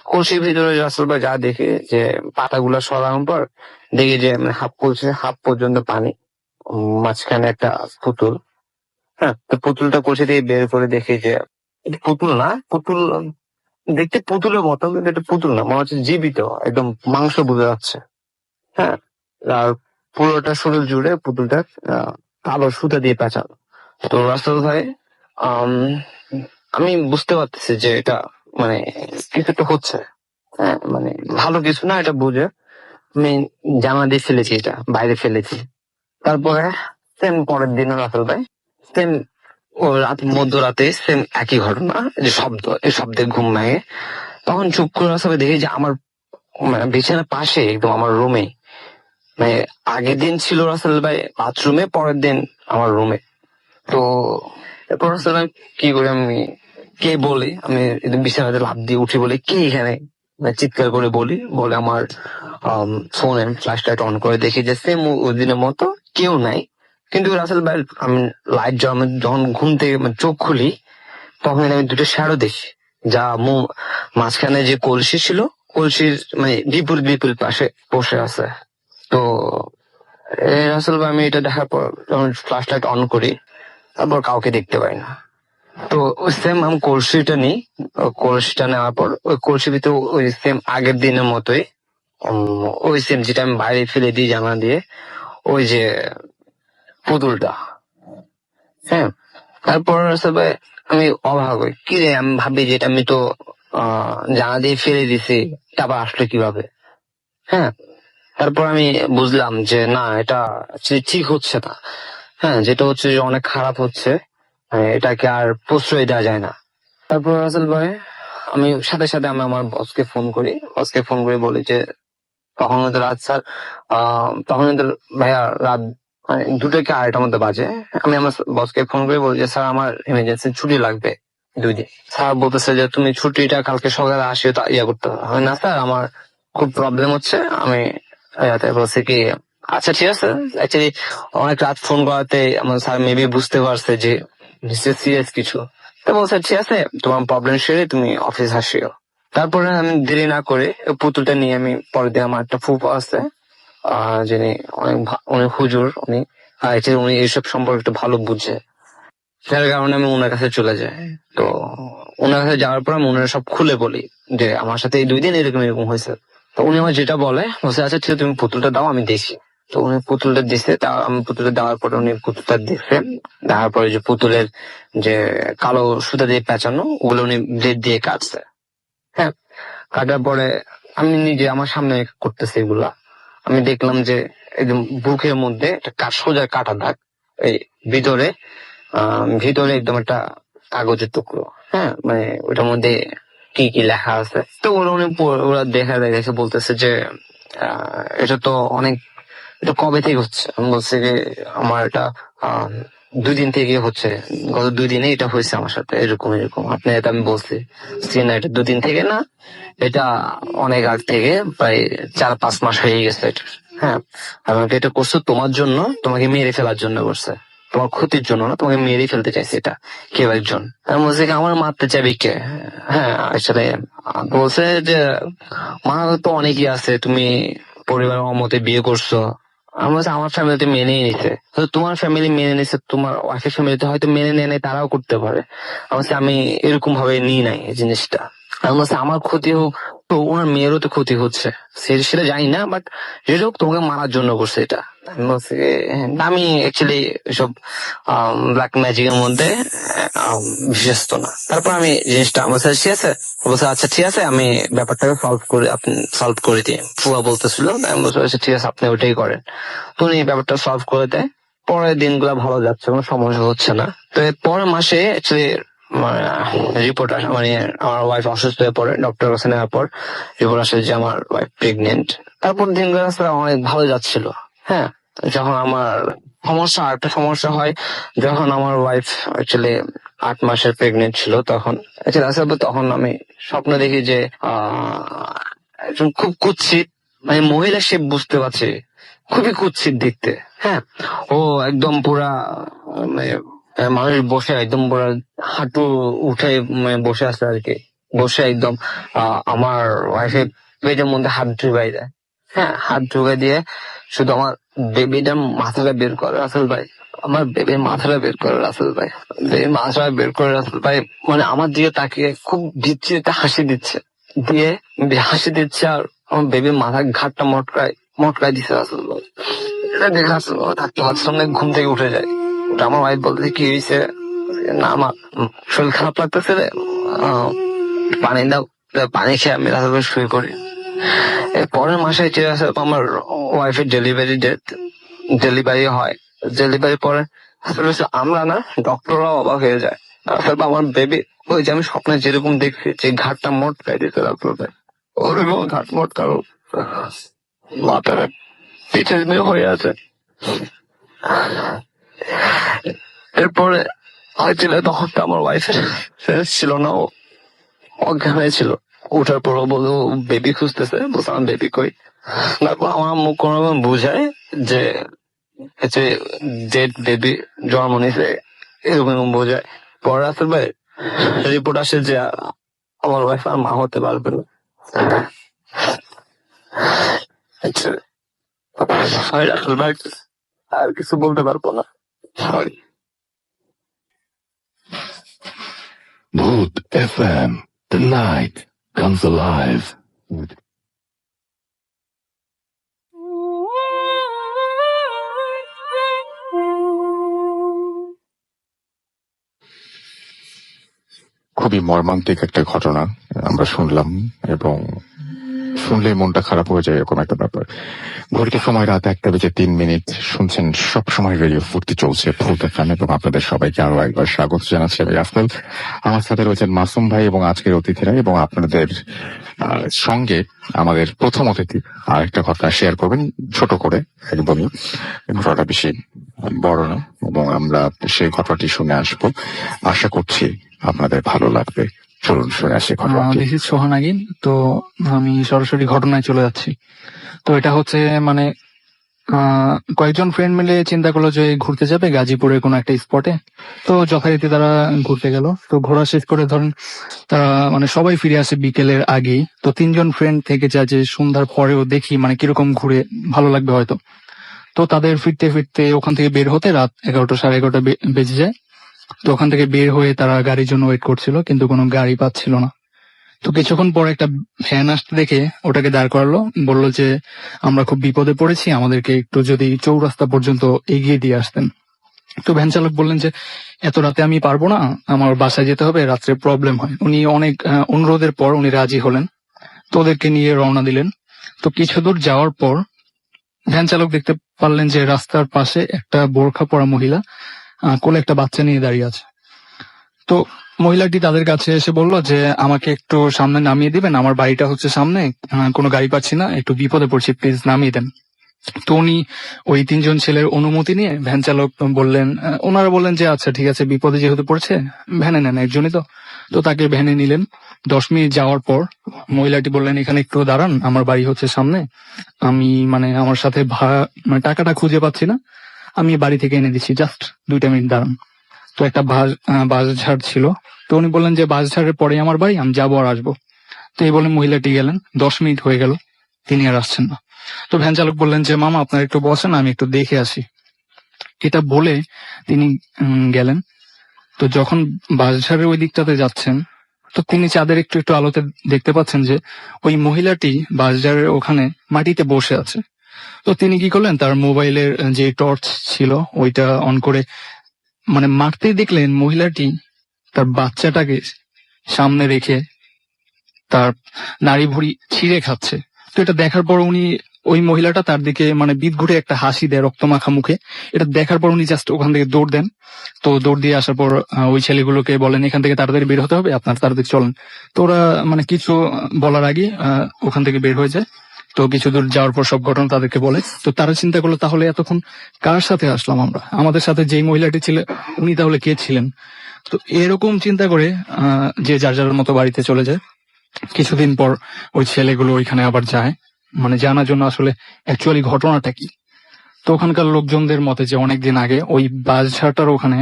কলসির ভিতরে রাসেল ভাই যা দেখি যে পাতাগুলা সরানোর পর দেখি যে হাফ কলসি হাফ পর্যন্ত পানি, মাঝখানে একটা পুতুল, হ্যাঁ, তো পুতুলটা কলসি দিয়ে বের করে দেখি যে এটা পুতুল না, পুতুল দেখতে পুতুলের মতো, কিন্তু এটা পুতুল না, মনে হচ্ছে জীবিত, একদম মাংস বোঝা যাচ্ছে। হ্যাঁ, আর পুরোটা শরীর জুড়ে পুতুলটা কালো সুতা দিয়ে পেঁচানো। তো রাসেল ভাই, আম, আমি বুঝতে পারতেছি যে এটা মানে কিছু একটা হচ্ছে। হ্যাঁ, মানে ভালো কিছু না এটা বুঝে আমি জামা দিয়ে ফেলেছি, এটা বাইরে ফেলেছি। তারপরে সেম পরের দিন রাসেল ভাই সেম, ও রাত মধ্যরাতে সেম একই ঘটনা, যে শব্দ, এই শব্দে ঘুম ভাঙে। তখন চুপ করে রাসেল ভাই দেখি যে আমার মানে বিছানার পাশে একদম আমার রুমে, মানে আগের দিন ছিল রাসেল ভাই বাথরুমে, পরের দিন আমার রুমে। তো এরপর রাসেল ভাই কি করে আমি কে বলি, আমি একদম বিছানাতে লাফ দিয়ে উঠি, বলি কে এখানে, মানে চিৎকার করে বলে আমার ফোনে ফ্ল্যাশ লাইট অন করে দেখি যে সেম ওই দিনের মতো কেউ নাই। কিন্তু রাসেল ভাই আমি লাইট যখন ঘুম থেকে মানে চোখ খুলি, তখন আমি দুটো শ্যাডো দেখি, যা মাঝখানে যে কলসি ছিল, কলসির মানে বিপরীত পাশে বসে আছে। তো রাসেল ভাই আমি এটা দেখার পর যখন ফ্ল্যাশ লাইট অন করি, তারপর কাউকে দেখতে পাই না। তো ওই সেম আমি কলসিটা নিই, কলসিটা নেওয়ার পর ওই কলসির ভিতরে ওই সেম আগের দিনের মতোই ওই সেম যেটা আমি বাইরে ফেলে দিই জানলা দিয়ে, ওই যে পুতুলটা। হ্যাঁ, তারপর আসলে আমি অবাক হই, কি রে, আমি ভাবি যে এটা আমি তো জানলা দিয়ে ফেলে দিছি, এটা আবার আসলো কিভাবে। হ্যাঁ, তারপর আমি বুঝলাম যে না, এটা actually ঠিক হচ্ছে না। হ্যাঁ, যেটা হচ্ছে যে অনেক খারাপ হচ্ছে, এটাকে আর প্রশ্রয় দেওয়া যায় না। তারপর রাসেল ভাই আমি সাথে সাথে আমি আমার বসকে ফোন করে বলি যে তখন হয়তো রাত স্যার, তখন হয়তো ভাইয়া রাত মানে 2টা কি 2:30টার মধ্যে বাজে। আমি আমার বসকে ফোন করে বলি যে স্যার আমার ইমার্জেন্সি ছুটি লাগবে 2 দিন। স্যার বলতেছে যে তুমি ছুটিটা কালকে সকালে আসিও, তা ইয়া করতে হবে। আমি, না স্যার আমার খুব প্রবলেম হচ্ছে, আমি ইয়াতে বলছি কি আচ্ছা ঠিক আছে। অ্যাকচুয়ালি অনেক রাত ফোন করাতে আমার স্যার মেবি বুঝতে পারছে যে নিশ্চয় সিরিয়াস কিছু। তো বলছে ঠিক আছে, তোমার প্রবলেম সেরে তুমি অফিস আসিও। তারপরে আমি দেরি না করে ওই পুতুলটা নিয়ে আমি পরের দিন, আমার একটা ফুফা আছে যিনি অনেক হুজুর, উনি এইসব সম্পর্কে একটু ভালো বুঝে, যার কারণে আমি ওনার কাছে চলে যাই। তো ওনার কাছে যাওয়ার পর আমি ওনার সব খুলে বলি যে আমার সাথে এই 2 দিন এরকম এরকম হয়েছে। তো উনি আমার যেটা বলছে আচ্ছা ঠিক আছে তুমি পুতুলটা দাও আমি দেখি। তো উনি পুতুলটা দিছে, তা আমি পুতুলটা দেওয়ার পরে উনি পুতুলটা দেখছে, দেওয়ার পরে যে পুতুলের যে কালো সুতা দিয়ে পেঁচানো, ওগুলো উনি ব্লেড দিয়ে কাটছে। হ্যাঁ, কাটার পরে আমি নিজে আমার সামনে করতেছি এগুলা, আমি দেখলাম যে একদম বুকের মধ্যে একটা সোজা কাটা দাগ, এই ভিতরে একদম একটা কাগজের টুকরো। হ্যাঁ, মানে ওটার মধ্যে কি কি লেখা আছে। তো ওরা দেখে বলতেছে যে এটা তো অনেক, এটা কবে থেকে হচ্ছে। আমি বলছি যে আমার এটা 2 দিন থেকে হচ্ছে, গত 2 দিনে এটা হয়েছে আমার সাথে, এরকম এরকম। আপনি এটা আমি বলছি না, এটা 2 দিন থেকে না, এটা অনেক আগ থেকে, প্রায় 4-5 মাস হয়ে গেছে এটা। হ্যাঁ, আমাকে এটা করছো তোমার জন্য, তোমাকে মেরে ফেলার জন্য করছে, তোমার ক্ষতির জন্য না, তোমাকে মেরে ফেলতে চাইছে এটা কেউ একজন। আমি বলছি আমার মারতে চাবি কে। হ্যাঁ, আসলে বলছে যে মারা তো অনেকই আছে, তুমি পরিবারের অমতে বিয়ে করছো। আমি বলছি আমার ফ্যামিলিতে মেনেই নিছে, তোমার ফ্যামিলি মেনে নিছে, তোমার ওয়াইফের ফ্যামিলিতে হয়তো মেনে নেয় নাই, তারাও করতে পারে। আমি এরকম ভাবে নিই নাই এই জিনিসটা। আমি বলছি আমার ক্ষতি হোক, তো ওনার মেয়েরও তো ক্ষতি হচ্ছে, সেটা জানি না, বাট যেটা হোক তোমাকে মারার জন্য করছে এটা। আমি বলছি আমি অ্যাকচুয়ালি এসব ব্ল্যাক ম্যাজিকের মধ্যে বিশ্বস্ত না। তারপর আমি জিনিসটা আমার সাথে ঠিক আছে, বলছে আচ্ছা ঠিক আছে, আমি ব্যাপারটাকে সলভ করে দিই। ফুয়া বলতেছিল, আমি বলছি আচ্ছা ঠিক আছে আপনি ওইটাই করেন। তো উনি ব্যাপারটা সলভ করে দেয়। পরের দিনগুলো ভালো যাচ্ছে, কোনো সমস্যা হচ্ছে না। তো এর পরের মাসে অ্যাকচুয়ালি রিপোর্ট আসে, মানে আমার ওয়াইফ অসুস্থ হয়ে পড়ে, ডক্টর কাছে নেওয়ার পর রিপোর্ট আসে যে আমার ওয়াইফ প্রেগনেন্ট। তারপর দিনগুলো আসলে অনেক ভালো যাচ্ছিল। হ্যাঁ, যখন আমার একটা সমস্যা হয়, যখন আমার ওয়াইফ অ্যাকচুয়ালি 8 মাসের প্রেগনেন্ট ছিল, তখন আসলে তখন আমি স্বপ্ন দেখি যে একজন খুব কুৎসিত, মানে মহিলা, সে বুঝতে পারছে খুবই কুৎসিত দেখতে। হ্যাঁ, ও একদম পুরা মানে মানুষ বসে একদম পুরা হাঁটু উঠে মানে বসে আছে আর কি, বসে একদম আমার ওয়াইফের পেটের মধ্যে হাত ঢুকাই দেয়। হ্যাঁ, হাত ঢুকাই দিয়ে শুধু আমার বেবিটার মাথাটা বের করে। আসল ভাই আমার বেবির মাথাটা বের করে রাসেল ভাই, বেবির মাথাটা বের করে রাসেল ভাই মানে আমার দিকে তাকিয়ে খুব বিচ্ছিরিতে হাসি দিচ্ছে, দিয়ে হাসি দিচ্ছে, আর আমার বেবির মাথার ঘাটটা মটকায় দিচ্ছে রাসেল ভাই। এটা দেখে রাসেল ভাই থাকতে পারছিলাম না, ঘুম থেকে উঠে যায়। ওটা আমার ওয়াইফ বলতে কি হয়েছে, না আমার শরীর খারাপ লাগতেছে রে, পানি দাও। পানি খেয়ে আমি রাসেল ভাই শুয়ে পড়ি। এর পরের মাসে আমার ওয়াইফের ডেলিভারি হয়। ডেলিভারি পরে আসলে আমরা না ডক্টররাও অবাক হয়ে যায়। আসলে আমার বেবি ওই যে আমি স্বপ্নে যেরকম দেখছি যে ঘাটটা মটকাই দিতে ডক্টর ভাই, ওরকম ঘাট মটকারো মাথার পিঠের মেয়ে হয়ে আছে। এরপরে হয়েছিল তখন তো আমার ওয়াইফের ছিল না, ও অজ্ঞান হয়েছিল। ওঠার পর বললো বেবি খুঁজতেছে, বলছে আমার বেবি কই। তারপর আমার মুখ কোনো বুঝায় যে ডেড বেবি জন্ম নিছে, এরকম বোঝায়। পরে রাতের ভাই রিপোর্ট আসে যে আমার ওয়াইফ আর মা হতে পারবে না। সরি রাসেল ভাই, আর কিছু বলতে পারবো না, sorry. Mood FM. The night comes alive. খুবই মর্মান্তিক একটা ঘটনা আমরা শুনলাম, এবং শুনলে মনটা খারাপ হয়ে যায় এরকম একটা ব্যাপার। ঘড়িতে সময় রাত 1:03। শুনছেন সব সময় রেডিও ফুর্তি চলছে ফুল এফএম, এবং আপনাদের সবাইকে আরো একবার স্বাগত জানাচ্ছি আমি রাসেল। আমার সাথে রয়েছেন মাসুম ভাই এবং আজকের অতিথিরা, এবং আপনাদের সঙ্গে আমাদের প্রথম অতিথি আর একটা ঘটনা শেয়ার করবেন ছোট করে, একদমই ঘটনাটা বেশি বড় না, এবং আমরা সেই ঘটনাটি শুনে আসবো। আশা করছি আপনাদের ভালো লাগবে। চলুন শুনে আসি ঘটনাটি। This is Sohan again. তো আমি সরাসরি ঘটনায় চলে যাচ্ছি। তো এটা হচ্ছে মানে কয়েকজন ফ্রেন্ড মিলে চিন্তা করলো যে ঘুরতে যাবে গাজীপুরের কোনো একটা স্পটে। তো যথারীতি তারা ঘুরতে গেল। তো ঘোরা শেষ করে ধরেন তারা মানে সবাই ফিরে আসে বিকেলের আগেই। তো 3জন ফ্রেন্ড থেকে যায় যে সন্ধ্যার পরেও দেখি মানে কিরকম ঘুরে ভালো লাগবে হয়তো। তো তাদের ফিরতে ফিরতে ওখান থেকে বের হতে রাত 11টা সাড়ে 11টা বেজে যায়। তো ওখান থেকে বের হয়ে তারা গাড়ির জন্য ওয়েট করছিল, কিন্তু কোনো গাড়ি পাচ্ছিল না। তো কিছুক্ষণ পর একটা ভ্যান আসতে দেখে ওটাকে দাঁড় করালো, বললো যে আমরা খুব বিপদে পড়েছি, আমাদেরকে একটু যদি চৌরাস্তা পর্যন্ত এগিয়ে দিয়ে আসতেন। তো ভ্যান চালক বললেন যে এত রাতে আমি পারবো না, আমার বাসায় যেতে হবে, রাত্রে প্রবলেম হয়। উনি অনেক অনুরোধের পর উনি রাজি হলেন। তো ওদেরকে নিয়ে রওনা দিলেন। তো কিছু দূর যাওয়ার পর ভ্যান চালক দেখতে পারলেন যে রাস্তার পাশে একটা বোরখা পরা মহিলা কোলে একটা বাচ্চা নিয়ে দাঁড়িয়ে আছে। তো মহিলাটি তাদের কাছে এসে বললো যে আমাকে একটু সামনে নামিয়ে দিবেন, আমার বাড়িটা হচ্ছে সামনে, কোনো গাড়ি পাচ্ছি না, একটু বিপদে পড়ছি, প্লিজ নামিয়ে দেন। তো উনি ওই 3জন ছেলের অনুমতি নিয়ে ভ্যান চালক বললেন, ওনারা বললেন যে আচ্ছা ঠিক আছে, বিপদে যেহেতু পড়ছে ভ্যানে নেন, একজনই তো তাকে ভ্যানে নিলেন। 10 মিনিট যাওয়ার পর মহিলাটি বললেন এখানে একটু দাঁড়ান, আমার বাড়ি হচ্ছে সামনে, আমি মানে আমার সাথে ভাড়া মানে টাকাটা খুঁজে পাচ্ছি না, আমি বাড়ি থেকে এনে দিচ্ছি, জাস্ট 2টা মিনিট দাঁড়ান। তো একটা বাসঝাড় ছিল। তো উনি বললেন যে বাসঝাড়ের পরে আমার বাড়ি, আমি যাবো আর আসবো। তো এই বলে মহিলাটি গেলেন। 10 মিনিট হয়ে গেল, তিনি আর আসছেন না। তো ভ্যান চালক বললেন যে মামা আপনার একটু বসেন, আমি একটু দেখে আসি। এটা বলে তিনি গেলেন। তো যখন বাসঝাড়ের ওই দিকটাতে যাচ্ছেন, তো তিনি চাঁদের একটু একটু আলোতে দেখতে পাচ্ছেন যে ওই মহিলাটি বাসঝাড়ের ওখানে মাটিতে বসে আছে। তো তিনি কি করলেন, তার মোবাইলের যে টর্চ ছিল ওইটা অন করে মানে মারতেই দেখলেন মহিলাটি তার বাচ্চাটাকে সামনে রেখে তার নাড়ি ভুঁড়ি ছিঁড়ে খাচ্ছে। তো এটা দেখার পর উনি ওই মহিলাটা তার দিকে মানে বিদ ঘুরে একটা হাসি দেয় রক্তমাখা মুখে। এটা দেখার পর উনি জাস্ট ওখান থেকে দৌড় দেন। তো দৌড় দিয়ে আসার পর ওই ছেলেগুলোকে বলেন এখান থেকে তাড়াতাড়ি বের হতে হবে, আপনার তাড়াতাড়ি চলেন। তো ওরা মানে কিছু বলার আগে ওখান থেকে বের হয়ে যায়। তো কিছু দূর যাওয়ার পর সব ঘটনা তাদেরকে বলে। তো তারা চিন্তা করলো তাহলে এতক্ষণ কার সাথে আসলাম আমরা, আমাদের সাথে যেই মহিলাটি ছিল উনি তাহলে কে ছিলেন। তো এরকম চিন্তা করে যে যার যার মতো বাড়িতে চলে যায়। কিছুদিন পর ওই ছেলেগুলো ওইখানে আবার যায় মানে জানার জন্য আসলে অ্যাকচুয়ালি ঘটনাটা কি। তো ওখানকার লোকজনদের মতে যে অনেকদিন আগে ওই বাসঝাড়টার ওখানে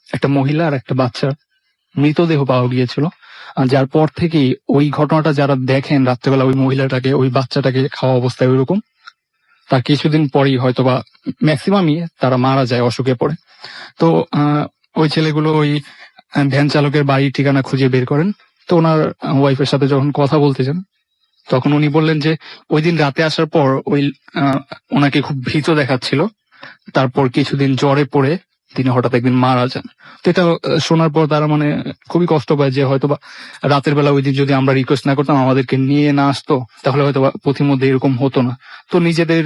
একটা মহিলা আর একটা বাচ্চার মৃতদেহ পাওয়া গিয়েছিল। যার পর থেকেই ওই ঘটনাটা যারা দেখেন রাত্রেবেলা ওই মহিলাটাকে ওই বাচ্চাটাকে খাওয়া অবস্থায় ওইরকম, তার কিছুদিন পরেই হয়তো বা ম্যাক্সিমামই তারা মারা যায় অসুখে পড়ে। তো ওই ছেলেগুলো ওই ভ্যান চালকের বাড়ির ঠিকানা খুঁজে বের করেন। তো ওনার ওয়াইফের সাথে যখন কথা বলতে যান, তখন উনি বললেন যে ওই দিন রাতে আসার পর ওই ওনাকে খুব ভীত দেখাচ্ছিল। তারপর কিছুদিন জ্বরে পড়ে তিনি হঠাৎ একদিন মারা যান। তো এটা শোনার পর তারা মানে খুবই কষ্ট পায় যে হয়তোবা রাতের বেলা ওই দিন যদি আমরা রিকোয়েস্ট না করতাম, আমাদেরকে নিয়ে না আসতো, তাহলে হয়তো পথিমধ্যে এরকম হতো না। তো নিজেদের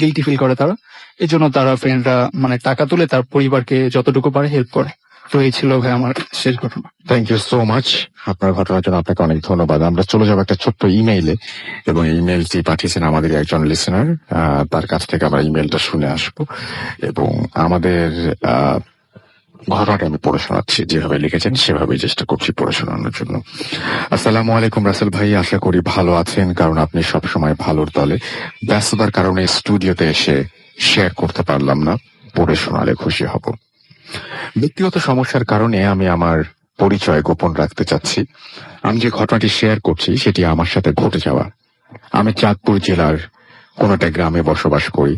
গিল্টি ফিল করে তারা, এই জন্য তারা ফ্রেন্ডরা মানে টাকা তুলে তার পরিবারকে যতটুকু পারে হেল্প করে। তো এই ছিল ভাই আমার শেষ ঘটনা। থ্যাংক ইউ সো মাচ আপনার ঘটনার জন্য। আপনাকে অনেক ধন্যবাদ। আমরা চলে যাবো একটা ছোট্ট ইমেইলে, এবং ইমেইলটি পাঠিয়েছেন আমাদের একজন লিসেনার। তার কাছ থেকে আমরা ইমেইলটা শুনে আসবো, এবং আমাদের ঘটনাটা আমি পড়ে শোনাচ্ছি। যেভাবে লিখেছেন সেভাবেই চেষ্টা করছি পড়ে শোনানোর জন্য। আসসালামু আলাইকুম রাসেল ভাই, আশা করি ভালো আছেন, কারণ আপনি সবসময় ভালোর দলে। ব্যস্ততার কারণে স্টুডিওতে এসে শেয়ার করতে পারলাম না, পড়ে শোনালে খুশি হব। ব্যক্তিগত সমস্যার কারণে আমি আমার পরিচয় গোপন রাখতে চাচ্ছি। আমি যে ঘটনাটি শেয়ার করছি সেটি আমার সাথে ঘটে যাওয়া। আমি চাঁদপুর জেলার কোন একটা গ্রামে বসবাস করি।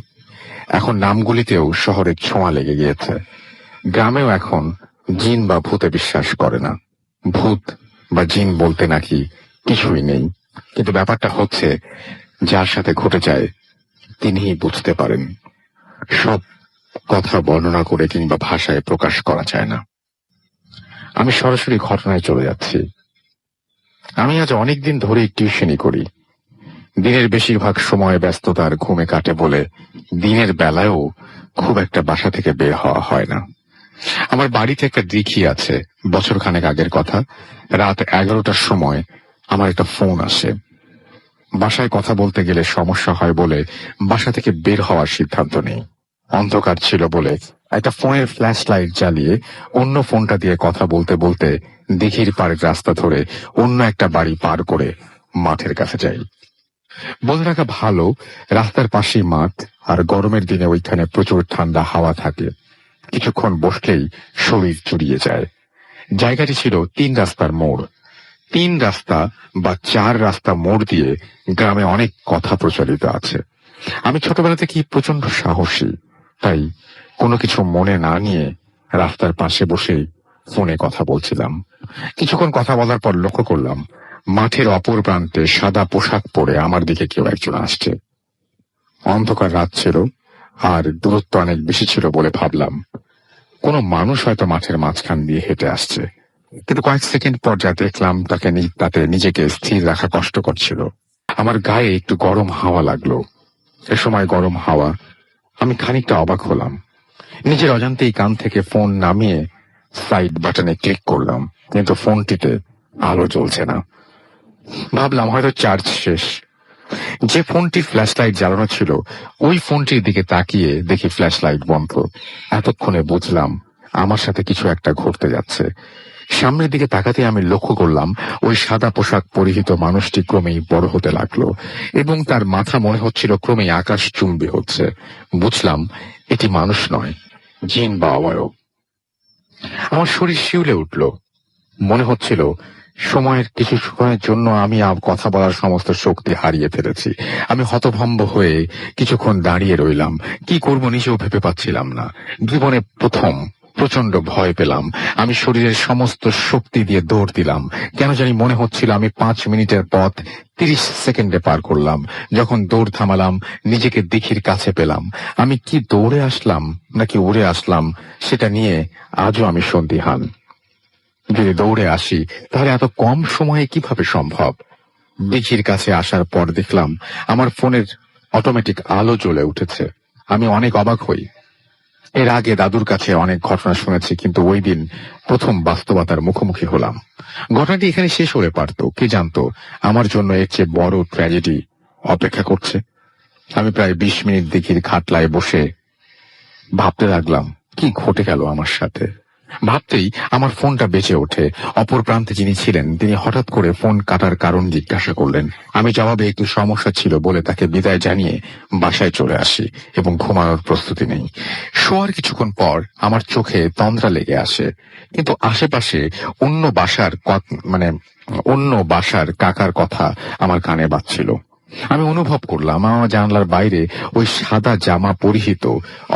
এখন নামগুলিতেও শহরের ছোঁয়া লেগে গিয়েছে। গ্রামেও এখন জিন বা ভূতে বিশ্বাস করে না। ভূত বা জিন বলতে নাকি কিছুই নেই। কিন্তু ব্যাপারটা হচ্ছে, যার সাথে ঘটে যায় তিনিই বুঝতে পারেন। সব কথা বর্ণনা করে কিংবা ভাষায় প্রকাশ করা যায় না। আমি সরাসরি ঘটনায় চলে যাচ্ছি। আমি আজ অনেকদিন ধরেই টিউশনি করি। দিনের বেশিরভাগ সময় ব্যস্ততার ঘুমে কাটে বলে দিনের বেলায়ও খুব একটা বাসা থেকে বের হওয়া হয় না। আমার বাড়িতে একটা দিঘি আছে। বছরখানেক আগের কথা, রাত 11টার সময় আমার একটা ফোন আসে। বাসায় কথা বলতে গেলে সমস্যা হয় বলে বাসা থেকে বের হওয়ার সিদ্ধান্ত নেই। অন্ধকার ছিল বলে একটা ফোনের ফ্ল্যাশ লাইট জ্বালিয়ে অন্য ফোনটা দিয়ে কথা বলতে বলতে দিঘির পাড়ের রাস্তা ধরে অন্য একটা বাড়ি পার করে মাঠের কাছে যাই। বলে রাখা ভালো, রাস্তার পাশেই মাঠ, আর গরমের দিনে ওইখানে প্রচুর ঠান্ডা হাওয়া থাকে। কিছুক্ষণ বসলেই শরীর জুড়িয়ে যায়। জায়গাটি ছিল 3 রাস্তার মোড়। 3 রাস্তা বা 4 রাস্তা মোড় দিয়ে গ্রামে অনেক কথা প্রচলিত আছে। আমি ছোটবেলা থেকেই প্রচন্ড সাহসী, তাই কোনো কিছু মনে না নিয়ে রাস্তার পাশে বসে ফোনে কথা বলছিলাম। কিছুক্ষণ কথা বলার পর লক্ষ্য করলাম মাঠের অপর প্রান্তে সাদা পোশাক পরে আমার দিকে কেউ একজন আসছে। অন্ধকার রাত ছিল আর দূরত্ব অনেক বেশি ছিল বলে ভাবলাম কোনো মানুষ হয়তো মাঠের মাঝখান দিয়ে হেঁটে আসছে। কিন্তু কয়েক সেকেন্ড পর যা দেখলাম তাতে নিজেকে স্থির রাখা কষ্টকর ছিল। আমার গায়ে একটু গরম হাওয়া লাগলো। এ সময় গরম হাওয়া, আমি খানিকটা অবাক হলাম। নিজের অজান্তেই কান থেকে ফোন নামিয়ে সাইড বাটনে ক্লিক করলাম, কিন্তু ফোনটিতে আলো জ্বলছে না। ভাবলাম হয়তো চার্জ শেষ। যে ফোনটির ফ্ল্যাশ লাইট জ্বালানো ছিল ওই ফোনটির দিকে তাকিয়ে দেখি ফ্ল্যাশ লাইট বন্ধ। এতক্ষণে বুঝলাম আমার সাথে কিছু একটা ঘটতে যাচ্ছে। সামনের দিকে তাকাতে আমি লক্ষ্য করলাম ওই সাদা পোশাক পরিহিত মানুষটি ক্রমেই বড় হতে লাগলো, এবং তার মাথা মনে হচ্ছিল ক্রমেই আকাশ চুম্বি হচ্ছে। বুঝলাম এটি মানুষ নয়, জিন বা অবয়ব। আমার শরীর শিউলে উঠল। মনে হচ্ছিল সময়ের কিছু সময়ের জন্য আমি কথা বলার সমস্ত শক্তি হারিয়ে ফেলেছি। আমি হতভম্ব হয়ে কিছুক্ষণ দাঁড়িয়ে রইলাম। কি করব নিজেও ভেবে পাচ্ছিলাম না। জীবনে প্রথম প্রচন্ড ভয় পেলাম। আমি শরীরের সমস্ত শক্তি দিয়ে দৌড় দিলাম। কেন জানি মনে হচ্ছিল আমি 5 মিনিটের পথ 30 সেকেন্ডে পার করলাম। যখন দৌড় থামালাম নিজেকে দিঘির কাছে পেলাম। আমি কি দৌড়ে আসলাম নাকি উড়ে আসলাম সেটা নিয়ে আজও আমি সন্দিহান। যদি দৌড়ে আসি তাহলে এত কম সময়ে কিভাবে সম্ভব? দিঘির কাছে আসার পর দেখলাম আমার ফোনের অটোমেটিক আলো জ্বলে উঠেছে। আমি অনেক অবাক হই। এর আগে দাদুর কাছে অনেক ঘটনা শুনেছি, কিন্তু ওই দিন প্রথম বাস্তবতার মুখোমুখি হলাম। ঘটনাটি এখানে শেষ হতে পারত, কে জানতো আমার জন্য এর চেয়ে বড় ট্র্যাজেডি অপেক্ষা করছে। আমি প্রায় 20 মিনিট দিঘির খাটলায় বসে ভাবতে লাগলাম কি ঘটে গেল আমার সাথে। ভাবতেই আমার ফোনটা বেঁচে ওঠে। অপর প্রান্তে যিনি ছিলেন তিনি হঠাৎ করে ফোন কাটার কারণ জিজ্ঞাসা করলেন। আমি জবাবে একটু সমস্যা ছিল বলে তাকে বিদায় জানিয়ে বাসায় চলে আসি এবং ঘুমানোর প্রস্তুতি নেই। শোয়ার কিছুক্ষণ পর আমার চোখে তন্দ্রা লেগে আসে, কিন্তু আশেপাশে অন্য বাসার কাকার কথা আমার কানে বাজছিল। আমি অনুভব করলাম আমার জানলার বাইরে ওই সাদা জামা পরিহিত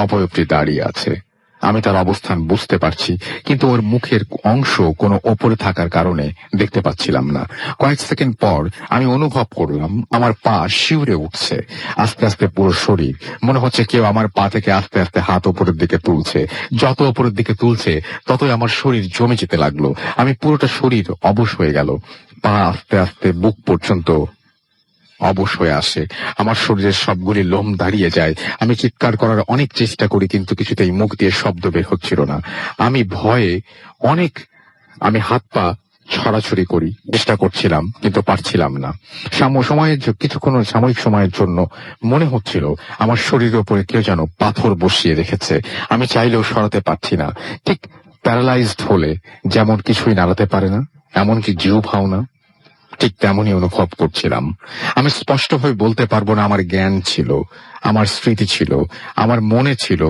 অবয়বটি দাঁড়িয়ে আছে। আমি তার অবস্থান বুঝতে পারছি, কিন্তু ওর মুখের অংশ কোনো ওপরে থাকার কারণে দেখতে পাচ্ছিলাম না। কয়েক সেকেন্ড পর আমি অনুভব করলাম আমার পা শিউরে উঠছে, আস্তে আস্তে পুরো শরীর। মনে হচ্ছে কেউ আমার পা থেকে আস্তে আস্তে হাত ওপরের দিকে তুলছে। যত ওপরের দিকে তুলছে ততই আমার শরীর জমে যেতে লাগলো। আমি পুরোটা শরীর অবশ হয়ে গেল। পা আস্তে আস্তে বুক পর্যন্ত অবশ হয়ে আসে। আমার শরীরের সবগুলি লোম দাঁড়িয়ে যায়। আমি চিৎকার করার অনেক চেষ্টা করি, কিন্তু কিছুতেই মুখ দিয়ে শব্দ বের হচ্ছিল না। আমি ভয়ে আমি হাত পা ছড়াছড়ি করি, চেষ্টা করছিলাম, কিন্তু পারছিলাম না। কিছুক্ষণ সাময়িক সময়ের জন্য মনে হচ্ছিল আমার শরীরের উপরে কেউ যেন পাথর বসিয়ে রেখেছে। আমি চাইলেও সরাতে পারছি না। ঠিক প্যারালাইজড হলে যেমন কিছুই নাড়াতে পারে না, এমনকি জিউ ভাও না, ঠিক তেমনই অনুভব করছিলাম। আমি স্পষ্টভাবে বলতে পারবো না আমার জ্ঞান ছিল, আমার স্মৃতি ছিল, আমার মনে ছিল।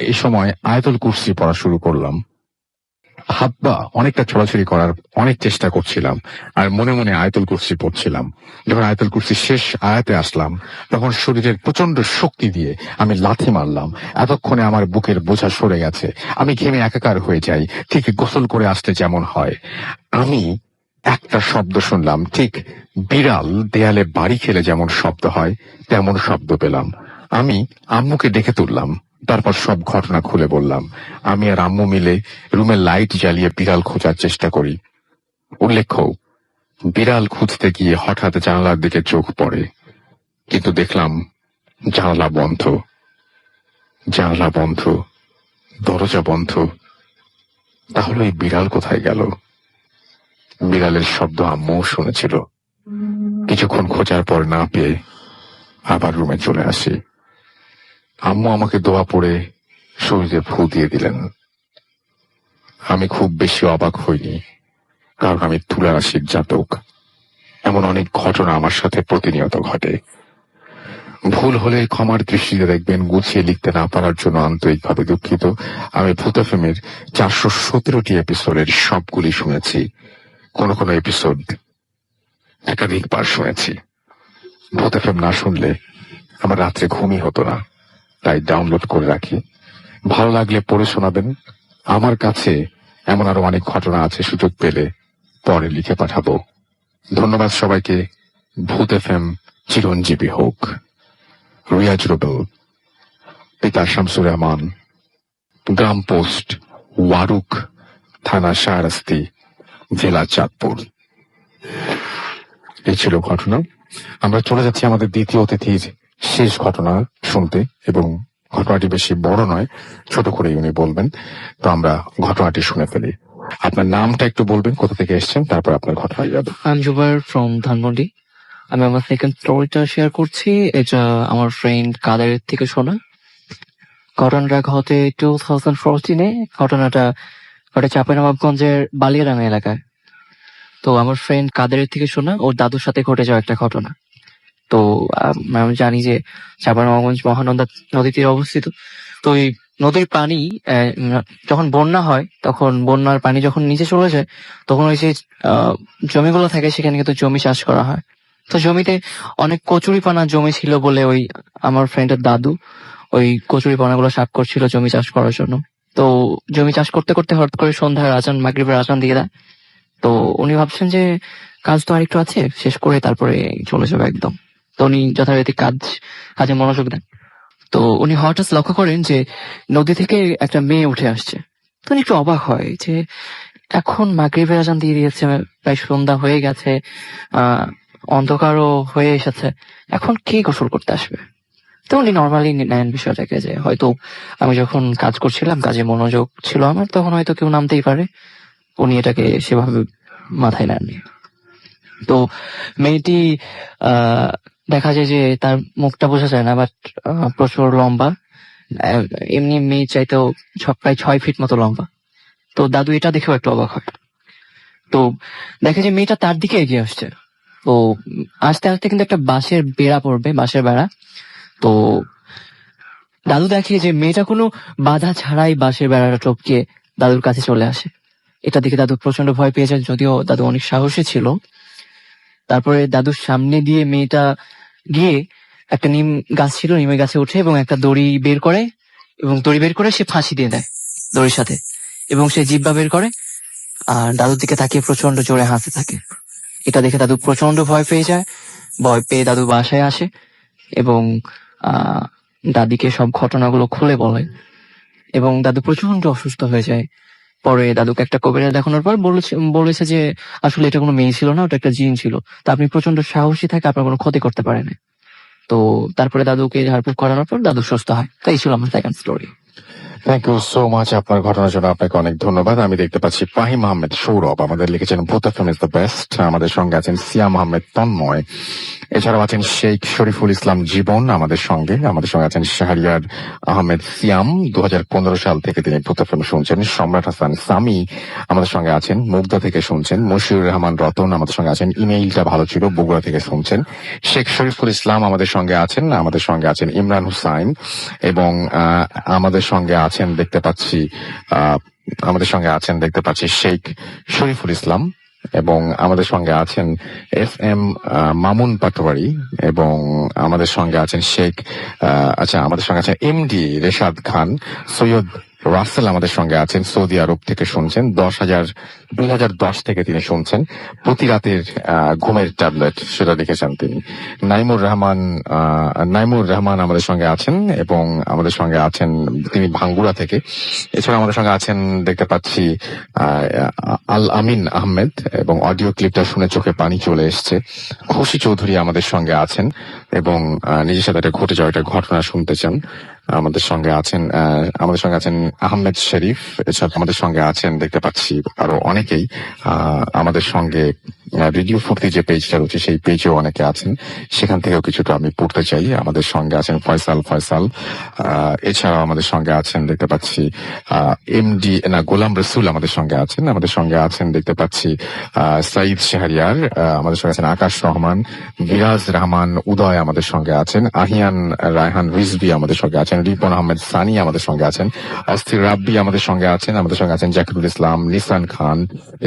এই সময় আয়াতুল কুরসি পড়া শুরু করলাম। হাত পা অনেকটা ছড়াছড়ি করার অনেক চেষ্টা করছিলাম, আর মনে মনে আয়াতুল কুরসি পড়ছিলাম। যখন আয়াতুল কুরসি শেষ আয়াতে আসলাম, তখন শরীরের প্রচন্ড শক্তি দিয়ে আমি লাথি মারলাম। এতক্ষণে আমার বুকের বোঝা সরে গেছে। আমি ঘেমে একাকার হয়ে যাই, ঠিক গোসল করে আসতে যেমন হয়। আমি একটা শব্দ শুনলাম, ঠিক বিড়াল দেয়ালে বাড়ি খেলে যেমন শব্দ হয় তেমন শব্দ পেলাম। আমি আম্মুকে ডেকে তুললাম, তারপর সব ঘটনা খুলে বললাম। আমি আর আম্মু মিলে রুমের লাইট জ্বালিয়ে বিড়াল খোঁজার চেষ্টা করি। উল্লেখ্য, বিড়াল খুঁজতে গিয়ে হঠাৎ জানালার দিকে চোখ পড়ে, কিন্তু দেখলাম জানালা বন্ধ। জানালা বন্ধ, দরজা বন্ধ। তাহলে এই বিড়াল কোথায় গেল? বিড়ালের শব্দ আম্মুও শুনেছিল। কিছুক্ষণ খোঁজার পর না পেয়ে আবার রুমে চলে আসি। আম্মু আমাকে দোয়া পড়ে শরীরে ফু দিয়ে দিলেন। আমি খুব বেশি অবাক হইনি, কারণ আমি তুলা রাশির জাতক। এমন অনেক ঘটনা আমার সাথে প্রতিনিয়ত ঘটে। ভুল হলে ক্ষমার দৃষ্টিতে দেখবেন। গুছিয়ে লিখতে না পারার জন্য আন্তরিকভাবে দুঃখিত। আমি ভূত এফএমের 417টি এপিসোডের সবগুলি শুনেছি। কোন কোন এপিসোড একাধিকবার শুনেছি। ভূত এফএম না শুনলে আমার রাত্রে ঘুমই হতো না, তাই ডাউনলোড করে রাখি। ভালো লাগলে পড়ে শোনাবেন। আমার কাছে এমন আরো অনেক ঘটনা আছে, সুযোগ পেলে পরে লিখে পাঠাবো। ধন্যবাদ সবাইকে। ভূত এফএম চিরঞ্জীবী হোক। রিয়াজ রুবেল, পিতা শামসুর রহমান, গ্রাম পোস্ট ওয়ারুক, থানা শাহরাস্তি, জেলা চাঁদপুর। এই ছিল ঘটনা। আমরা চলে যাচ্ছি আমাদের দ্বিতীয় অতিথির শেষ ঘটনা শুনতে, এবং ঘটনাটি বেশি বড় নয়, ছোট করেই উনি বলবেন। তো আমরা ঘটনাটি শুনে ফেলি। আপনার নামটা একটু বলবেন, কোথা থেকে এসেছেন, তারপর আপনার ঘটনা যাবে। I am Jubair from Dhanmondi. আমি আমার সেকেন্ড স্টোরিটা শেয়ার করছি। এটা আমার ফ্রেন্ড কাদের থেকে শোনা। ঘটনাটা ঘটে 2014-এ। ঘটনাটা ঘটে চাঁপাইনবাবগঞ্জের বালিয়াডাঙ্গা এলাকায়। তো আমার ফ্রেন্ড কাদের থেকে শোনা, ওর দাদুর সাথে ঘটে যাওয়া একটা ঘটনা। তো আমি জানি যে চাঁপাইনবাবগঞ্জ মহানন্দা নদী তীরে অবস্থিত। তো এই নদীর পানি যখন বন্যা হয়, তখন বন্যার পানি যখন নিচে চলে যায়, তখন ওই যে জমিগুলো থাকে, সেখানে কিন্তু জমি চাষ করা হয়। তো জমিতে অনেক কচুরিপানা জমি ছিল বলে ওই আমার ফ্রেন্ডের দাদু ওই কচুরিপানাগুলো সাফ করছিল জমি চাষ করার জন্য। তো জমি চাষ করতে করতে হঠাৎ করে সন্ধ্যার আজান, মাগরিবের আজান দিয়ে দেয়। তো উনি ভাবছেন যে কাজ তো আরেকটু আছে, শেষ করে তারপরে চলে যাবে একদম। তো উনি যথারীতি কাজে মনোযোগ দেন। তো উনি হঠাৎ লক্ষ্য করেন যে নদী থেকে একটা মেয়ে উঠে আসছে। তো উনি একটু অবাক হয় যে এখন মাগরিবের আজান দিয়ে দিয়েছে, প্রায় সন্ধ্যা হয়ে গেছে, অন্ধকারও হয়ে এসেছে, এখন কে গোসল করতে আসবে? তো উনি নর্মালি নেন বিষয়টাকে, যে হয়তো আমি যখন কাজ করছিলাম, কাজে মনোযোগ ছিল আমার, তখন হয়তো কেউ নামতেই পারে। উনি এটাকে সেভাবে মাথায় নেননি। তো মেয়েটি দেখা যায় যে তার মুখটা বোঝা যায় না, বাট প্রচুর লম্বা। এমনি মেয়ে চাইতেও প্রায় 6 ফিট মতো লম্বা। তো দাদু এটা দেখেও একটু অবাক হয়। তো দেখে যে মেয়েটা তার দিকে এগিয়ে আসছে। তো আস্তে আস্তে কিন্তু একটা বাঁশের বেড়া পড়বে, বাঁশের বেড়া। তো দাদু দেখে যে মেয়েটা কোনো বাধা ছাড়াই বাঁশের বেড়াটা টপকে দাদুর কাছে চলে আসে। এটা দেখে দাদু প্রচন্ড ভয় পেয়ে যায়, যদিও দাদু অনেক সাহসী ছিল। তারপরে দাদুর সামনে দিয়ে মেয়েটা গিয়ে একটা নিম গাছ ছিল, নিমের গাছে ওঠে এবং একটা দড়ি বের করে, এবং দড়ি বের করে সে ফাঁসি দিয়ে দেয় দড়ির সাথে, এবং সে জিহ্বা বের করে আর দাদুর দিকে তাকিয়ে প্রচন্ড জোরে হাসতে থাকে। এটা দেখে দাদু প্রচন্ড ভয় পেয়ে যায়। ভয় পেয়ে দাদু বাসায় আসে এবং দাদিকে সব ঘটনাগুলো খুলে বলে, এবং দাদু প্রচন্ড অসুস্থ হয়ে যায়। পরে দাদুকে একটা কবিরাজ দেখানোর পর বলেছে যে আসলে এটা কোনো মেয়ে ছিল না, ওটা একটা জিন ছিল। তা আপনি প্রচন্ড সাহসী থাকে, আপনার কোনো ক্ষতি করতে পারে না। তো তারপরে দাদুকে ঝাড়ফুঁক করানোর পর দাদু সুস্থ হয়। তাই ছিল আমার second story. Thank you so much আপনার ঘটনার জন্য আপনাকে অনেক ধন্যবাদ। আমি দেখতে পাচ্ছি ফাহিম আহমেদ সৌরভ আমাদের লিখেছেন ভূত এফএম ইজ দ্য বেস্ট। আমাদের সঙ্গে আছেন সিয়াম আহমেদ তন্ময়, এছাড়াও আছেন শেখ শরীফুল ইসলাম জীবন আমাদের সঙ্গে আছেন শাহরিয়ার আহমেদ সিয়াম, 2015 সাল থেকে তিনি ভূত এফএম শুনছেন। সম্রাট হাসান সামি আমাদের সঙ্গে আছেন, মুগদা থেকে শুনছেন। মশিউর রহমান রতন আমাদের সঙ্গে আছেন, ইমেইলটা ভালো ছিল, বগুড়া থেকে শুনছেন। শেখ শরীফুল ইসলাম আমাদের সঙ্গে আছেন ইমরান হুসাইন, এবং আমাদের সঙ্গে আছেন দেখতে পাচ্ছি শেখ শরীফুল ইসলাম, এবং আমাদের সঙ্গে আছেন FM মামুন পাটোয়ারি, এবং আমাদের সঙ্গে আছেন MD রেশাদ খান। সৈয়দ রাসেল আমাদের সঙ্গে আছেন, সৌদি আরব থেকে শুনছেন। 2010 থেকে তিনি শুনছেন। প্রতি রাতের ঘুমের ট্যাবলেট সেটা লিখেছেন তিনি। নাইমুর রহমান আমাদের সঙ্গে আছেন, এবং আমাদের সঙ্গে আছেন তিনি ভাঙ্গুড়া থেকে। এছাড়া আমাদের সঙ্গে আছেন দেখতে পাচ্ছি আল আমিন আহমেদ, এবং অডিও ক্লিপটা শুনে চোখে পানি চলে এসছে। খুশি চৌধুরী আমাদের সঙ্গে আছেন, এবং নিজের সাথে একটা ঘটে যাওয়া একটা ঘটনা শুনতে চান। আমাদের সঙ্গে আছেন আহমেদ শরীফ। এছাড়া আমাদের সঙ্গে আছেন দেখতে পাচ্ছি আরো অনেকেই। আমাদের সঙ্গে রেডিও ফুর্তি যে পেজটা রয়েছে সেই পেজেও অনেকে আছেন, সেখান থেকেও কিছুটা আমি পড়তে চাই। আমাদের সঙ্গে আছেন ফয়সাল। এছাড়াও আমাদের সঙ্গে আছেন দেখতে পাচ্ছি গোলাম রসুল আমাদের সঙ্গে আছেন দেখতে পাচ্ছি সাইদ শাহরিয়ার, আমাদের সঙ্গে আছেন আকাশ রহমান, বিরাজ রহমান উদয় আমাদের সঙ্গে আছেন, আহিয়ান রায়হান রিজভি আমাদের সঙ্গে আছেন, রিপন আহমেদ সানি আমাদের সঙ্গে আছেন, অস্থির রাব্বি আমাদের সঙ্গে আছেন জাকিরুল ইসলাম, নিসান খান,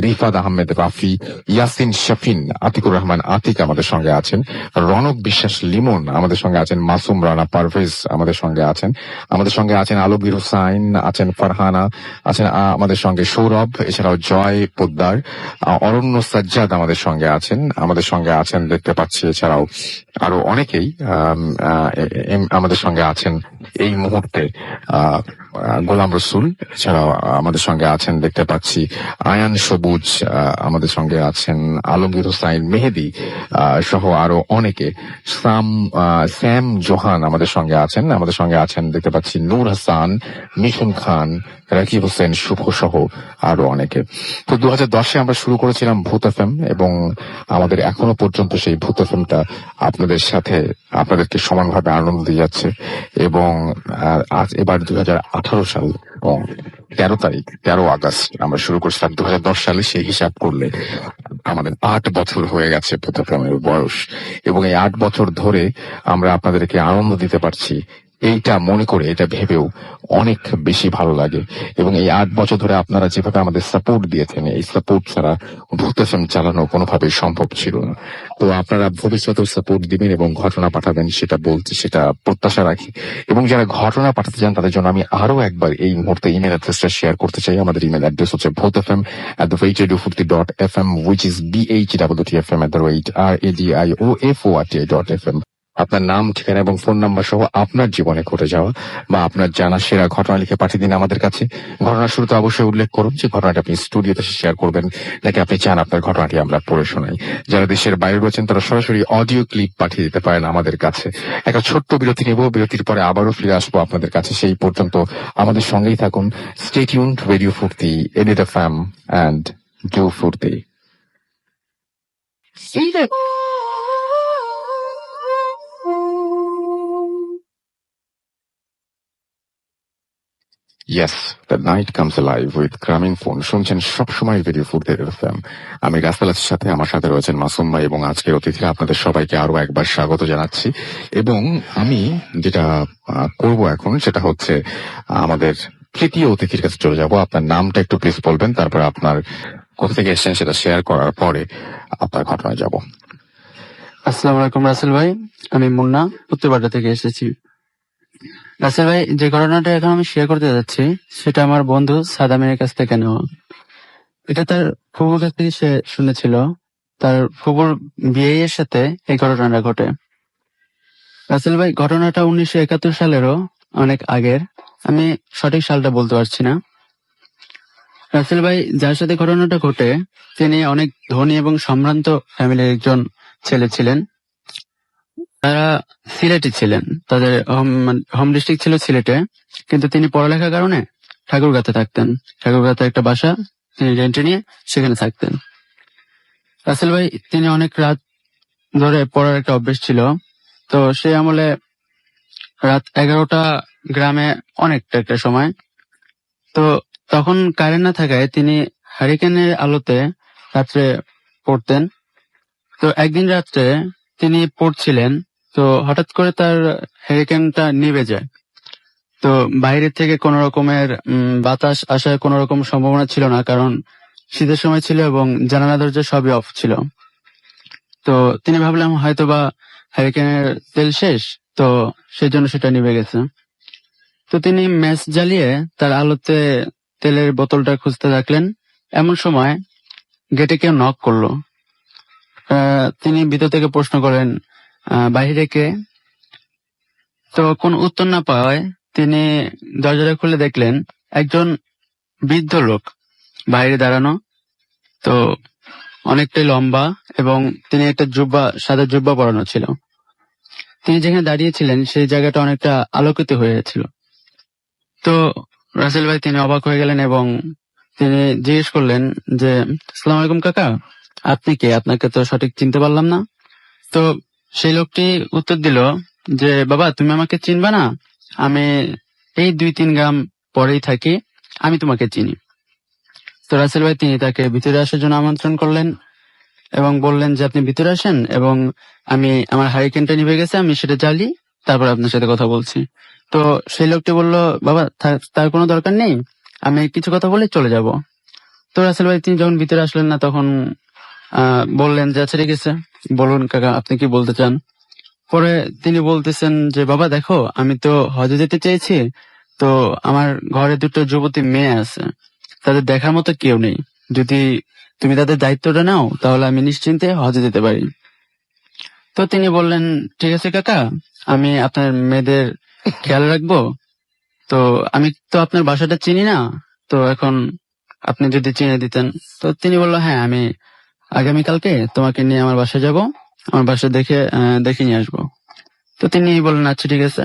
রিফাদ আহমেদ রাফি, ইয়াসিন শফিন, আতিকুর রহমান আতিক আমাদের সঙ্গে আছেন, রনক বিশ্বাস লিমন আমাদের সঙ্গে আছেন, মাসুম রানা পারভেজ আমাদের সঙ্গে আছেন আলমগীর হুসাইন, আছেন ফারহানা, আছেন আমাদের সঙ্গে সৌরভ, এছাড়াও জয় পোদ্দার, অরণ্য সাজ্জাদ আমাদের সঙ্গে আছেন দেখতে পাচ্ছি। এছাড়াও আরো অনেকেই আমাদের সঙ্গে আছেন এই মুহূর্তে। গোলাম রসুল, এছাড়াও আমাদের সঙ্গে আছেন দেখতে পাচ্ছি আয়ান সবুজ, আমাদের সঙ্গে আছেন আলমগীর হোসাইন মেহেদি, সহ আরো অনেকে। স্যাম জোহান আমাদের সঙ্গে আছেন দেখতে পাচ্ছি নূর হাসান, মিশন খান, রাকিব হোসেন শুভ সহ আরো অনেকে। তো 2010-এ আমরা শুরু করেছিলাম ভূত এফএম, এবং আমাদের এখনো পর্যন্ত সেই ভূত এফএমটা আপনাদেরকে সমানভাবে আনন্দ দিয়ে যাচ্ছে। এবং এবার 2018 সাল এবং 13 আগস্ট আমরা শুরু করছিলাম 2010 সালে। সেই হিসাব করলে আমাদের 8 বছর হয়ে গেছে ভূত এফএমের বয়স, এবং এই 8 বছর ধরে আমরা আপনাদেরকে আনন্দ দিতে পারছি। এইটা মনে করে, এটা ভেবেও অনেক বেশি ভালো লাগে। এবং এই 8 বছর ধরে আপনারা যেভাবে আমাদের সাপোর্ট দিয়েছেন, এই সাপোর্ট ছাড়া ভূত এফএম চালানো কোনোভাবেই সম্ভব ছিল না। তো আপনারা ভবিষ্যতেও সাপোর্ট দিবেন এবং ঘটনা পাঠাবেন, সেটা প্রত্যাশা রাখি। এবং যারা ঘটনা পাঠাতে চান তাদের জন্য আমি আরো একবার এই মুহূর্তে ইমেল অ্যাড্রেসটা শেয়ার করতে চাই। আমাদের ইমেল অ্যাড্রেস হচ্ছে bhotfm@radiofurti.fm, which is bhotfm@radioforti.fm। আপনার নাম, ঠিকানা এবং ফোন নাম্বার সহ আপনার জীবনে ঘটে যাওয়া বা আপনার জানা সেরা ঘটনা লিখে পাঠিয়ে দিন আমাদের কাছে। ঘটনার শুরুতে অবশ্যই উল্লেখ করুন যে ঘটনাটা আপনি স্টুডিওতে শেয়ার করবেন, নাকি আপনি চান আপনার ঘটনাটি আমরা পড়ে শোনাই। যারা দেশের বাইরে রয়েছেন তারা সরাসরি অডিও ক্লিপ পাঠিয়ে দিতে পারেন আমাদের কাছে। একটা ছোট্ট বিরতি নেব, বিরতির পরে আবারও ফিরে আসবো আপনাদের কাছে। সেই পর্যন্ত আমাদের সঙ্গেই থাকুন। স্টে টিউনড, রেডিও ফুর্তি, এডিট এফএম এন্ড ডু ফুর্তি। Yes, the night comes alive with Grameenphone. শুনছেন সবসময় রেডিও ফুর্তি এফএম। আমি রাসেলের সাথে, আমার সাথে রয়েছেন মাসুম ভাই এবং আজকের অতিথিরা। আপনাদের সবাইকে আরো একবার স্বাগত জানাচ্ছি। এবং আমি যেটা করব এখন সেটা হচ্ছে আমাদের তৃতীয় অতিথির কাছে চলে যাব। আপনার নামটা একটু প্লিজ বলবেন, তারপর আপনার কোথা থেকে এসেছেন সেটা শেয়ার করার পরে আপনার ঘটনায় যাব। আসসালামু আলাইকুম রাসেল ভাই, আমি মুন্না উত্তরপাড়া থেকে এসেছি। রাসেল ভাই, যে ঘটনাটা এখন আমি শেয়ার করতে যাচ্ছি সেটা আমার বন্ধু সাদামের কাছ থেকে নেওয়া। এটা তার ফুফুর কাছ থেকে সে শুনেছিল। তার ফুফুর বিয়ের সাথে এই ঘটনাটা ঘটে। রাসেল ভাই, ঘটনাটা 1971 সালেরও অনেক আগের। আমি সঠিক সালটা বলতে পারছি না। রাসেল ভাই, যার সাথে ঘটনাটা ঘটে তিনি অনেক ধনী এবং সম্ভ্রান্ত ফ্যামিলির একজন ছেলে ছিলেন। তারা সিলেটে ছিলেন, তাদের হোম ডিস্ট্রিক্ট ছিল সিলেটে, কিন্তু তিনি পড়ালেখার কারণে ঠাকুরগাঁতে থাকতেন। ঠাকুরগাঁতে একটা বাসা তিনি রেন্টে নিয়ে সেখানে থাকতেন। রাসেল ভাই, তিনি অনেক রাত ধরে পড়ার একটা অভ্যেস ছিল। তো সে আমলে রাত 11টা গ্রামে অনেকটা একটা সময়। তো তখন কারেন্ট না থাকায় তিনি হারিকেনের আলোতে রাত্রে পড়তেন। তো একদিন রাত্রে তিনি পড়ছিলেন, তো হঠাৎ করে তার হ্যারিকেনটা নিভে যায়। তো বাইরে থেকে কোন রকমের বাতাস আসার কোন রকম সম্ভাবনা ছিল না, কারণ শীতের সময় ছিল এবং জানালা দরজা সবই অফ ছিল। তো তিনি ভাবলাম হয়তোবা হ্যারিকেনের তেল শেষ, তো সেই জন্য সেটা নিভে গেছে। তো তিনি ম্যাচ জ্বালিয়ে তার আলোতে তেলের বোতলটা খুঁজতে থাকলেন। এমন সময় গেটে কেউ নক করলো। তিনি ভিতর থেকে প্রশ্ন করেন, বাহিরে কে? তো কোন উত্তর না পাওয়ায় তিনি দরজাটা খুলে দেখলেন একজন বৃদ্ধ লোক বাইরে দাঁড়ানো। তো অনেকটাই লম্বা এবং তিনি একটা সাদা জুব্বা পরানো ছিল। তিনি যেখানে দাঁড়িয়েছিলেন সেই জায়গাটা অনেকটা আলোকিত হয়েছিল। তো রাসেল ভাই, তিনি অবাক হয়ে গেলেন এবং তিনি জিজ্ঞেস করলেন যে, আসসালামু আলাইকুম কাকা, আপনি কে? আপনাকে তো সঠিক চিনতে পারলাম না। তো সেই লোকটি উত্তর দিল যে, বাবা তুমি আমাকে চিনবা না, আমি এই 2-3 গ্রাম পরেই থাকি, আমি তোমাকে চিনি। তো রাসেল ভাই, তিনি তাকে ভিতরে আসার জন্য আমন্ত্রণ করলেন এবং বললেন যে, আপনি ভিতরে আসেন এবং আমি আমার হারিকেনটা নিভে গেছে, আমি সেটা জ্বালি, তারপর আপনার সাথে কথা বলছি। তো সেই লোকটি বলল, বাবা তার কোনো দরকার নেই, আমি কিছু কথা বলে চলে যাব। তো রাসেল ভাই, তিনি যখন ভিতরে আসলেন না তখন বললেন যে, আচ্ছা ঠিক আছে, বলুন কাকা আপনি কি বলতে চান। পরে তিনি বলতেছেন যে, বাবা দেখো, আমি তো হজে যেতে চেয়েছি, তো আমার ঘরে 2টো যুবতী মেয়ে আছে, তাদের দেখার মতো কেউ নেই। যদি তুমি তাদের দায়িত্বটা নাও তাহলে আমি নিশ্চিন্তে হজে যেতে পারি। তো তিনি বললেন, ঠিক আছে কাকা, আমি আপনার মেয়েদের খেয়াল রাখবো। তো আমি তো আপনার বাসাটা চিনি না, তো এখন আপনি যদি চিনে দিতেন। তো তিনি বললো, হ্যাঁ, আমি আগামীকালকে তোমাকে নিয়ে আমার বাসায় যাব, আমার বাসা দেখে নিয়ে আসবো। তো তিনি বললেন, আচ্ছা ঠিক আছে।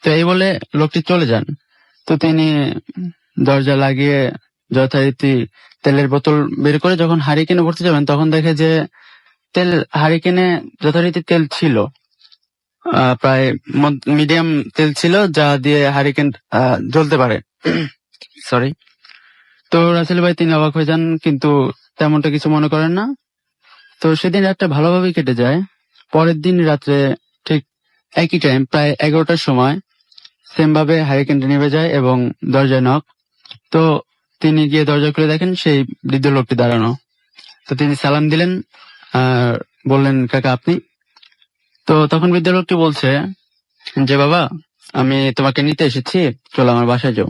তো এই বলে লোকটি চলে যান। তো তিনি দরজা লাগিয়ে যথারীতি তেলের বোতল বের করে যখন হারিকেনে ভরতে যাবেন তখন দেখে যে হারিকেনে যথারীতি তেল ছিল, প্রায় মিডিয়াম তেল ছিল, যা দিয়ে হারিকেন জ্বলতে পারে। সরি। তো রাসেল ভাই, তিনি অবাক হয়ে যান, কিন্তু তেমনটা কিছু মনে করেন না। তো সেদিন রাতটা ভালোভাবেই কেটে যায়। পরের দিন রাত্রে ঠিক একই টাইম, প্রায় 11টার সময় সেম ভাবে হারিকেনটা নিভে যায় এবং দরজায় নক। তো তিনি গিয়ে দরজা খুলে দেখেন সেই বৃদ্ধ লোকটি দাঁড়ানো। তো তিনি সালাম দিলেন আর বললেন, কাকা আপনি? তো তখন বৃদ্ধ লোকটি বলছে যে, বাবা আমি তোমাকে নিতে এসেছি, চলো আমার বাসায় যাও।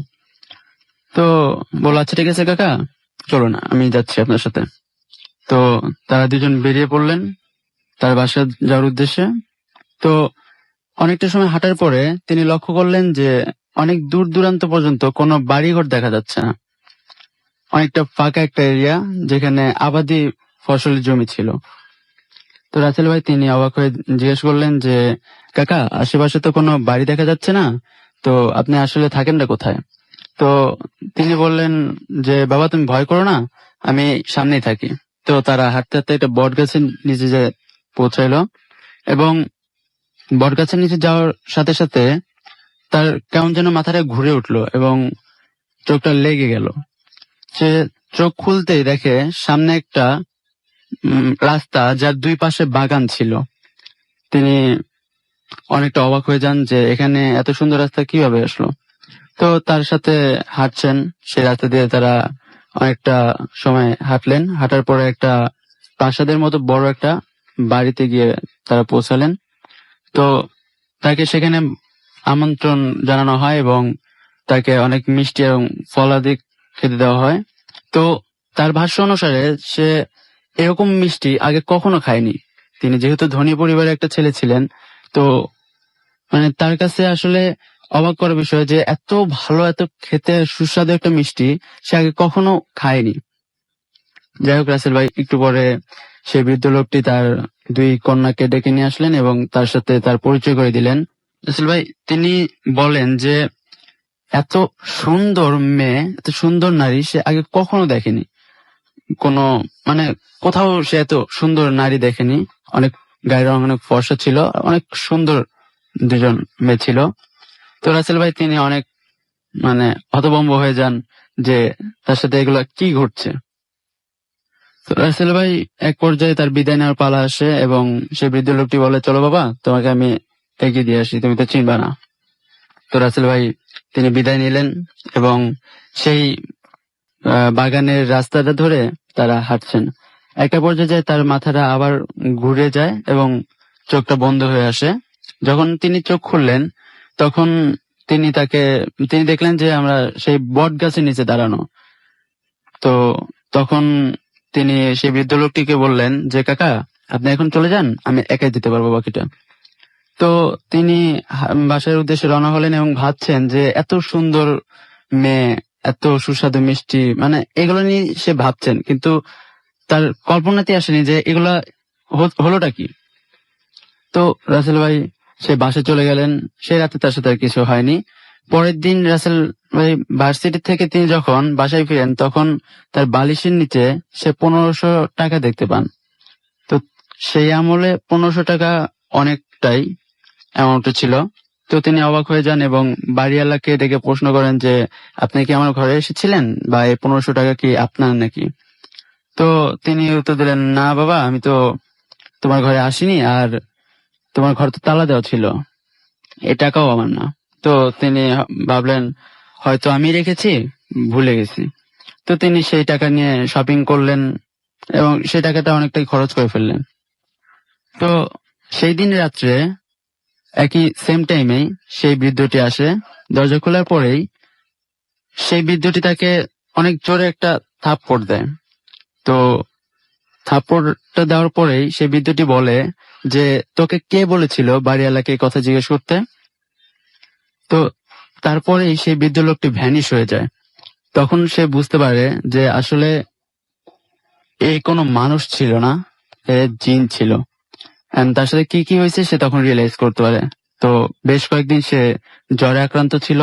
তো বলল, আচ্ছা ঠিক আছে কাকা, চলো না, আমি যাচ্ছি আপনার সাথে। তো তারা দুজন বেরিয়ে পড়লেন তার বাসা যাওয়ার উদ্দেশ্যে। তো অনেকটা সময় হাঁটার পরে তিনি লক্ষ্য করলেন যে অনেক দূর দূরান্ত পর্যন্ত কোনো বাড়িঘর দেখা যাচ্ছে না। অনেকটা ফাঁকা একটা এরিয়া যেখানে আবাদি ফসলের জমি ছিল। তো রাসেল ভাই, তিনি অবাক হয়ে জিজ্ঞেস করলেন যে, কাকা আশেপাশে তো কোনো বাড়ি দেখা যাচ্ছে না, তো আপনি আসলে থাকেন না কোথায়? তো তিনি বললেন যে, বাবা তুমি ভয় করো না, আমি সামনেই থাকি। তো তারা হাঁটতে হাঁটতে একটা বট গাছের নিচে যে পৌঁছাইলো এবং বট গাছের নিচে যাওয়ার সাথে সাথে তার কেমন যেন মাথাটা ঘুরে উঠলো এবং চোখটা লেগে গেল। সে চোখ খুলতেই দেখে সামনে একটা রাস্তা, যার 2 পাশে বাগান ছিল। তিনি অনেকটা অবাক হয়ে যান যে এখানে এত সুন্দর রাস্তা কিভাবে আসলো। তো তার সাথে হাঁটছেন, সেই রাস্তা দিয়ে তারা অনেকটা সময় হাঁটলেন। হাঁটার পরে একটা প্রাসাদের মতো বড় একটা বাড়িতে গিয়ে তারা পৌঁছালেন। তো তাকে সেখানে আমন্ত্রণ জানানো হয় এবং তাকে অনেক মিষ্টি এবং ফলাদি খেতে দেওয়া হয়। তো তার ভাষ্য অনুসারে সে এরকম মিষ্টি আগে কখনো খায়নি। তিনি যেহেতু ধনী পরিবারের একটা ছেলে ছিলেন, তো মানে তার কাছে আসলে অবাক করার বিষয় যে এত ভালো, এত খেতে সুস্বাদু একটা মিষ্টি সে আগে কখনো খায়নি। যাই হোক, রাসেল ভাই একটু পরে সেই বৃদ্ধ লোকটি তার দুই কন্যাকে ডেকে নিয়ে আসলেন এবং তার সাথে তার পরিচয় করে দিলেন। রাসেল ভাই তিনি বলেন যে এত সুন্দর মেয়ে, এত সুন্দর নারী সে আগে কখনো দেখেনি। কোনো মানে কোথাও সে এত সুন্দর নারী দেখেনি। অনেক গায়ের রং অনেক ফর্সা ছিল, অনেক সুন্দর দুজন মেয়ে ছিল। তো রাসেল ভাই তিনি অনেক মানে হতভম্ব হয়ে যান যে তার সাথে এগুলো কি ঘটছে। তো রাসেল ভাই এক পর্যায়ে তার বিদায় নেওয়ার পালা আসে এবং সে বৃদ্ধ লোকটি বলে, চলো বাবা, তোমাকে আমি এগিয়ে দিয়ে আসি, তুমি তো চিনবা না। তো রাসেল ভাই তিনি বিদায় নিলেন এবং সেই বাগানের রাস্তাটা ধরে তারা হাঁটছেন। একটা পর্যায়ে যায় তার মাথাটা আবার ঘুরে যায় এবং চোখটা বন্ধ হয়ে আসে। যখন তিনি চোখ খুললেন তখন তিনি দেখলেন যে আমরা সেই বট গাছের নিচে দাঁড়ানো। তো তখন তিনি সেই বৃদ্ধ লোকটিকে বললেন যে, কাকা আপনি এখন চলে যান, আমি একাই দিতে পারবো বাকিটা। তো তিনি বাসার উদ্দেশ্যে রওনা হলেন এবং ভাবছেন যে এত সুন্দর মেয়ে, এত সুস্বাদু মিষ্টি, মানে এগুলো নিয়ে সে ভাবছেন, কিন্তু তার কল্পনাতে আসেনি যে এগুলা হলোটা কি। তো রাসেল ভাই সে বাসে চলে গেলেন। সেই রাতে তার সাথে আর কিছু হয়নি। পরের দিন রাসেল ভাই ভার্সিটি থেকে তিনি যখন বাসায় ফিরেন তখন তার বালিশের নিচে সে 1500 টাকা দেখতে পান। তো সেই আমলে 1500 টাকা অনেকটাই অ্যামাউন্ট ছিল। তো তিনি অবাক হয়ে যান এবং বাড়িওয়ালাকে ডেকে প্রশ্ন করেন যে, আপনি কি আমার ঘরে এসেছিলেন, বা এই 1500 টাকা কি আপনার নাকি? তো তিনি উত্তর দিলেন, না বাবা, আমি তো তোমার ঘরে আসিনি, আর তোমার ঘর তো তালা দেওয়া ছিল, এই টাকাও আমার না। তো তিনি ভাবলেন হয়তো আমি রেখেছি, ভুলে গেছি। তো তিনি সেই টাকা নিয়ে শপিং করলেন এবং সেই টাকাটা অনেকটাই খরচ করে ফেললেন। তো সেই দিন রাত্রে একই সেম টাইমেই সেই বৃদ্ধটি আসে। দরজা খোলার পরেই সেই বৃদ্ধটি তাকে অনেক জোরে একটা থাপ্পড় দেয়। তো থাপ্পড়টা দেওয়ার পরেই সেই বৃদ্ধটি বলে যে, তোকে কে বলেছিল বাড়িওয়ালাকে এই কথা জিজ্ঞেস করতে? তো তারপরেই সেই বৃদ্ধ লোকটি ভ্যানিশ হয়ে যায়। তখন সে বুঝতে পারে যে আসলে এই কোনো মানুষ ছিল না, এ জিন ছিল। And তার সাথে কি কি হয়েছে সে তখন রিয়েলাইজ করতে পারে। তো বেশ কয়েকদিন সে জ্বরে আক্রান্ত ছিল,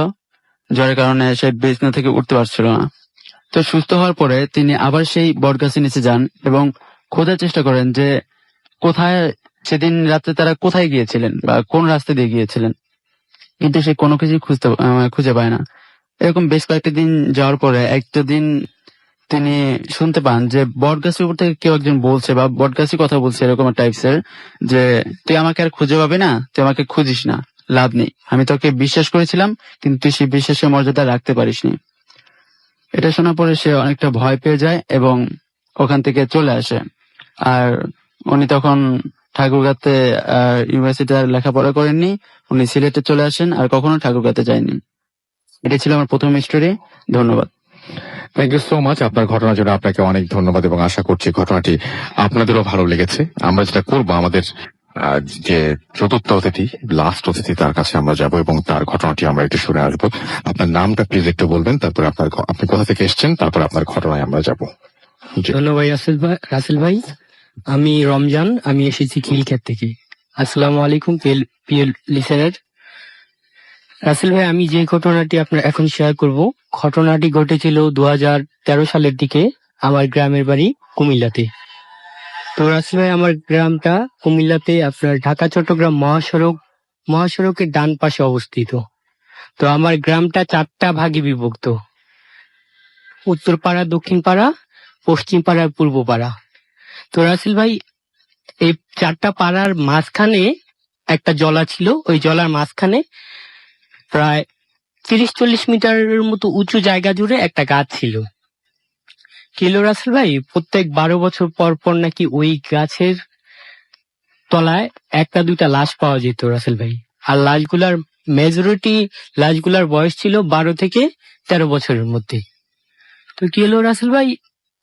জ্বরের কারণে সে বিছানা থেকে উঠতে পারছিল না। তো সুস্থ হওয়ার পরে তিনি আবার সেই বটগাছের নিচে যান এবং খোঁজার চেষ্টা করেন যে কোথায় সেদিন রাতে তারা কোথায় গিয়েছিলেন বা কোন রাস্তা দিয়ে গিয়েছিলেন, কিন্তু সে কোনো কিছুই খুঁজে পায় না। এরকম বেশ কয়েকটা দিন যাওয়ার পরে একটা দিন তিনি শুনতে পান যে বটগাছের উপর থেকে কেউ একজন বলছে, বা বটগাছই কথা বলছে এরকম টাইপসের, যে তুই আমাকে আর খুঁজে পাবি না, তুই আমাকে খুঁজিস না, লাভ নেই, আমি তোকে বিশ্বাস করেছিলাম কিন্তু তুই সেই বিশ্বাসের মর্যাদা রাখতে পারিসনি। এটা শোনার পরে সে অনেকটা ভয় পেয়ে যায় এবং ওখান থেকে চলে আসে। আর উনি তখন ঠাকুরগাঁতে ইউনিভার্সিটি আর লেখাপড়া করেননি, উনি সিলেটে চলে আসেন আর কখনো ঠাকুরগাঁতে যায়নি। এটা ছিল আমার প্রথম স্টোরি। ধন্যবাদ। Thank you so much. আপনার ঘটনার জন্য আপনাকে অনেক ধন্যবাদ এবং আশা করছি ঘটনাটি আপনাদেরও ভালো লেগেছে। আমরা যেটা করবো, আমাদের যে চতুর্থ অতিথি, লাস্ট অতিথি, তার কাছে আমরা যাব এবং তার ঘটনাটি আমরা একটু শুনে আসবো। আপনার নামটা প্লিজ একটু বলবেন, তারপরে আপনি কোথা থেকে এসেছেন, তারপর আপনার ঘটনায় আমরা যাব। ধন্যবাদ রাসেল ভাই। আমি রমজান, আমি এসেছি খিলক্ষেত থেকে। আসসালামু আলাইকুম প্রিয় লিসেনার। রাসেল ভাই, আমি যে ঘটনাটি আপনার এখন শেয়ার করব, ঘটনাটি ঘটেছিল 2013 সালের দিকে আমার গ্রামের বাড়ি কুমিল্লাতে। তো রাসেল ভাই, আমার গ্রামটা কুমিল্লাতে আপনার ঢাকা চট্টগ্রাম মহাসড়কের ডান পাশে অবস্থিত। তো আমার গ্রামটা 4টা ভাগে বিভক্ত: উত্তর পাড়া, দক্ষিণ পাড়া, পশ্চিম পাড়া, পূর্ব পাড়া। তো রাসেল ভাই, এই 4টা পাড়ার মাঝখানে একটা জলা ছিল। ওই জলার মাঝখানে প্রায় 30-40 মিটারের মতো উঁচু জায়গা জুড়ে একটা গাছ ছিল। রাসেল ভাই, প্রত্যেক 12 বছর পর পর নাকি ওই গাছের তলায় একটা দুইটা লাশ পাওয়া যেত রাসেল ভাই। আর মেজরিটি লাশগুলার বয়স ছিল 12 থেকে 13 বছরের মধ্যে। তো কি হলো রাসেল ভাই,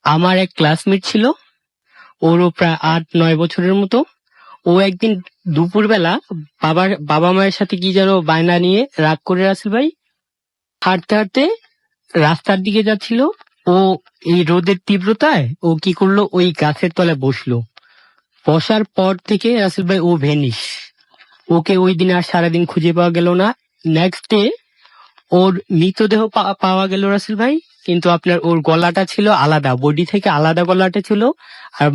আমার এক ক্লাসমেট ছিল, ওরও প্রায় 8-9 বছরের মতো। ও একদিন দুপুরবেলা বাবা মায়ের সাথে কি যেন বায়না নিয়ে রাগ করে রাসেল ভাই হাঁটতে হাঁটতে রাস্তার দিকে যাচ্ছিল। ও এই রোদের তীব্রতায় ও কি করলো, ওই গাছের তলায় বসলো। বসার পর থেকে রাসেল ভাই ও ভেনিশ। ওকে ওই দিন আর সারাদিন খুঁজে পাওয়া গেল না। নেক্সট ডে ওর মৃতদেহ পাওয়া গেল রাসেল ভাই, কিন্তু আপনার ওর গলাটা ছিল আলাদা, বডি থেকে আলাদা গলাটা ছিল। আর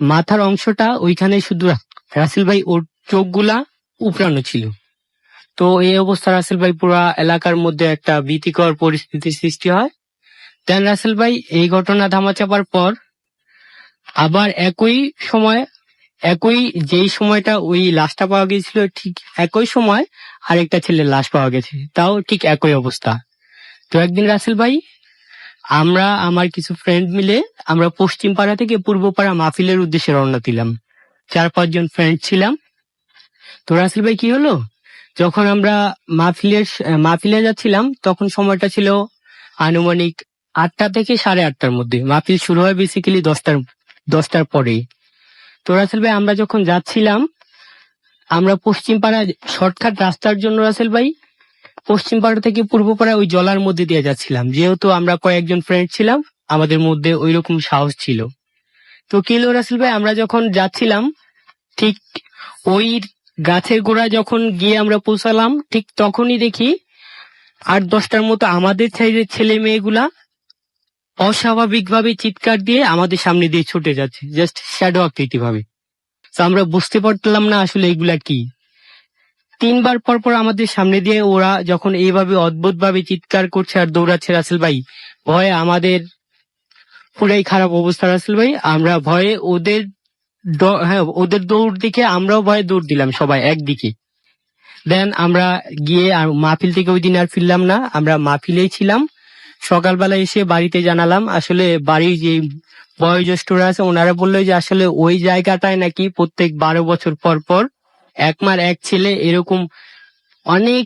মাথার অংশটা ওইখানে শুধু রাসেল ভাই ওর চোখগুলা উপড়ানো ছিল। তো এই অবস্থা রাসেল ভাই পুরা এলাকার মধ্যে একটা ভীতিকর পরিস্থিতির সৃষ্টি হয়। দেন রাসেল ভাই এই ঘটনা ধামাচাপার পর আবার যেই সময়টা ওই লাশটা পাওয়া গেছিল ঠিক একই সময় আরেকটা ছেলের লাশ পাওয়া গেছে, তাও ঠিক একই অবস্থা। তো একদিন রাসেল ভাই আমার কিছু ফ্রেন্ড মিলে আমরা পশ্চিম পাড়া থেকে পূর্ব পাড়া মাহফিলের উদ্দেশ্যে রওনা দিলাম। 4-5 জন ফ্রেন্ড ছিলাম। তো রাসেল ভাই কি হলো, যখন আমরা মাহফিলে যাচ্ছিলাম তখন সময়টা ছিল আনুমানিক 8টা থেকে 8:30টার মধ্যে। মাহফিল শুরু হয় বেসিক্যালি 10টার পরে। তো রাসেল ভাই আমরা যখন যাচ্ছিলাম, আমরা পশ্চিম পাড়া শর্টকাট রাস্তার জন্য রাসেল ভাই পশ্চিম পাড়া থেকে পূর্ব পাড়া ওই জলার মধ্যে দিয়ে যাচ্ছিলাম, যেহেতু আমরা কয়েকজন ফ্রেন্ড ছিলাম, আমাদের মধ্যে ওই রকম সাহস ছিল। তো কি হলো রাসেল ভাই, আমরা যখন যাচ্ছিলাম ঠিক ওই গাছের গোড়ায় যখন গিয়ে আমরা পৌঁছালাম, ঠিক তখনই দেখি 8-10টার মতো আমাদের সাইডের ছেলে মেয়েগুলা অস্বাভাবিক ভাবে চিৎকার দিয়ে আমাদের সামনে দিয়ে ছুটে যাচ্ছে, জাস্ট শ্যাডো আকৃতি ভাবে। তো আমরা বুঝতে পারতাম না আসলে এগুলা কি। 3বার পর আমাদের সামনে দিয়ে ওরা যখন এইভাবে অদ্ভুত ভাবে চিৎকার করছে আর দৌড়াচ্ছে রাসেল ভাই, ভয়ে আমাদের পুরাই খারাপ অবস্থা রাসেল ভাই। আমরা ভয়ে ওদের দৌড় দিকে আমরাও ভয়ে দৌড় দিলাম সবাই একদিকে। দেন আমরা গিয়ে আর মাহফিল থেকে ওই দিন আর ফিরলাম না, আমরা মাহফিলেই ছিলাম। সকালবেলা এসে বাড়িতে জানালাম, আসলে বাড়ির যে বয়োজ্যেষ্ঠরা আছে ওনারা বললো যে আসলে ওই জায়গাটায় নাকি প্রত্যেক 12 বছর পর পর এক মার এক ছেলে এরকম অনেক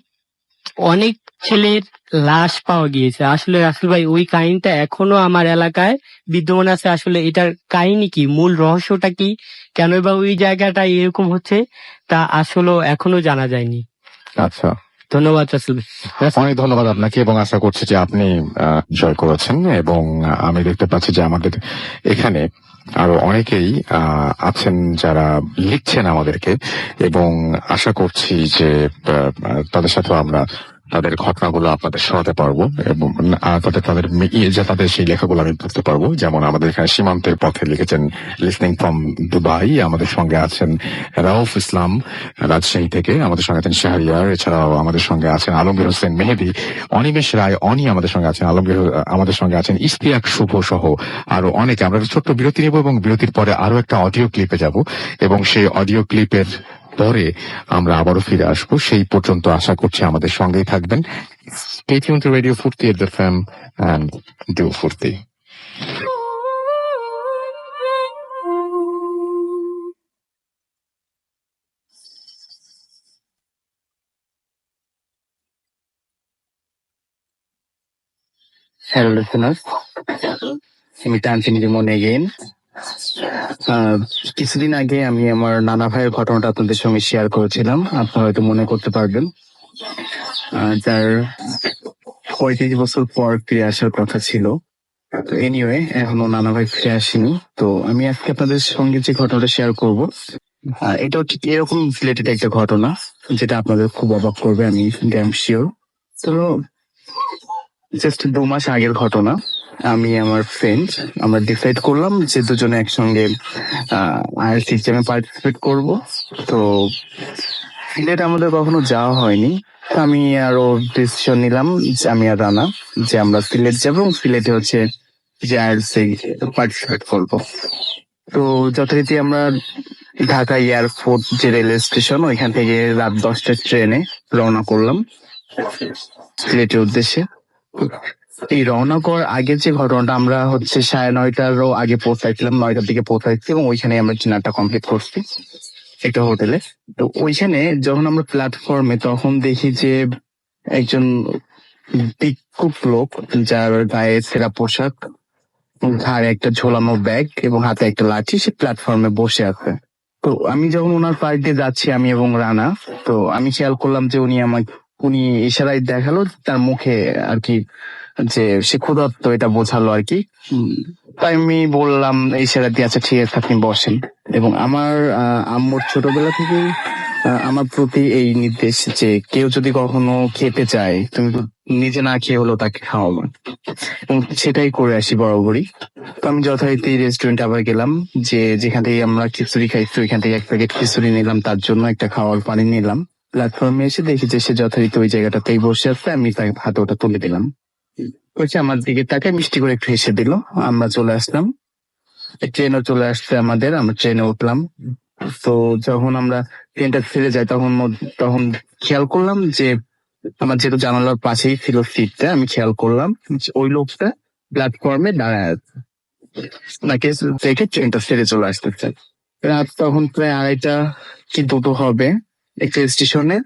অনেক ছেলের লাশ পাওয়া গিয়েছে। আসলে রাসেল ভাই ওই কাহিনীটা এখনো আমার এলাকায় বিদ্যমান আছে। আসলে এটার কাহিনী কি, মূল রহস্যটা কি, কেন বা ওই জায়গাটা এরকম হচ্ছে, তা আসলে এখনো জানা যায়নি। আচ্ছা, ধন্যবাদ রাসেল ভাই। অনেক ধন্যবাদ আপনাকে, এবং আশা করছি যে আপনি জয় করেছেন। এবং আমি দেখতে পাচ্ছি যে আমাদের এখানে আরো অনেকেই আছেন যারা লিখছেন আমাদেরকে, এবং আশা করছি যে তাদের সাথে আমরা তাদের ঘটনাগুলো আপনাদের শোনাতে পারবো, এবং তাদের সেই লেখাগুলো আমি পড়তে পারবো। যেমন আমাদের এখানে সীমান্তের পথে লিখেছেন লিসনিং ফ্রম দুবাই, আমাদের সঙ্গে আছেন রাউফ ইসলাম রাজশাহী থেকে, আমাদের সঙ্গে আছেন শাহরিয়ার, এছাড়াও আমাদের সঙ্গে আছেন আলমগীর হোসেন মেহেদি, অনিমেষ রায় অনি আমাদের সঙ্গে আছেন, আমাদের সঙ্গে আছেন ইশতিয়াক শুভ সহ আরো অনেকে। আমরা ছোট্ট বিরতি নেব এবং বিরতির পরে আরো একটা অডিও ক্লিপে যাব, এবং সেই অডিও ক্লিপের পরে আমরা আবারও ফিরে আসবো। সেই পর্যন্ত আশা করছি আমাদের সঙ্গেই থাকবেন। Stay tuned to Radio Furti at the FM and do Furti. Hello listeners, আমি তানসিন রিমন এগেইন। কিছুদিন আগে আমি আমার নানা ভাইয়ের ঘটনাটা আপনাদের সঙ্গে শেয়ার করেছিলাম, আপনারা হয়তো মনে করতে পারবেন। যার 35 বছর পর ফিরে আসার কথা ছিল। তো এনিওয়ে, এখনো নানা ভাই ফিরে আসেনি। তো আমি আজকে আপনাদের সঙ্গে যে ঘটনাটা শেয়ার করব, এটাও ঠিক এরকম রিলেটেড একটা ঘটনা, যেটা আপনাদের খুব অবাক করবে, আমি ড্যাম শিওর। তো জাস্ট 2 মাস আগের ঘটনা। আমি আমার ফ্রেন্ড আমরা ডিসাইড করলাম যে দুজনে একসঙ্গে আইএলটিএস এক্সামে পার্টিসিপেট করব। তো সিলেট আমাদের কখনো যাওয়া হয়নি, আমি আরো ডিসিশন নিলাম যে আমি আর রানা যে আমরা সিলেট যাব, এবং সিলেটে হচ্ছে যে আইএলটিএস পার্টিসিপেট করব। তো যথারীতি আমরা ঢাকা এয়ারপোর্ট যে রেলওয়ে স্টেশন, ওইখান থেকে রাত 10টার ট্রেনে রওনা করলাম সিলেটের উদ্দেশ্যে। এই রওনা করার আগে যে ঘটনাটা, আমরা হচ্ছে 9:30টারও আগে পৌঁছাইছিলাম, 9টার দিকে পৌঁছাইছি এবং ওইখানে আমরা ডিনারটা কমপ্লিট করছি একটা হোটেলে। তো ওইখানে যখন আমরা প্ল্যাটফর্মে, তখন দেখি যে একজন ভিক্ষুক লোক, যার গায়ে ছেঁড়া পোশাক, ঘাড়ে একটা ঝোলানো ব্যাগ এবং হাতে একটা লাঠি, সে প্ল্যাটফর্মে বসে আছে। তো আমি যখন ওনার পাশ দিয়ে যাচ্ছি, আমি এবং রানা, তো আমি খেয়াল করলাম যে উনি ইশারায় দেখালো তার মুখে আর কি, যে সে ক্ষুধার্ত, এটা বোঝালো আর কি। তাই আমি বললাম ইশারা দিয়ে, আচ্ছা ঠিক আছে আপনি বসেন। এবং আমার আম্মুর ছোটবেলা থেকে আমার প্রতি এই নির্দেশ যে কেউ যদি কখনো খেতে চায়, তুমি নিজে না খেয়ে হলেও তাকে খাওয়াবো, এবং সেটাই করে আসি বরাবরই। তো আমি যথারীতি রেস্টুরেন্টে আবার গেলাম, যেখান থেকে আমরা খিচুড়ি খাইছি ওইখান থেকে এক প্যাকেট খিচুড়ি নিলাম, তার জন্য একটা খাওয়ার পানি নিলাম। প্ল্যাটফর্মে এসে দেখি যে সে যথারীতি ওই জায়গাটাতেই বসে আছে, আমি তাকে হাতে ওটা তুলে দিলাম। বলছে আমার দিকে তাকায় মিষ্টি করে একটু হেসে দিল। আমরা চলে আসলাম, ট্রেনও চলে আসছে আমাদের, আমরা ট্রেনে উঠলাম। তো যখন আমরা ট্রেনটা ছেড়ে যাই, তখন খেয়াল করলাম যে আমার যেহেতু জানালার পাশেই ছিল সিটটা, আমি খেয়াল করলাম যে ওই লোকটা প্ল্যাটফর্মে দাঁড়ায় আছে, নাকি দেখে ট্রেনটা ছেড়ে চলে আসতেছে। রাত তখন প্রায় 2:30 কি 2টো হবে। একটা স্টেশনে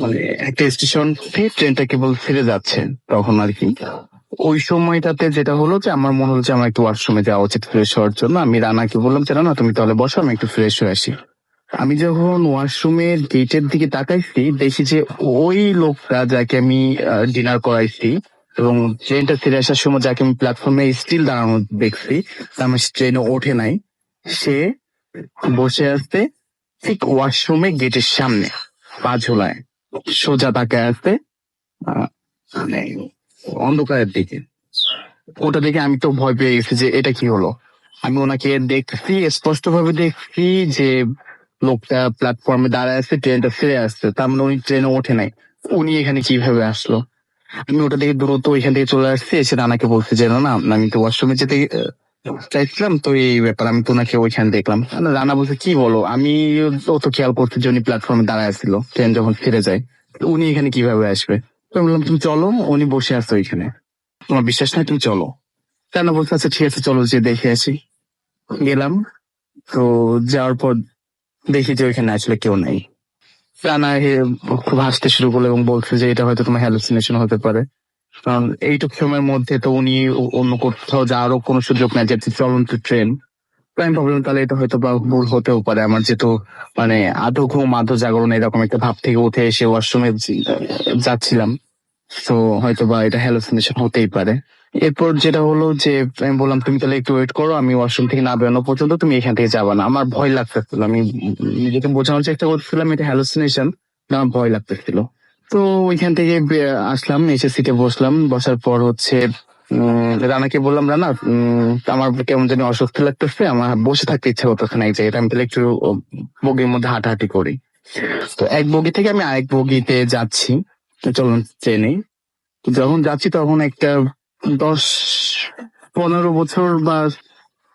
মানে একটা স্টেশন থেকে ট্রেনটা কেবল ছেড়ে যাচ্ছে তখন আর কি। ওই সময়টাতে যেটা হলো যে আমার মনে হলো যে আমার একটু ওয়াশরুমে যাওয়া উচিত ফ্রেশ হওয়ার জন্য। আমি রানাকে বললাম যে না, তুমি তাহলে বসো, আমি একটু ফ্রেশ হয়ে আসি। আমি যখন ওয়াশরুমের গেটের দিকে তাকাইছি, দেখি যে ওই লোকটা যাকে আমি ডিনার করাইছি এবং ট্রেনটা ফিরে আসার সময় যাকে আমি প্ল্যাটফর্মে স্টিল দাঁড়ানো দেখছি, আমার ট্রেনে ওঠে নাই, সে বসে আছে ঠিক ওয়াশরুমে গেটের সামনে, পা ঝোলায় সোজা তাকায় আছে, মানে অন্ধকারের দিকে। ওটা দেখে আমি তো ভয় পেয়ে গেছি যে এটা কি হলো। আমি ওনাকে দেখছি, স্পষ্ট ভাবে দেখছি যে লোকটা প্ল্যাটফর্মে দাঁড়ায় আছে, ট্রেনটা ফিরে আসছে, তার মানে উনি ট্রেনে ওঠে নাই। উনি এখানে কিভাবে আসলো? আমি ওটা দেখে দ্রুত ওইখান থেকে চলে আসছি, এসে রানাকে বলছি যে না, আমি তো ওয়াশরুমে যেতে চাইছিলাম, তো এই ব্যাপার। আমি তো ওনাকে ওইখানে দেখলাম। রানা বলছে কি বলো, আমি তো খেয়াল করছি যে উনি প্ল্যাটফর্মে দাঁড়ায় ছিল, ট্রেন যখন ফিরে যায়, তো উনি এখানে কিভাবে আসবে? তো আমি বললাম তুমি চলো, উনি বসে আছে ওইখানে, তোমার বিশ্বাস নাই, তুমি চলো। রানা বলছে আচ্ছা ঠিক আছে চলো, যে দেখে আসি। গেলাম, তো যাওয়ার পর দেখি যে ওইখানে আসলে কেউ নাই। রানা খুব হাসতে শুরু করলো এবং বলছে যে এটা হয়তো তোমার হ্যালুসিনেশন হতে পারে, কারণ এইটুকু সময়ের মধ্যে তো উনি অন্য কোথাও যাওয়ারও কোনো সুযোগ নাই, যে চলন্ত ট্রেন। আমি ভাবলাম তাহলে এটা হয়তো বা ভুল হতেও পারে আমার, যেহেতু মানে আধো ঘুম আধো জাগরণ এরকম একটা ভাব থেকে উঠে এসে ওয়াশরুমে যাচ্ছিলাম, তো হয়তো বা এটা হ্যালুসিনেশন হতেই পারে। এরপর যেটা হলো যে আমি বললাম তুমি তাহলে একটু ওয়েট করো, আমি ওয়াশরুম থেকে না বেরোনো পর্যন্ত তুমি এখান থেকে যাবা না। আমার ভয় লাগতেছিল, আমি নিজেকে বোঝানোর চেষ্টা করছিলাম এটা হ্যালুসিনেশন, আমার ভয় লাগতেছিল। তো ওইখান থেকে আসলাম, এসে সিটে বসলাম। বসার পর হচ্ছে রানাকে বললাম রানা, আমার কেমন জানি অস্বস্তি লাগতেছে, আমার বসে থাকতে ইচ্ছা করতেছে না এই জায়গাটা, আমি তাহলে একটু বগির মধ্যে হাঁটাহাঁটি করি। তো এক বগি থেকে আমি আরেক বগিতে যাচ্ছি, চলুন ট্রেনে। যখন যাচ্ছি তখন একটা 10-15 বছর বা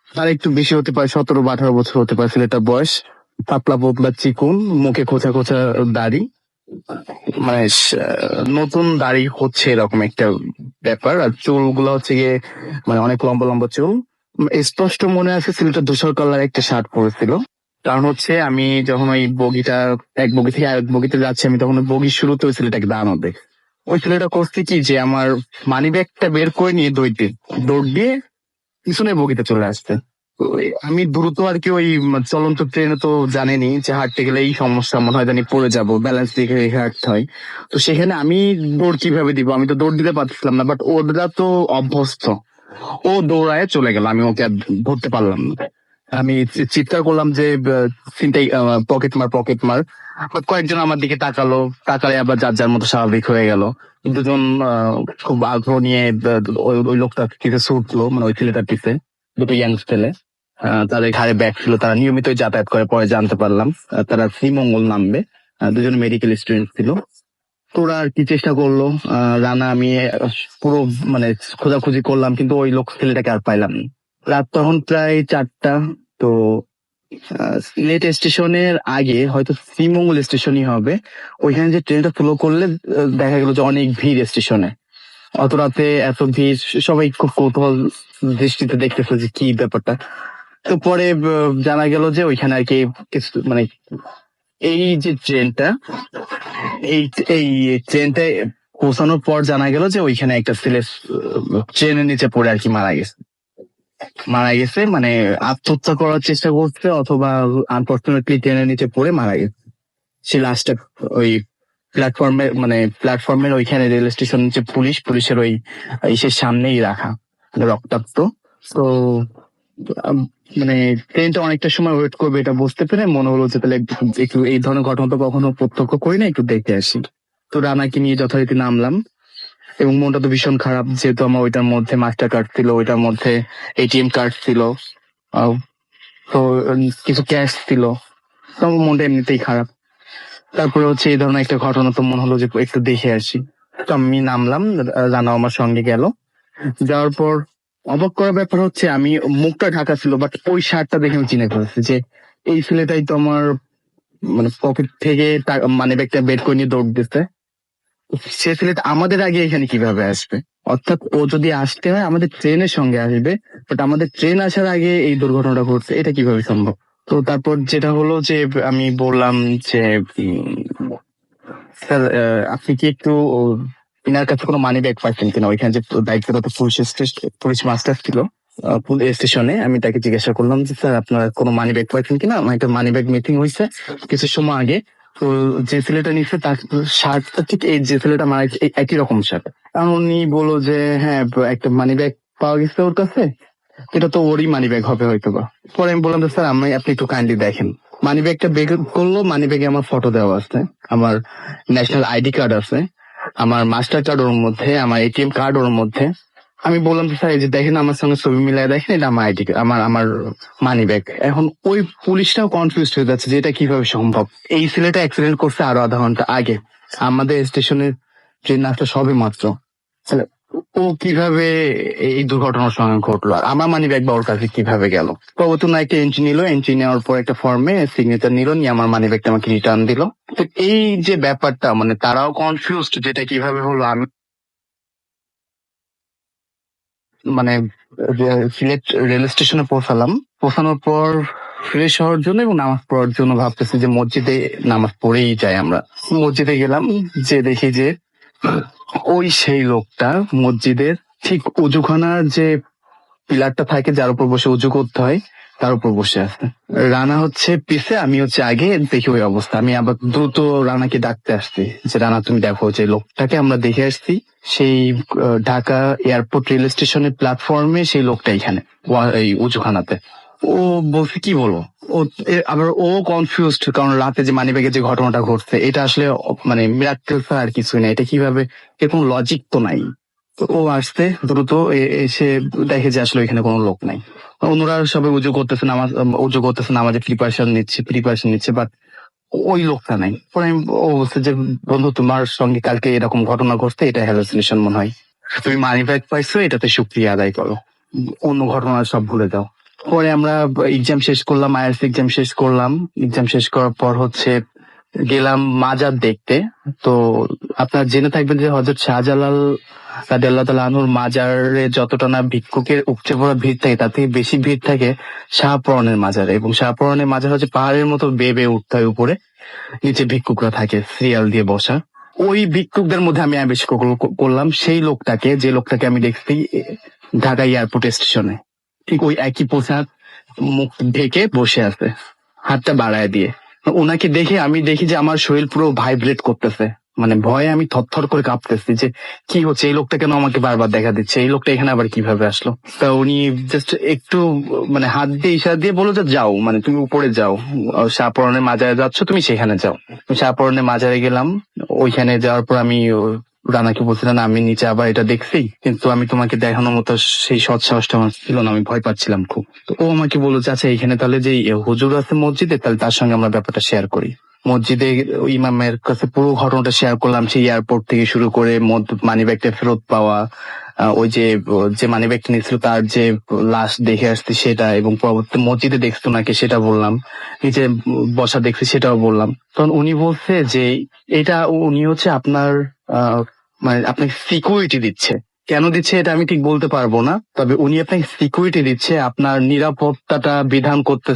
তার একটু বেশি হতে পারে, 17 বা 18 বছর হতে পারে ছেলেটার বয়স। পাতলা পোতলা চিকুন, মুখে খোঁচা খোঁচা দাড়ি, মানে নতুন দাড়ি হচ্ছে এরকম একটা ব্যাপার। আর চুলগুলো হচ্ছে গিয়ে মানে অনেক লম্বা লম্বা চুল। স্পষ্ট মনে আছে ছেলেটা ধূসর কালার একটা শার্ট পরেছিল। কারণ হচ্ছে আমি যখন ওই বগিটা এক বগি থেকে আরেক বগিতে যাচ্ছি, আমি তখন বগির শুরুতে ওই ছেলেটাকে দাঁড়ানো দেখ। ওই ছেলেটা করছে কি যে আমার মানি ব্যাগটা বের করে নিয়ে দৌড় দিয়ে পিছনে বগিতে চলে আসছে। আমি দ্রুত আর কি ওই চলন্ত ট্রেনে তো জানেনি যে হাঁটতে গেলে এই সমস্যা, মনে হয় জানি পড়ে যাবো, ব্যালেন্স দিয়ে রেখে হাঁটতে হয়। তো সেখানে আমি দৌড় কিভাবে দিব, আমি তো দৌড় দিতে পারছিলাম না, বাট ওরা তো অভ্যস্ত, ও দৌড়ায় চলে গেল, আমি ওকে আর ধরতে পারলাম না। আমি চিৎকার করলাম যে চিন্তাই, পকেট মার। But কয়েকজন আমার দিকে তাকালে আবার যার যার মতো স্বাভাবিক হয়ে গেল। দুজন খুব আগ্রহ নিয়ে ওই লোকটার পিছে ছুটলো, মানে ওই ছেলেটার পিছে, দুটো ইয়াং ছেলে। তাদের ঘাড়ে ব্যাগ ছিল, তারা নিয়মিতই যাতায়াত করে, পরে জানতে পারলাম তারা শ্রীমঙ্গল নামবে। দুজন মেডিকেল স্টুডেন্ট ছিল। তো ওরা আর কি চেষ্টা করলো, রানা আমি পুরো মানে খোঁজাখুঁজি করলাম, কিন্তু ওই লোক ছেলেটাকে আর পাইলাম না। রাত তখন প্রায় 4টা। তো সিলেট স্টেশনের আগে হয়তো শ্রীমঙ্গল স্টেশনই হবে, ওইখানে যে ট্রেনটা ফলো করলে দেখা গেল যে অনেক ভিড় স্টেশনে। অত রাতে এত ভিড়, সবাই খুব কৌতূহল দৃষ্টিতে দেখতেছে যে কি ব্যাপারটা। তো পরে জানা গেল যে ওইখানে আর কি কিছু মানে এই যে ট্রেনটা, এই এই ট্রেনটা পৌঁছানোর পর জানা গেল যে ওইখানে একটা ছেলে ট্রেনের নিচে পড়ে আর কি মারা গেছে, মানে আত্মহত্যা করার চেষ্টা করছে অথবা আনফর্চুনেটলি ট্রেনের নিচে পড়ে মারা গেছে। সে লাস্টটা ওই প্ল্যাটফর্মের ওইখানে রেল স্টেশন যে পুলিশের ওই ইসের সামনেই রাখা, রক্তাক্ত। তো মানে ট্রেনটা অনেকটা সময় ওয়েট করবে এটা বুঝতে পেরে মনে হলো যে তাহলে একটু এই ধরনের ঘটনা তো কখনো প্রত্যক্ষ করি না, একটু দেখে আসি। তো রানাকে নিয়ে যথারীতি নামলাম এবং মনটা তো ভীষণ খারাপ, যেহেতু আমার ওইটার মধ্যে মাস্টার কার্ড ছিল, ওইটার মধ্যে এটিএম কার্ড ছিল, তো কিছু ক্যাশ ছিল, তো আমার মনটা এমনিতেই খারাপ। তারপরে হচ্ছে এই ধরনের একটা ঘটনা, তো মনে হলো যে একটু দেখে আসি। তো আমি নামলাম, রানা আমার সঙ্গে গেল। যাওয়ার পর অবাক করার ব্যাপার হচ্ছে আমি মুখটা ঢাকা ছিল, বাট ওই শার্টটা দেখে আমি চিনে ফেলেছি যে এই ছেলেটাই তো আমার মানে পকেট থেকে মানে ব্যাগটা বের করে নিয়ে দৌড় দিতে। সে ছেলেটা আমাদের আগে এখানে কিভাবে আসবে? অর্থাৎ ও যদি আসতে হয় আমাদের ট্রেনের সঙ্গে আসবে, বাট আমাদের ট্রেন আসার আগে এই দুর্ঘটনাটা ঘটছে, এটা কিভাবে সম্ভব? তো তারপর যেটা হলো যে আমি বললাম যে স্যার আপনি কি একটু ইনার কাছে কোনো মানি ব্যাগ পাচ্ছেন কিনা? ওইখানে যে দায়িত্বরত পুলিশ মাস্টার ছিল স্টেশনে, আমি তাকে জিজ্ঞাসা করলাম যে স্যার আপনার কোনো মানি ব্যাগ পাচ্ছেন কিনা, আমার একটা মানি ব্যাগ মিটিং হয়েছে কিছু সময় আগে। তো যে ছেলেটা নিচ্ছে তার শার্টটা ঠিক এই যে ছেলেটা মারা গেছে একই রকম শার্ট। কারণ উনি বললো যে হ্যাঁ একটা মানি ব্যাগ পাওয়া গেছে ওর কাছে, এটা তো ওরই মানি ব্যাগ হবে হয়তো বা। পরে আমি বললাম যে স্যার আপনি একটু কাইন্ডলি দেখেন। মানি ব্যাগটা বের করলো, মানি ব্যাগে আমার ফটো দেওয়া আছে, আমার ন্যাশনাল আইডি কার্ড আছে, আমার মাস্টার কার্ড ওর মধ্যে, আমার এটিএম কার্ড ওর মধ্যে। আমি বললাম যে স্যার এই যে দেখেন আমার সঙ্গে ছবি মিলাই দেখেন, এটা আমার আইডি আমার মানি ব্যাগ। এখন ওই পুলিশটাও কনফিউজ হয়ে যাচ্ছে যে এটা কিভাবে সম্ভব। এই ছেলেটা অ্যাক্সিডেন্ট করছে আরো আধা ঘন্টা আগে, আমাদের স্টেশনের ট্রেন আসলে সবে মাত্র। তাহলে ও কিভাবে এই দুর্ঘটনার সঙ্গে ঘটলো, আর আমার মানি ব্যাগ বা ওর কাছে কিভাবে গেল? পরবর্তী একটা এন্ট্রি নিল, এন্ট্রি নেওয়ার পর একটা ফর্মে সিগনেচার নিল, নিয়ে আমার মানি ব্যাগটা আমাকে রিটার্ন দিল। তো এই যে ব্যাপারটা, মানে তারাও কনফিউজড যেটা কিভাবে হলো। আমি মানে সিলেট রেল স্টেশনে পৌঁছানোর পর ফ্রেশ হওয়ার জন্য এবং নামাজ পড়ার জন্য ভাবতেছি যে মসজিদে নামাজ পড়েই যাই। আমরা মসজিদে গেলাম, যে দেখি যে ওই সেই লোকটা মসজিদের ঠিক উজুখানার যে পিলারটা থাকে যার উপর বসে উজু করতে হয় তার উপর বসে আছে। রানা হচ্ছে পিছে, আমি হচ্ছে আগে, দেখি ওই অবস্থা। আমি আবার দ্রুত রানাকে ডাকতে আসছি যে রানা তুমি দেখো যে লোকটাকে আমরা দেখে আসছি সেই ঢাকা এয়ারপোর্ট রেল স্টেশনের প্ল্যাটফর্মে, সেই লোকটা এখানে এই উজুখানাতে। ও বলছে কি বলবো, আবার ও কনফিউজড, কারণ রাতে যে মানিব্যাগে যে ঘটনাটা ঘটছে এটা আসলে মানে মিরাক্কেল আর কিছুই না, এটা কিভাবে, এর কোনো লজিক তো নাই। তো ও আসতে দ্রুত এসে দেখে যে আসলে এখানে কোনো লোক নাই। অন্যরা সবাই উজু করতেছে নামাজে প্রিপারেশন নিচ্ছে, বাট ওই লোকটা নাই। পরে ও বলছে যে বন্ধু তোমার সঙ্গে কালকে এরকম ঘটনা ঘটছে, এটা হ্যালুসিনেশন মনে হয়, তুমি মানি ব্যাগ পাইছো, এটাতে শুকরিয়া আদায় করো, অন্য ঘটনা সব ভুলে যাও। পরে আমরা এক্সাম শেষ করলাম, আইএলটিএস এক্সাম শেষ করার পর হচ্ছে গেলাম মাজার দেখতে। তো আপনার জেনে থাকবেন যে হযরত শাহজালাল রাদিয়াল্লাহু তাআলা আনহুর মাজারে যতটা না ভিক্ষুকের উপচে পড়া ভিড় থাকে, তার থেকে বেশি ভিড় থাকে শাহপরানের মাজারে। এবং শাহপরানের মাজার হচ্ছে পাহাড়ের মতো বেয়ে উঠতে হয় উপরে, নিচে ভিক্ষুকরা থাকে সিরিয়াল দিয়ে বসা। ওই ভিক্ষুকদের মধ্যে আমি আবিষ্কার করলাম সেই লোকটাকে, যে লোকটাকে আমি দেখছি ঢাকা এয়ারপোর্ট স্টেশনে, ঠিক ওই একই পোশাক, মুখ ঢেকে বসে আছে, হাতটা বাড়ায় দিয়ে। ওনাকে দেখে আমি দেখি যে আমার শরীর পুরো ভাইব্রেট করতেছে, মানে ভয়ে আমি থরথর করে কাঁপতেছি যে কি হচ্ছে, এই লোকটা কেন আমাকে বারবার দেখা দিচ্ছে, এই লোকটা এখানে আবার কিভাবে আসলো। তা উনি জাস্ট একটু মানে হাত দিয়ে ইশারা দিয়ে বললো যে যাও, মানে তুমি উপরে যাও, শাহপরানের মাজারে যাচ্ছ তুমি, সেখানে যাও। শাহপরানের মাজারে গেলাম। ওইখানে যাওয়ার পর আমি রানাকে বলছিলাম না আমি নিচে আবার এটা দেখছি, কিন্তু আমি তোমাকে দেখানোর মতো সেই সৎ সাহসটা আমার ছিল না, আমি ভয় পাচ্ছিলাম খুব। তো ও আমাকে বললো যে আচ্ছা এখানে তাহলে যে হুজুর আছে মসজিদে, তাহলে তার সঙ্গে আমরা ব্যাপারটা শেয়ার করি। মসজিদে ইমামের কাছে পুরো ঘটনাটা শেয়ার করলাম, সেই এয়ারপোর্ট থেকে শুরু করে মানি ব্যাগটা ফেরত পাওয়া, ওই যে মানি ব্যাগটা নিয়েছিল তার যে লাশ দেখে আসছি সেটা, এবং পরবর্তী মসজিদে দেখতো নাকি সেটা বললাম, নিচে বসা দেখছি সেটাও বললাম। তখন উনি বলছে যে এটা উনি হচ্ছে আপনার মানে আপনাকে সিকিউরিটি দিচ্ছে। কেন দিচ্ছে এটা আমি ঠিক বলতে পারবো না, তবে উনি আপনাকে সিকিউরিটি দিচ্ছে, আপনার নিরাপত্তাটা বিধান করতে,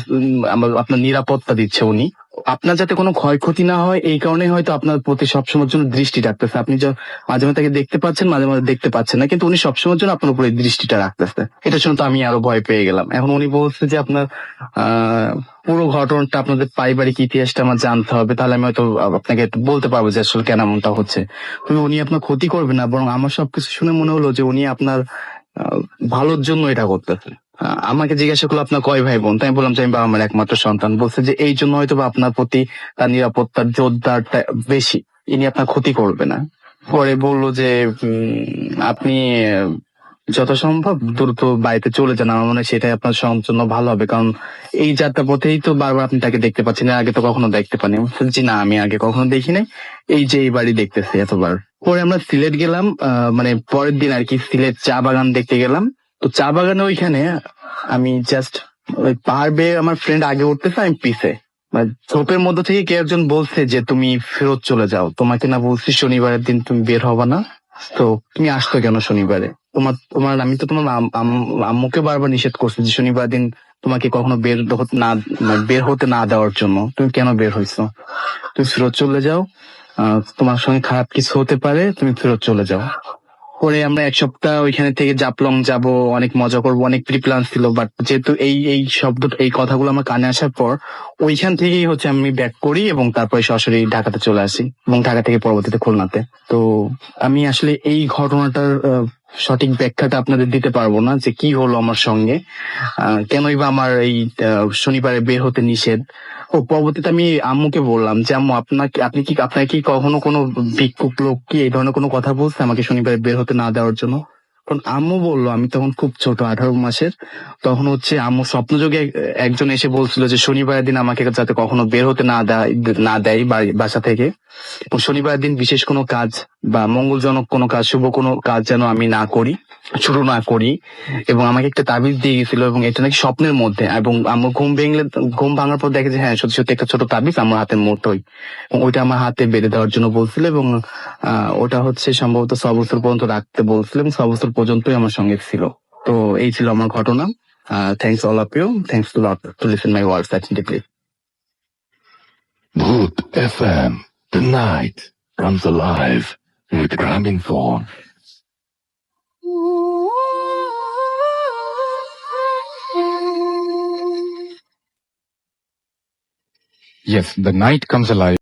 আপনার নিরাপত্তা দিচ্ছে উনি। আপনার যাতে কোনো ক্ষয়ক্ষতি না হয় এই কারণে হয়তো আপনার প্রতি সবসময়ের জন্য দৃষ্টি রাখতেছে। আপনি মাঝে মাঝে তাকে দেখতে পাচ্ছেন, মাঝে মাঝে দেখতে পাচ্ছেন না, কিন্তু উনি সবসময়ের জন্য আপনার উপরে এই দৃষ্টিটা রাখতেছে। এটা শুনে তো আমি আরো ভয় পেয়ে গেলাম। এখন উনি বলছে যে আপনার পুরো ঘটনাটা, আপনাদের পারিবারিক ইতিহাসটা আমার জানতে হবে, তাহলে আমি হয়তো আপনাকে একটু বলতে পারবো যে আসলে কেন এমনটা হচ্ছে। তবে উনি আপনার ক্ষতি করবে না, বরং আমার সবকিছু শুনে মনে হলো যে উনি আপনার ভালোর জন্য এটা করতেছে। আমাকে জিজ্ঞাসা করলো আপনার কয় ভাই বোন, তাই আমি বললাম যে আমি বাবা মার একমাত্র সন্তান। বলছে যে এই জন্য হয়তো বা আপনার প্রতি তার নিরাপত্তার জোরদারটা বেশি, ইনি আপনার ক্ষতি করবে না। পরে বললো যে আপনি যত সম্ভব দ্রুত বাড়িতে চলে যান, আমার মনে হয় সেটাই আপনার জন্য ভালো হবে, কারণ এই যাত্রা পথেই তো বারবার আপনি তাকে দেখতে পাচ্ছেন, এর আগে তো কখনো দেখতে পানি। আমি বলছি, না আমি আগে কখনো দেখি নাই, এই যে এই বাড়ি দেখতেছি এতবার। পরে আমরা সিলেট গেলাম, মানে পরের দিন আর কি, সিলেট চা বাগান দেখতে গেলাম। তো চা বাগানে ওইখানে আমি জাস্ট ওই পাহাড় বেয়ে আমার ফ্রেন্ড আগে উঠতেছে, আমি পিছে। মানে ঝোপের মধ্যে থেকে কে একজন বলছে যে তুমি ফেরত চলে যাও, তোমাকে না বলছি শনিবারের দিন তুমি বের হবা না, তো তুমি আসতো কেন শনিবারে? তোমার আমি তো তোমার আম্মুকে বারবার নিষেধ করছি যে শনিবার দিন তোমাকে কখনো বের হতে না দেওয়ার জন্য, তুমি কেন বের হইছো? তুমি ফেরত চলে যাও, তোমার সঙ্গে খারাপ কিছু হতে পারে, তুমি ফেরত চলে যাও। পরে আমরা এক সপ্তাহ ওইখানে থেকে জাপলং যাব, অনেক মজা করব, অনেক প্রি প্ল্যান ছিল। বাট যেহেতু এই শব্দ, এই কথাগুলো আমার কানে আসার পর ওইখান থেকেই হচ্ছে আমি ব্যাক করি এবং তারপরে সরাসরি ঢাকাতে চলে আসি এবং ঢাকা থেকে পরবর্তীতে খুলনাতে। তো আমি আসলে এই ঘটনাটার সঠিক ব্যাখ্যাটা আপনাদের দিতে পারবো না যে কি হলো আমার সঙ্গে, কেনই বা আমার এই শনিবারে বের হতে নিষেধ। ও পরবর্তীতে আমি আম্মুকে বললাম যে আম্মু আপনার কি কখনো কোনো ভিক্ষুক লোক কি এই ধরনের কোনো কথা বলছে আমাকে শনিবারে বের হতে না দেওয়ার জন্য? কারণ আম্মু বললো, আমি তখন খুব ছোট, 18 মাসের, তখন হচ্ছে আম্মু স্বপ্নযোগে একজন এসে বলছিল যে শনিবারের দিন আমাকে যাতে কখনো বের হতে না দেয় বাসা থেকে, এবং শনিবারের দিন বিশেষ কোনো কাজ বা মঙ্গলজনক কোনো কাজ, শুভ কোনো কাজ যেন আমি শুরু না করি। এবং আমাকে একটা তাবিজ দিয়ে গেছিল, এবং এটা নাকি স্বপ্নের মধ্যে, এবং আমার ঘুম ভাঙার পর দেখে যে হ্যাঁ সত্যি সত্যি একটা ছোট তাবিজ আমার হাতের মুঠোয়, এবং ওইটা আমার হাতে বেঁধে দেওয়ার জন্য বলছিল, এবং ওটা হচ্ছে সম্ভবত 6 বছর পর্যন্ত রাখতে বলছিল, এবং 6 বছর পর্যন্তই আমার সঙ্গে ছিল। তো এই ছিল আমার ঘটনা। Thanks all of you, thanks to lot to listen my words attentively. Bhoot FM. The night comes alive with Graminphone. Yes, the night comes alive.